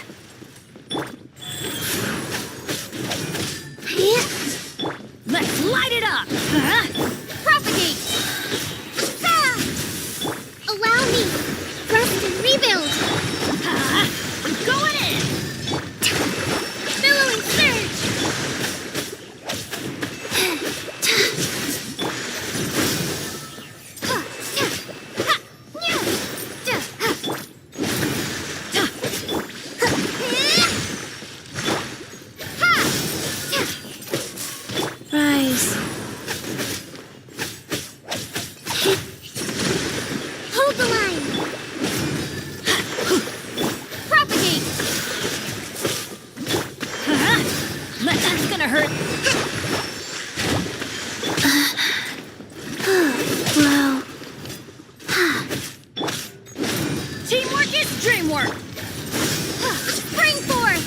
Let's light it up! Huh? Propagate! Ah! Allow me. Thrust and rebuild. I'm going in! Billowing surge. Rise. Hold the line. Propagate! That's gonna hurt. Wow. Teamwork is dreamwork! Spring forth.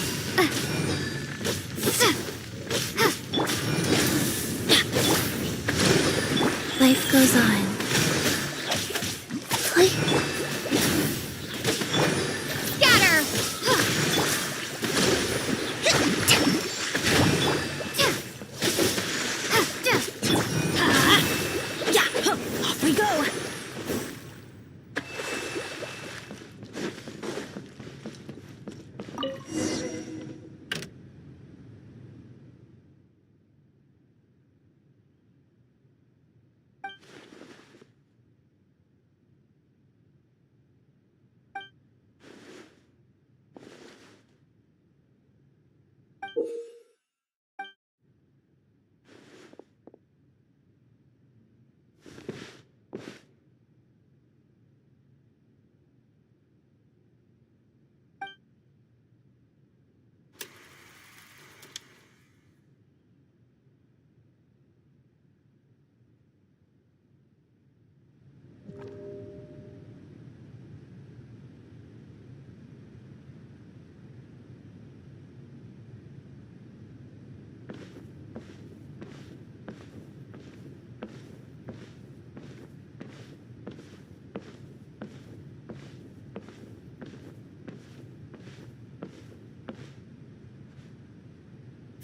Life goes on. Scatter. Off we go!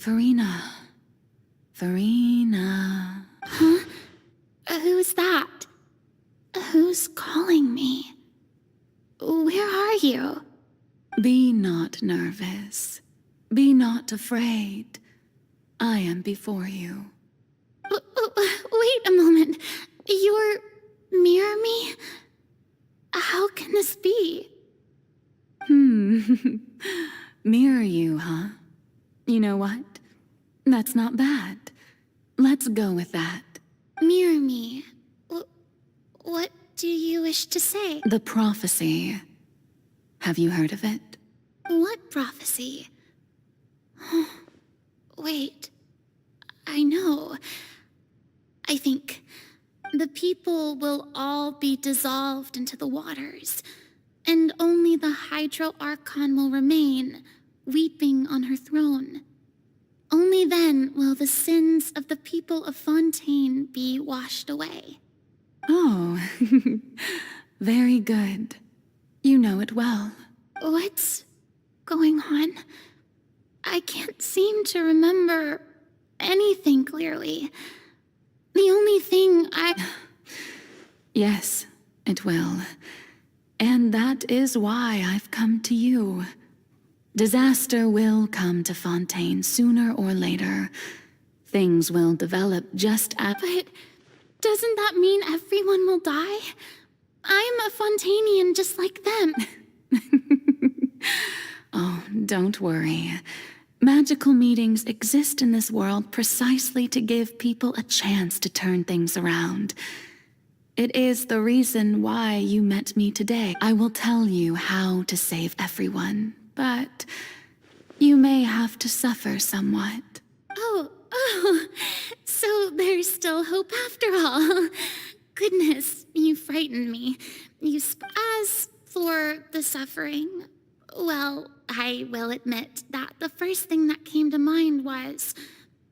Farina. Farina. Huh? Who's that? Who's calling me? Where are you? Be not nervous. Be not afraid. I am before you. Wait a moment. You're near me? How can this be? Mirror you, huh? You know what? That's not bad. Let's go with that. Mirror me? What do you wish to say? The prophecy. Have you heard of it? What prophecy? Wait. I know. I think the people will all be dissolved into the waters, and only the Hydro Archon will remain, weeping on her throne. Only then will the sins of the people of Fontaine be washed away. Oh, very good. You know it well. What's going on? I can't seem to remember anything clearly. The only thing Yes, it will. And that is why I've come to you. Disaster will come to Fontaine sooner or later. Things will develop just as... But Doesn't that mean everyone will die? I'm a Fontanian just like them. Oh, don't worry. Magical meetings exist in this world precisely to give people a chance to turn things around. It is the reason why you met me today. I will tell you how to save everyone, but you may have to suffer somewhat. Oh, so there's still hope after all. Goodness, you frightened me. As for the suffering, well, I will admit that the first thing that came to mind was,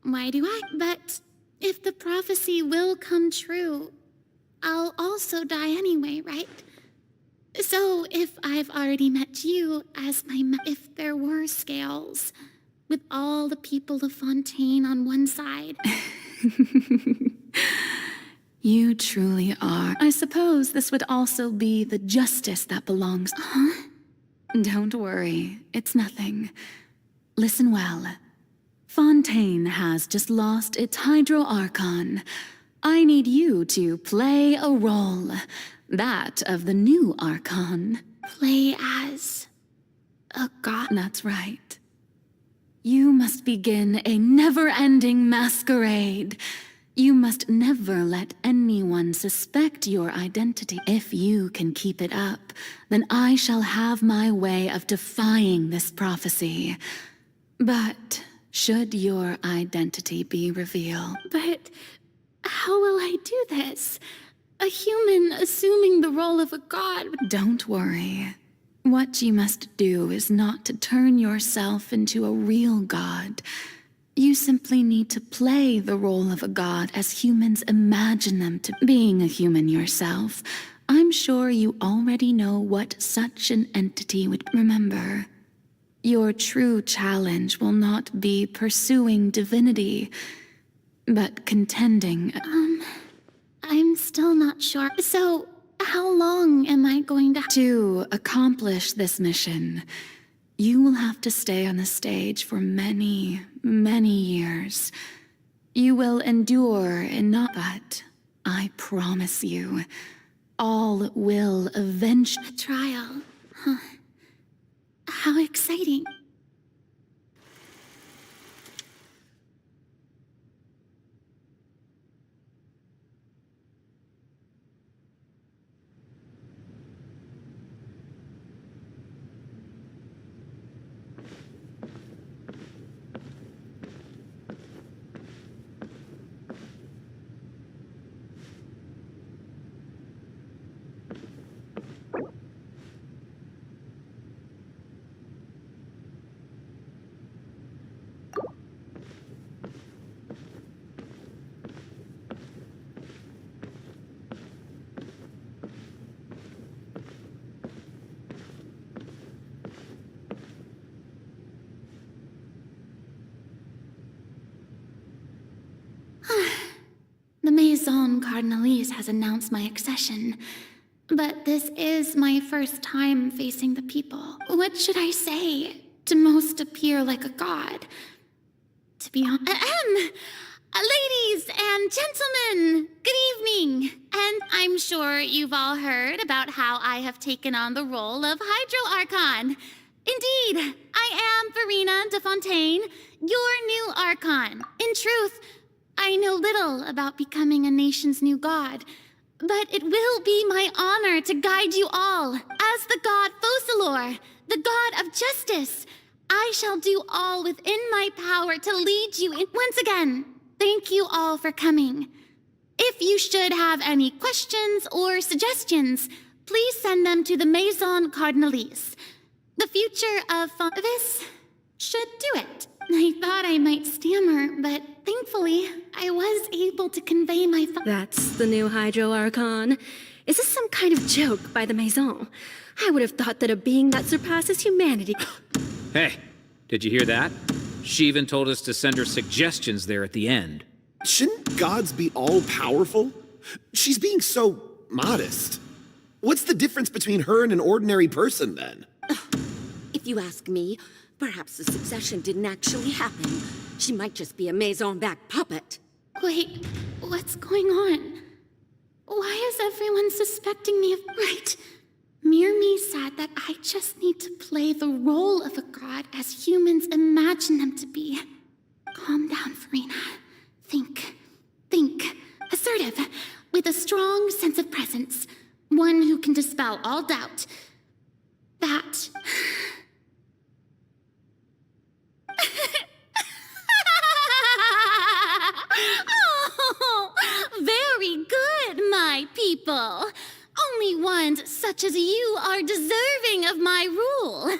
why do I? But if the prophecy will come true, I'll also die anyway, right? So if I've already met you as if there were scales, with all the people of Fontaine on one side. You truly are. I suppose this would also be the justice that belongs. Huh? Don't worry, it's nothing. Listen well. Fontaine has just lost its Hydro Archon. I need you to play a role. That of the new Archon. Play as a god? That's right. You must begin a never-ending masquerade. You must never let anyone suspect your identity. If you can keep it up, then I shall have my way of defying this prophecy. But should your identity be revealed... But how will I do this? A human assuming the role of a god. Don't worry. What you must do is not to turn yourself into a real god. You simply need to play the role of a god as humans imagine them to. Being a human yourself, I'm sure you already know what such an entity would remember. Your true challenge will not be pursuing divinity, but contending. I'm still not sure. So, how long am I going to... To accomplish this mission, you will have to stay on the stage for many, many years. You will endure enough, but I promise you, all will eventually... A trial, huh? How exciting. The Maison Cardinalise has announced my accession, but this is my first time facing the people. What should I say to most appear like a god? To be honest, ladies and gentlemen, good evening. And I'm sure you've all heard about how I have taken on the role of Hydro Archon. Indeed, I am Verena de Fontaine, your new Archon. In truth, I know little about becoming a nation's new god, but it will be my honor to guide you all. As the god Focalor, the god of justice, I shall do all within my power to lead you in. Once again, thank you all for coming. If you should have any questions or suggestions, please send them to the Maison Cardinalise. The future of this should do it. I thought I might stammer, but thankfully, I was able to convey my thoughts. That's the new Hydro Archon. Is this some kind of joke by the Maison? I would have thought that a being that surpasses humanity... Hey, did you hear that? She even told us to send her suggestions there at the end. Shouldn't gods be all-powerful? She's being so modest. What's the difference between her and an ordinary person, then? If you ask me, perhaps the succession didn't actually happen. She might just be a Maison back puppet. Wait, what's going on? Why is everyone suspecting me of... Right. Mirmi said that I just need to play the role of a god as humans imagine them to be. Calm down, Farina. Think. Assertive, with a strong sense of presence. One who can dispel all doubt. That... Oh, very good, my people. Only ones such as you are deserving of my rule.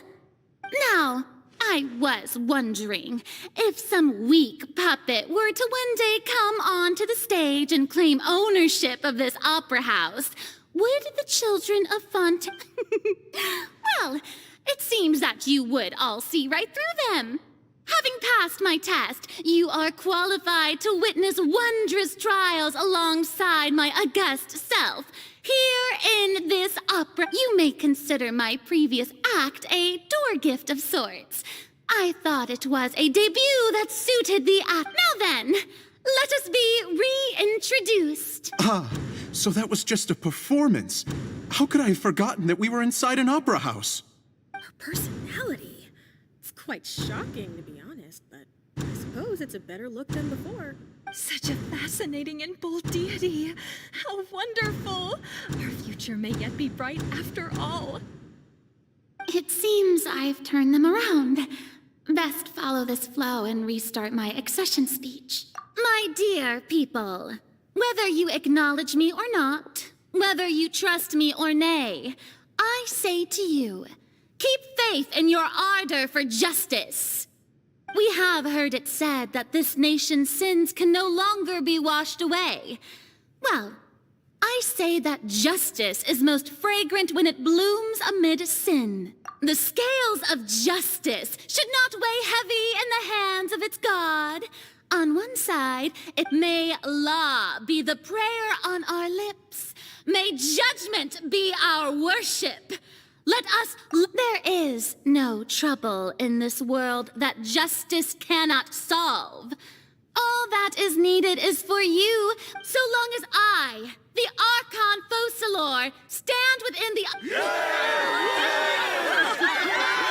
Now, I was wondering if some weak puppet were to one day come onto the stage and claim ownership of this opera house, would the children of Fontaine... Well, it seems that you would all see right through them. Having passed my test, you are qualified to witness wondrous trials alongside my august self. Here in this opera, you may consider my previous act a door gift of sorts. I thought it was a debut that suited the act. Now then, let us be reintroduced. Ah, so that was just a performance. How could I have forgotten that we were inside an opera house? Her personality. It's quite shocking, to be honest, but I suppose it's a better look than before. Such a fascinating and bold deity. How wonderful! Our future may yet be bright after all. It seems I've turned them around. Best follow this flow and restart my accession speech. My dear people, whether you acknowledge me or not, whether you trust me or nay, I say to you, keep faith in your ardor for justice. We have heard it said that this nation's sins can no longer be washed away. Well, I say that justice is most fragrant when it blooms amid sin. The scales of justice should not weigh heavy in the hands of its God. On one side, it may law be the prayer on our lips. May judgment be our worship. Let us... There is no trouble in this world that justice cannot solve. All that is needed is for you, so long as I, the Archon Focalor, stand within the... Yes! Yeah!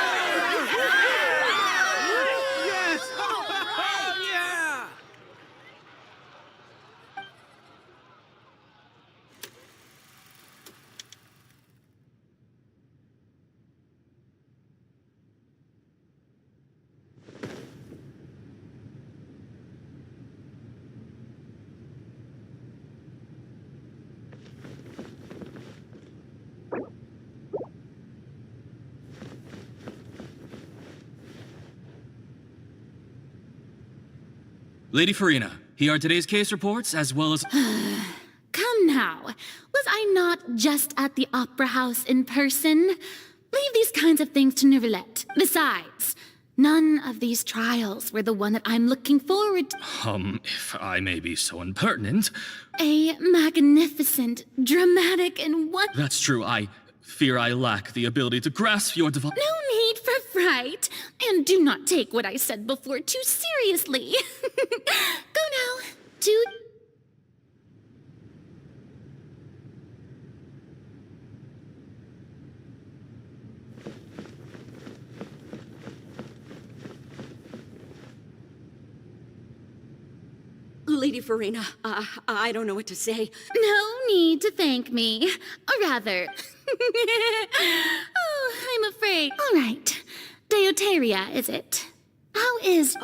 Lady Farina, here are today's case reports, as well as... Come now, was I not just at the Opera House in person? Leave these kinds of things to Neuvillette. Besides, none of these trials were the one that I'm looking forward to. If I may be so impertinent... A magnificent, dramatic, and what... That's true, I fear I lack the ability to grasp your divine... No need for fright, and do not take what I said before too seriously. Go now, to... Lady Farina, I don't know what to say. No need to thank me. Or rather... oh, I'm afraid. All right. Deoteria, is it? How is...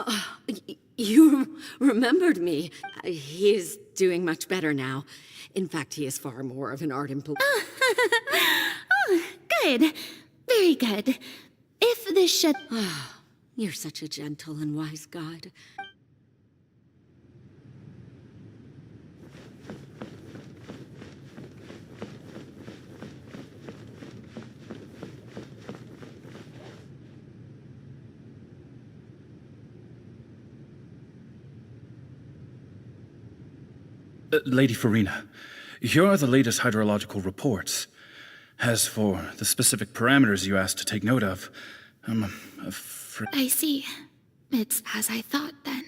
You remembered me. He is doing much better now. In fact, he is far more of an ardent... oh, good. Very good. If this should... You're such a gentle and wise god. Lady Farina, here are the latest hydrological reports. As for the specific parameters you asked to take note of, I see. It's as I thought, then.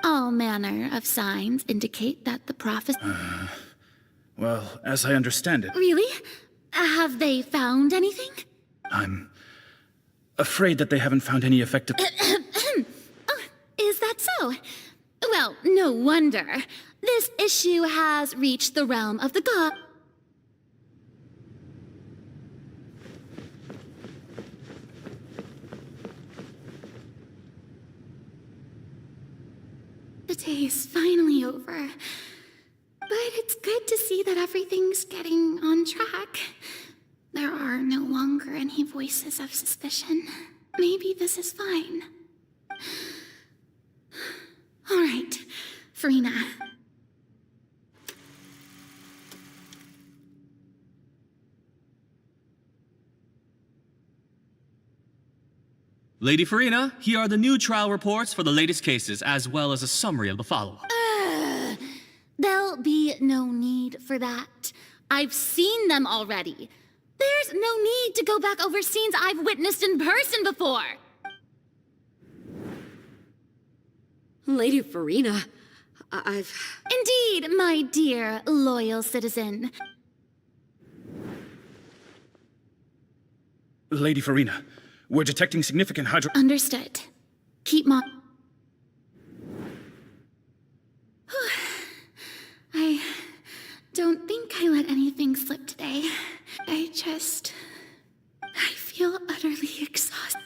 All manner of signs indicate that the prophecy... Well, as I understand it, Really? Have they found anything? I'm afraid that they haven't found any effective... Oh, is that so? Well, no wonder. This issue has reached the realm of the god. The day is finally over. But it's good to see that everything's getting on track. There are no longer any voices of suspicion. Maybe this is fine. All right, Farina. Lady Farina, here are the new trial reports for the latest cases, as well as a summary of the follow-up. There'll be no need for that. I've seen them already. There's no need to go back over scenes I've witnessed in person before. Lady Farina, I've... Indeed, my dear, loyal citizen. Lady Farina, we're detecting significant hydro... Understood. Keep I don't think I let anything slip today. I feel utterly exhausted.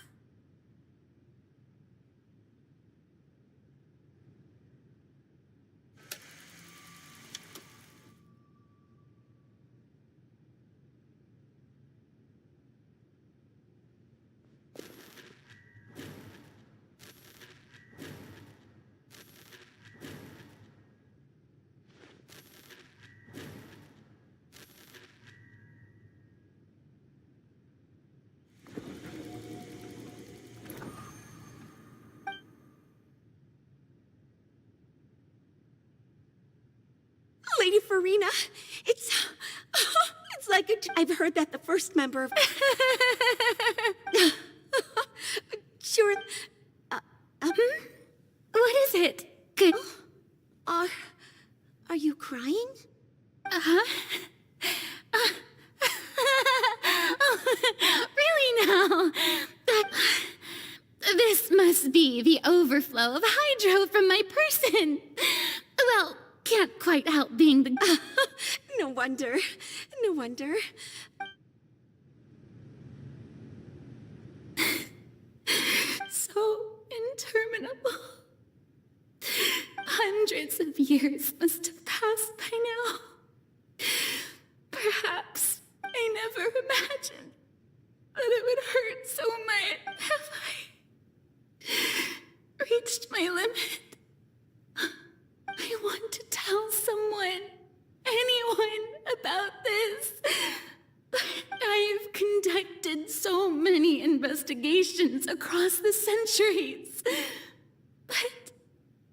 Lady Farina, it's like I've heard that the first member of... Sure... What is it? Good... Are you crying? Really now? This must be the overflow of hydro from my person. Well, can't quite help being the... No wonder. No wonder. So interminable. Hundreds of years must have passed by now. Perhaps I never imagined that it would hurt so much. Have I reached my limit? I want to tell someone, anyone, about this. But I've conducted so many investigations across the centuries. But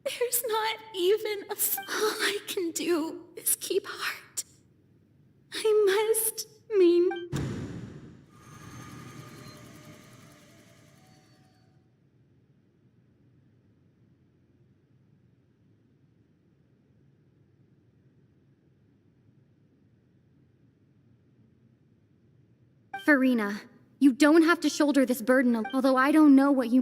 there's not even a... All I can do is keep heart. I must mean... Farina, you don't have to shoulder this burden, although I don't know what you...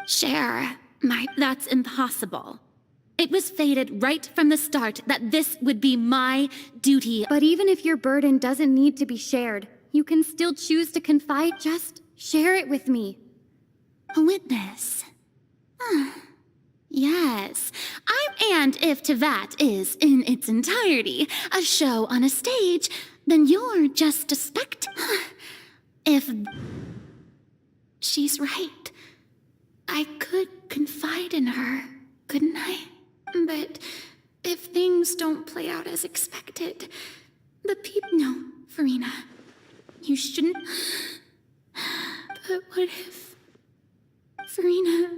Share, that's impossible. It was fated right from the start that this would be my duty. But even if your burden doesn't need to be shared, you can still choose to confide. Just share it with me. A witness. Yes. And if Tevat is, in its entirety, a show on a stage, then you're just a If she's right, I could confide in her, couldn't I? But if things don't play out as expected, the people... No, Farina, you shouldn't... But what if... Farina,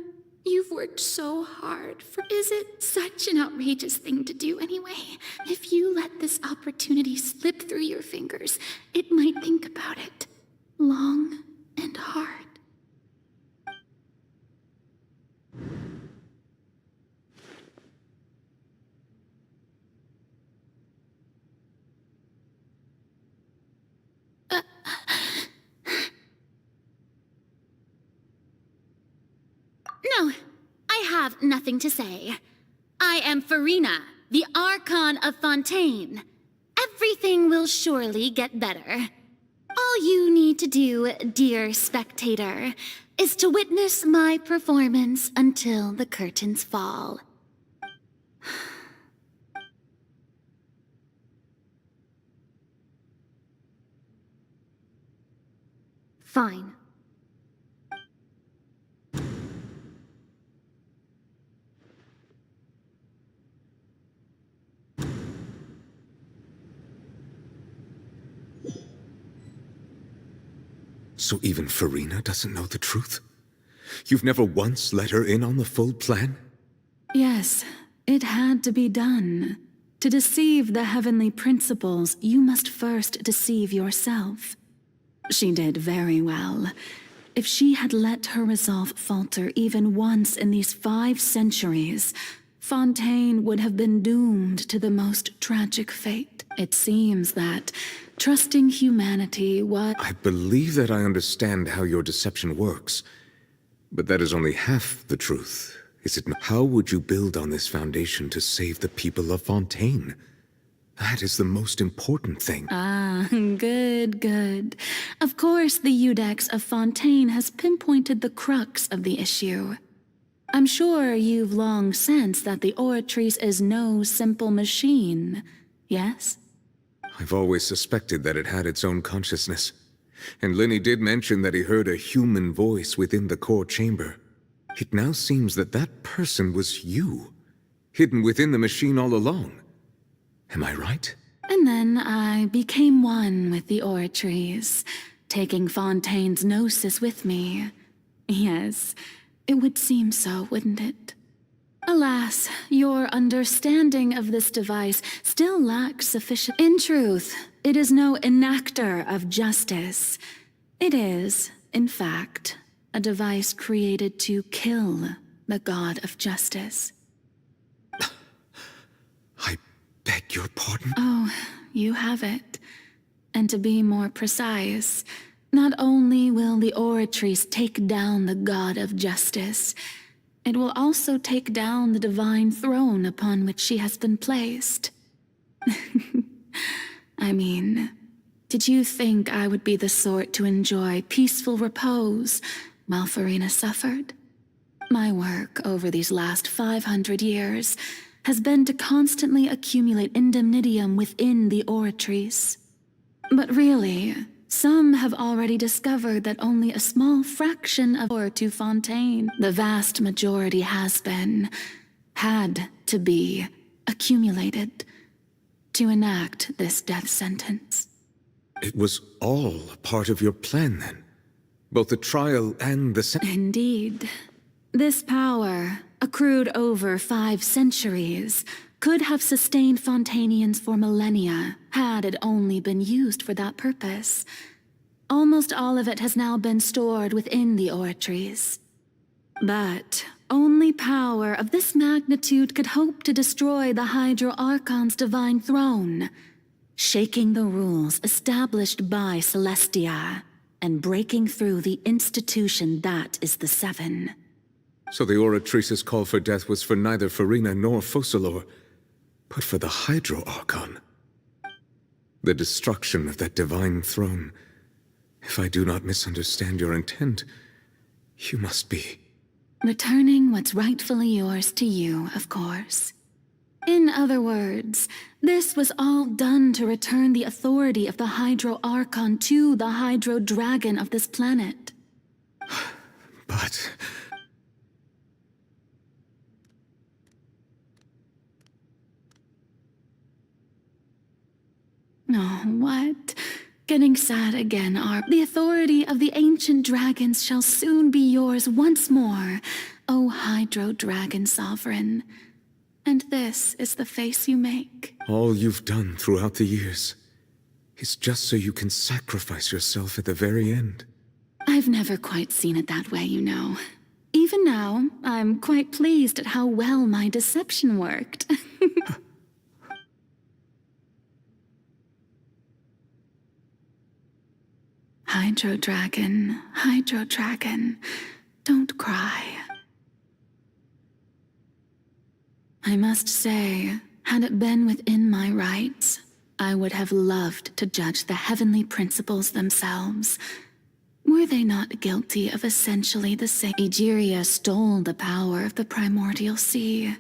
you've worked so hard for... Is it such an outrageous thing to do anyway? If you let this opportunity slip through your fingers, it might think about it long and hard. No, I have nothing to say. I am Farina, the Archon of Fontaine. Everything will surely get better. All you need to do, dear spectator, is to witness my performance until the curtains fall. Fine. So even Farina doesn't know the truth? You've never once let her in on the full plan? Yes, it had to be done. To deceive the heavenly principles, you must first deceive yourself. She did very well. If she had let her resolve falter even once in these 5 centuries, Fontaine would have been doomed to the most tragic fate. It seems that trusting humanity was— I believe that I understand how your deception works, but that is only half the truth, is it not? How would you build on this foundation to save the people of Fontaine? That is the most important thing. Ah, good. Of course, the Iudex of Fontaine has pinpointed the crux of the issue. I'm sure you've long sensed that the Oratrice is no simple machine, yes? I've always suspected that it had its own consciousness. And Lenny did mention that he heard a human voice within the core chamber. It now seems that that person was you, hidden within the machine all along. Am I right? And then I became one with the Oratrice, taking Fontaine's gnosis with me. Yes, it would seem so, wouldn't it? Alas, your understanding of this device still lacks sufficient— In truth, it is no enactor of justice. It is, in fact, a device created to kill the god of justice. I beg your pardon? Oh, you have it. And to be more precise, not only will the Oratrice take down the god of justice, it will also take down the divine throne upon which she has been placed. I mean, did you think I would be the sort to enjoy peaceful repose while Farina suffered? My work over these last 500 years has been to constantly accumulate indemnitium within the Oratrice. But really, some have already discovered that only a small fraction of or to Fontaine, the vast majority had to be accumulated to enact this death sentence. It was all a part of your plan, then? Both the trial and the Indeed. This power, accrued over 5 centuries, could have sustained Fontainians for millennia, had it only been used for that purpose. Almost all of it has now been stored within the Oratrice. But only power of this magnitude could hope to destroy the Hydro Archon's divine throne, shaking the rules established by Celestia, and breaking through the institution that is the Seven. So the Oratrice's call for death was for neither Farina nor Focalor, but for the Hydro Archon. The destruction of that divine throne. If I do not misunderstand your intent, you must be... Returning what's rightfully yours to you, of course. In other words, this was all done to return the authority of the Hydro Archon to the Hydro Dragon of this planet. But... Oh, what? Getting sad again, Arp. The authority of the ancient dragons shall soon be yours once more, O Hydro Dragon Sovereign. And this is the face you make. All you've done throughout the years is just so you can sacrifice yourself at the very end. I've never quite seen it that way, you know. Even now, I'm quite pleased at how well my deception worked. Hydro Dragon, don't cry. I must say, had it been within my rights, I would have loved to judge the heavenly principles themselves. Were they not guilty of essentially the same? Egeria stole the power of the primordial sea,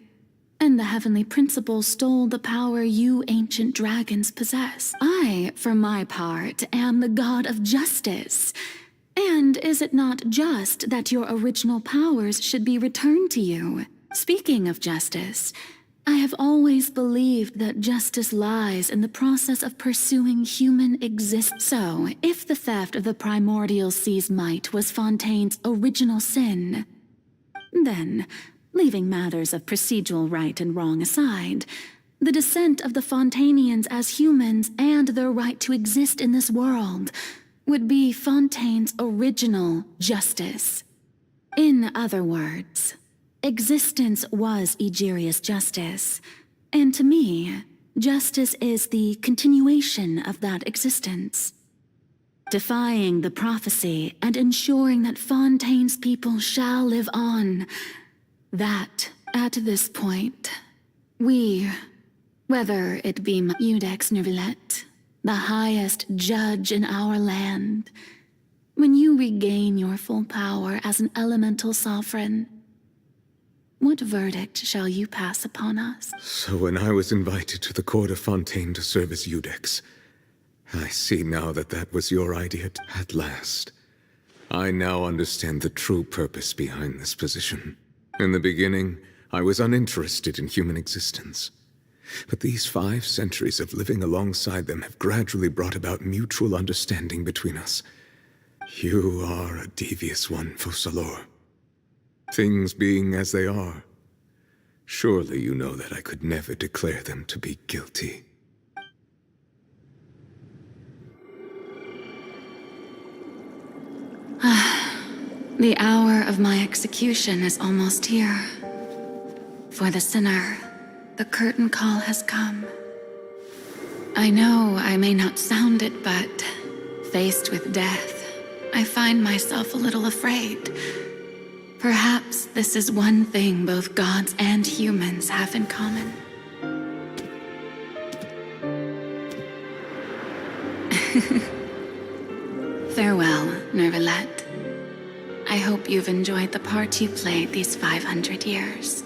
and the heavenly principles stole the power you ancient dragons possess. I, for my part, am the god of justice. And is it not just that your original powers should be returned to you? Speaking of justice, I have always believed that justice lies in the process of pursuing human existence. So, if the theft of the primordial sea's might was Fontaine's original sin, then, leaving matters of procedural right and wrong aside, the descent of the Fontanians as humans and their right to exist in this world would be Fontaine's original justice. In other words, existence was Egeria's justice, and to me, justice is the continuation of that existence. Defying the prophecy and ensuring that Fontaine's people shall live on. That, at this point, we, whether it be Iudex Nervillet, the highest judge in our land, when you regain your full power as an elemental sovereign, what verdict shall you pass upon us? So when I was invited to the court of Fontaine to serve as Iudex, I see now that that was your idea at last. I now understand the true purpose behind this position. In the beginning, I was uninterested in human existence. But these 5 centuries of living alongside them have gradually brought about mutual understanding between us. You are a devious one, Focalor. Things being as they are, surely you know that I could never declare them to be guilty. The hour of my execution is almost here. For the sinner, the curtain call has come. I know I may not sound it, but faced with death, I find myself a little afraid. Perhaps this is one thing both gods and humans have in common. Farewell, Nervillet. I hope you've enjoyed the part you played these 500 years.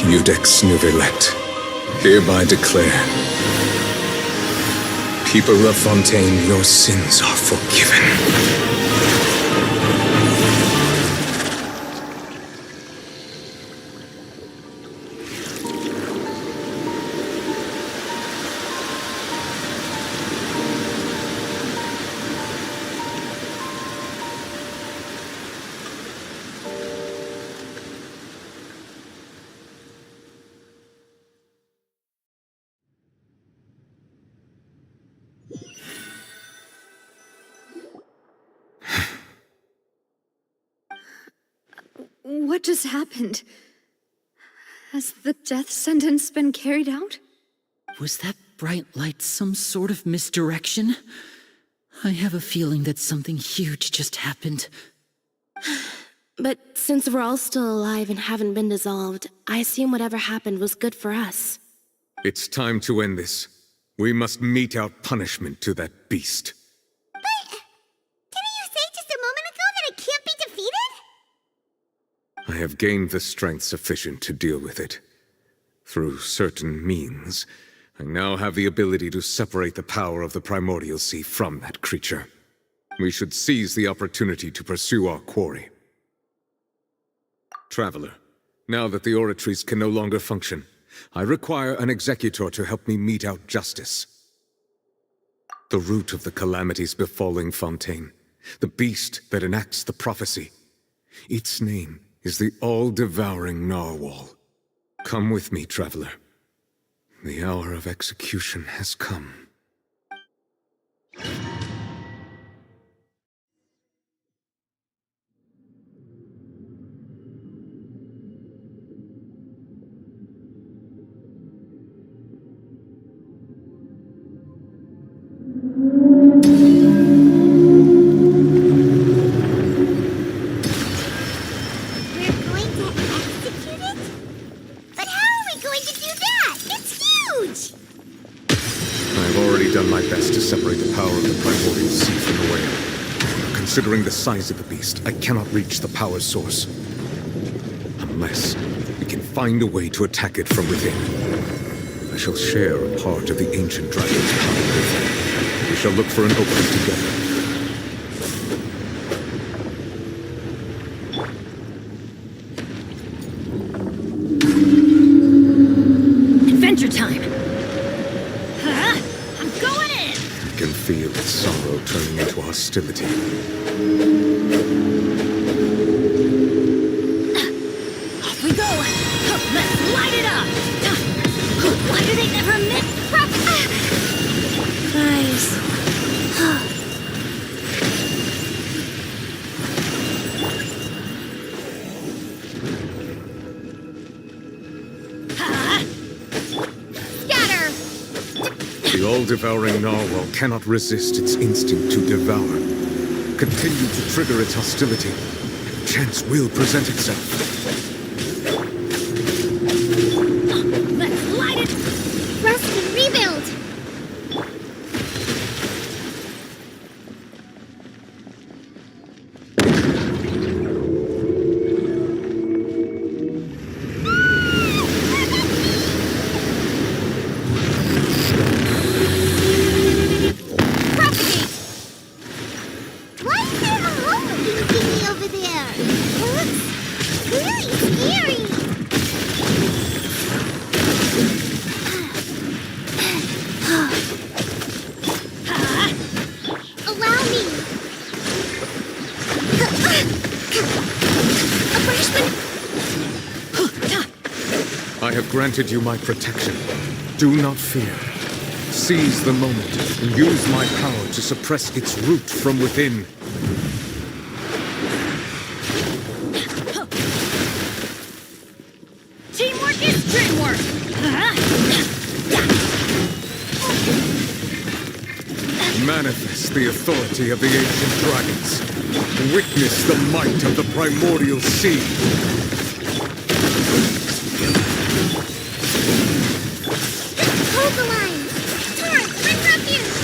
Iudex Nervillet, hereby declare, people of Fontaine, your sins are forgiven. What just happened? Has the death sentence been carried out? Was that bright light some sort of misdirection? I have a feeling that something huge just happened. But since we're all still alive and haven't been dissolved, I assume whatever happened was good for us. It's time to end this. We must mete out punishment to that beast. Didn't you say just a moment ago that it can't be defeated? I have gained the strength sufficient to deal with it. Through certain means, I now have the ability to separate the power of the primordial sea from that creature. We should seize the opportunity to pursue our quarry. Traveler, now that the oratories can no longer function, I require an executor to help me mete out justice. The root of the calamities befalling Fontaine, the beast that enacts the prophecy, its name is the all-devouring narwhal. Come with me, traveler. The hour of execution has come. Considering the size of the beast, I cannot reach the power source. Unless we can find a way to attack it from within. I shall share a part of the ancient dragon's power with it. We shall look for an opening together. Adventure time! Huh? I'm going in! I can feel its sorrow turning into hostility. Off we go! Let's light it up! Why do they never miss? Guys. The all-devouring narwhal cannot resist its instinct to devour. Continue to trigger its hostility. Chance will present itself. Let's light it! Rest and rebuild! I have granted you my protection. Do not fear. Seize the moment and use my power to suppress its root from within. Teamwork is dreamwork! Manifest the authority of the ancient dragons. Witness the might of the primordial sea. Hold the line! Torrent, bring refuge!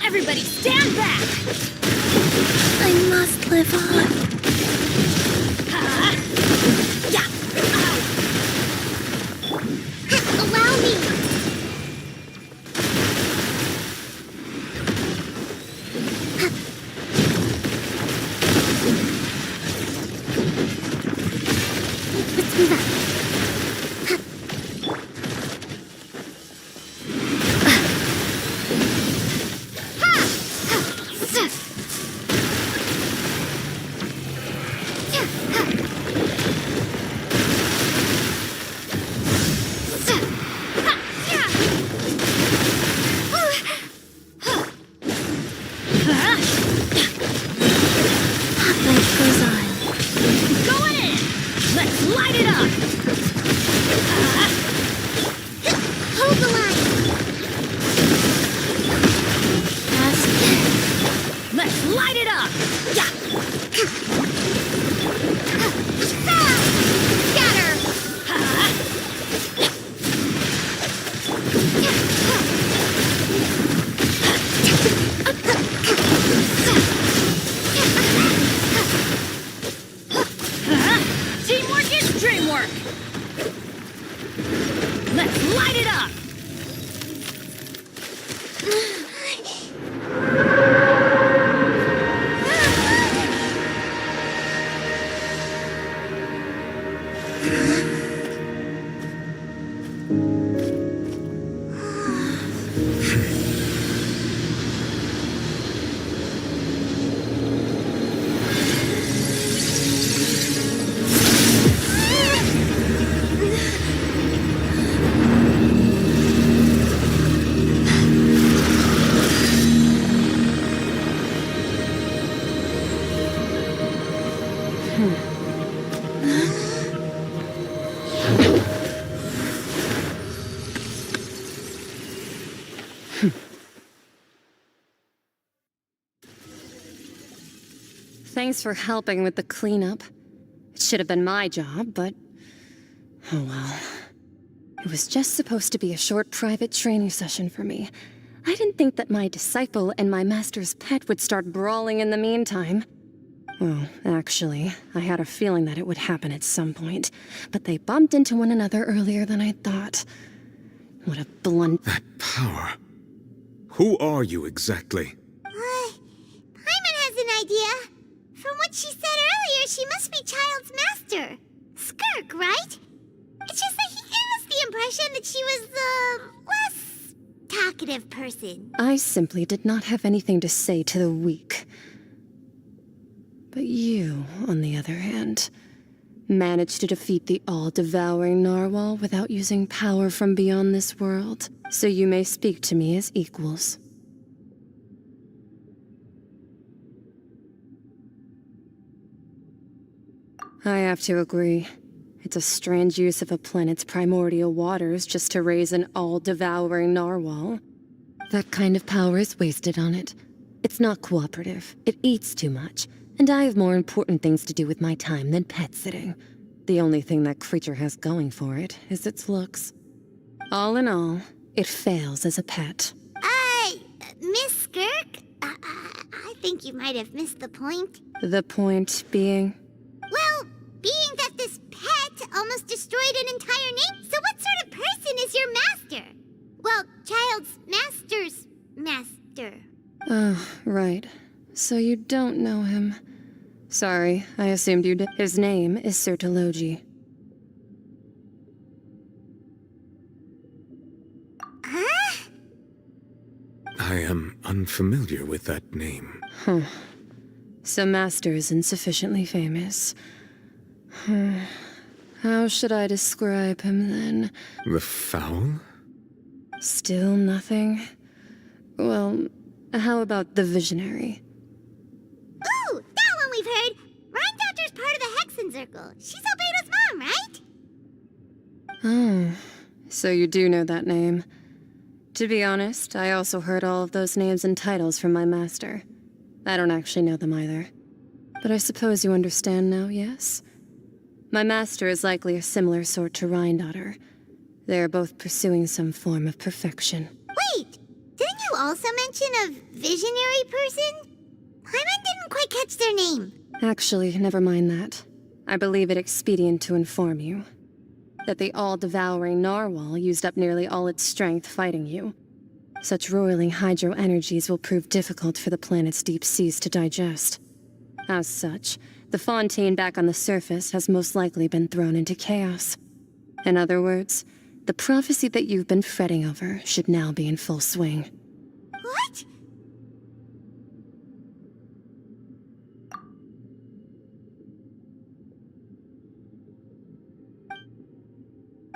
Everybody stand back! I must live on. Hold the line! Let's light it up! Scatter! Teamwork is dreamwork! Let's light it up! Thanks for helping with the cleanup. It should have been my job, but... oh well. It was just supposed to be a short private training session for me. I didn't think that my disciple and my master's pet would start brawling in the meantime. Well, actually, I had a feeling that it would happen at some point, but they bumped into one another earlier than I thought. What a blunt... That power. Who are you exactly? Paimon has an idea. From what she said earlier, she must be Child's master. Skirk, right? It's just that he gave us the impression that she was the less talkative person. I simply did not have anything to say to the weak. But you, on the other hand, managed to defeat the all-devouring narwhal without using power from beyond this world. So you may speak to me as equals. I have to agree. It's a strange use of a planet's primordial waters just to raise an all-devouring narwhal. That kind of power is wasted on it. It's not cooperative. It eats too much. And I have more important things to do with my time than pet sitting. The only thing that creature has going for it is its looks. All in all, it fails as a pet. Miss Skirk? I think you might have missed the point. The point being? Well, being that this pet almost destroyed an entire name, so what sort of person is your master? Well, Child's master's master. Oh, right. So you don't know him. Sorry, I assumed you did. His name is Sir Taloji. Huh? I am unfamiliar with that name. Huh. So Master isn't sufficiently famous. How should I describe him then? The Foul? Still nothing? Well, how about the Visionary? Ooh, that one we've heard! Rhine Doctor's part of the Hexen Circle. She's Albedo's mom, right? Oh, so you do know that name. To be honest, I also heard all of those names and titles from my master. I don't actually know them either. But I suppose you understand now, yes? My master is likely a similar sort to Rhine-Daughter. They are both pursuing some form of perfection. Wait! Didn't you also mention a visionary person? Paimon didn't quite catch their name. Actually, never mind that. I believe it expedient to inform you that the all-devouring narwhal used up nearly all its strength fighting you. Such roiling hydro energies will prove difficult for the planet's deep seas to digest. As such, the fontaine back on the surface has most likely been thrown into chaos. In other words, the prophecy that you've been fretting over should now be in full swing. What?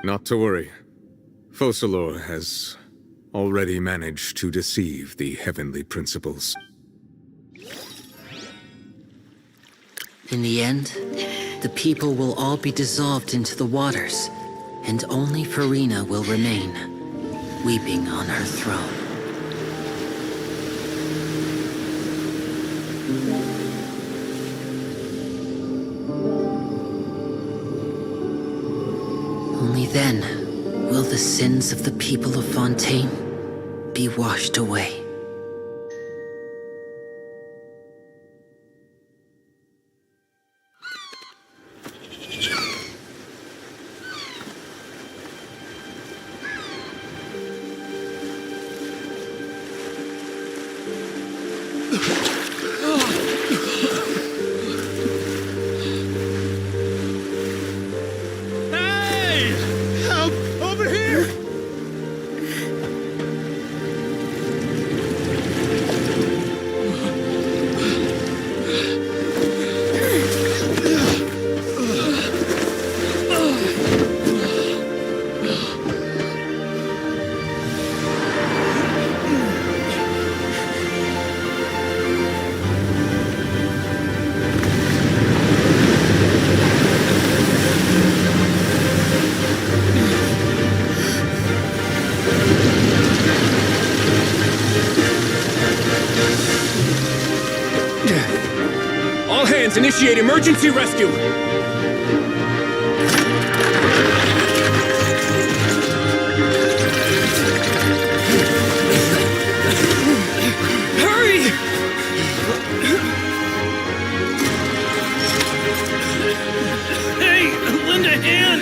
Not to worry. Focalor has already managed to deceive the heavenly principles. In the end, the people will all be dissolved into the waters, and only Farina will remain, weeping on her throne. Only then will the sins of the people of Fontaine be washed away. Hey! Help! Over here! All hands, initiate emergency rescue! Hurry! Hey! Lend a hand!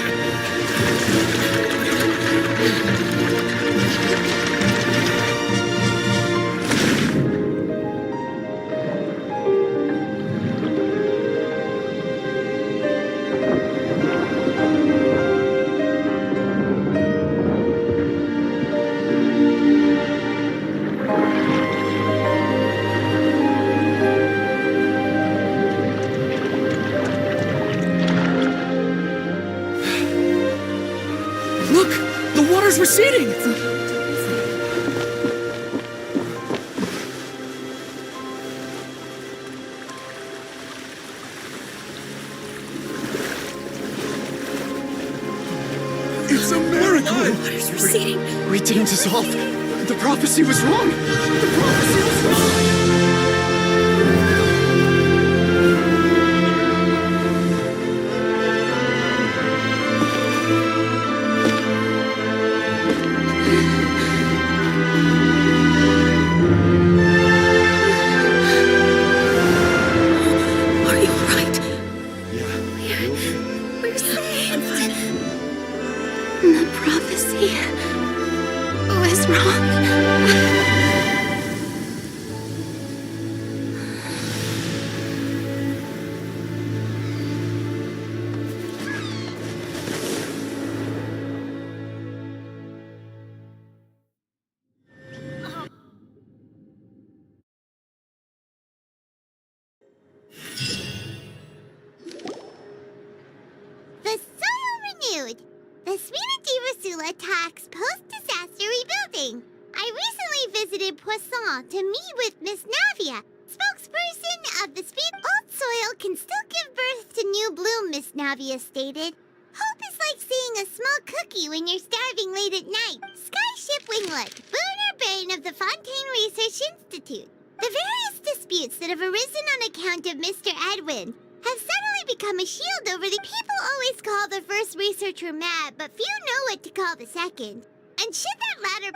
Look! The water's receding! It's a miracle! Water's receding. We didn't dissolve. The prophecy was wrong! The prophecy was wrong! Are you alright? We're saved. The prophecy was wrong. The soil renewed. The Svina Divasula talks post-disaster rebuilding. I recently visited Poisson to meet with Miss Navia, spokesperson of the Speed. Old soil can still give birth to new bloom, Miss Navia stated. Hope is like seeing a small cookie when you're starving late at night. Skyship Winglet, Booner Bane of the Fontaine Research Institute. The various disputes that have arisen on account of Mr. Edwin have suddenly become a shield over the people always call the first researcher mad, but few know what to call the second. And should that latter...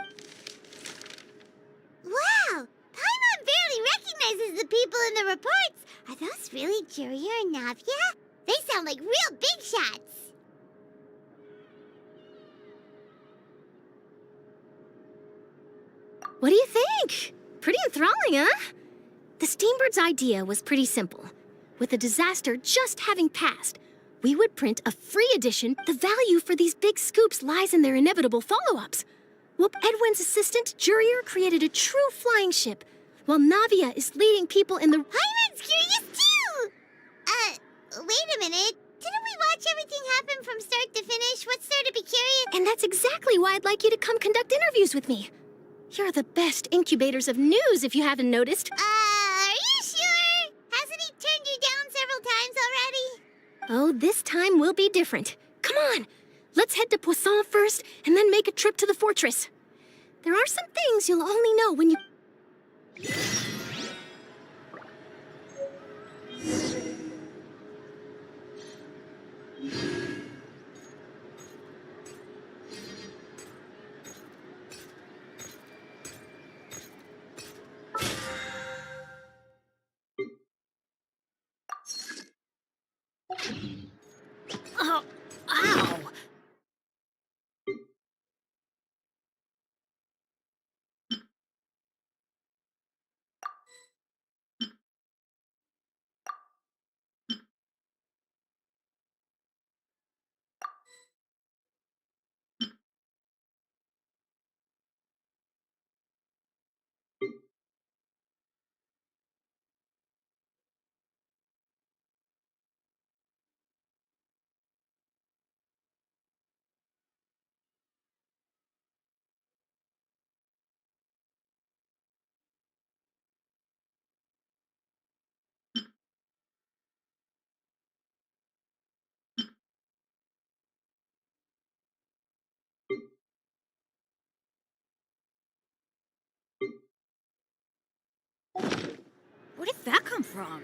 Wow! Paimon barely recognizes the people in the reports. Are those really Jurier and Navia? They sound like real big shots. What do you think? Pretty enthralling, huh? The Steambird's idea was pretty simple. With the disaster just having passed, we would print a free edition. The value for these big scoops lies in their inevitable follow-ups. Whoop Edwin's assistant, Jurier, created a true flying ship, while Navia is leading people in the... Paimon's curious too! Wait a minute. Didn't we watch everything happen from start to finish? What's there to be curious? And that's exactly why I'd like you to come conduct interviews with me. You're the best incubators of news, if you haven't noticed. Are you sure? Hasn't he turned you down several times already? Oh, this time will be different. Come on! Let's head to Poisson first, and then make a trip to the fortress. There are some things you'll only know when you... Oh, ow! Where did that come from?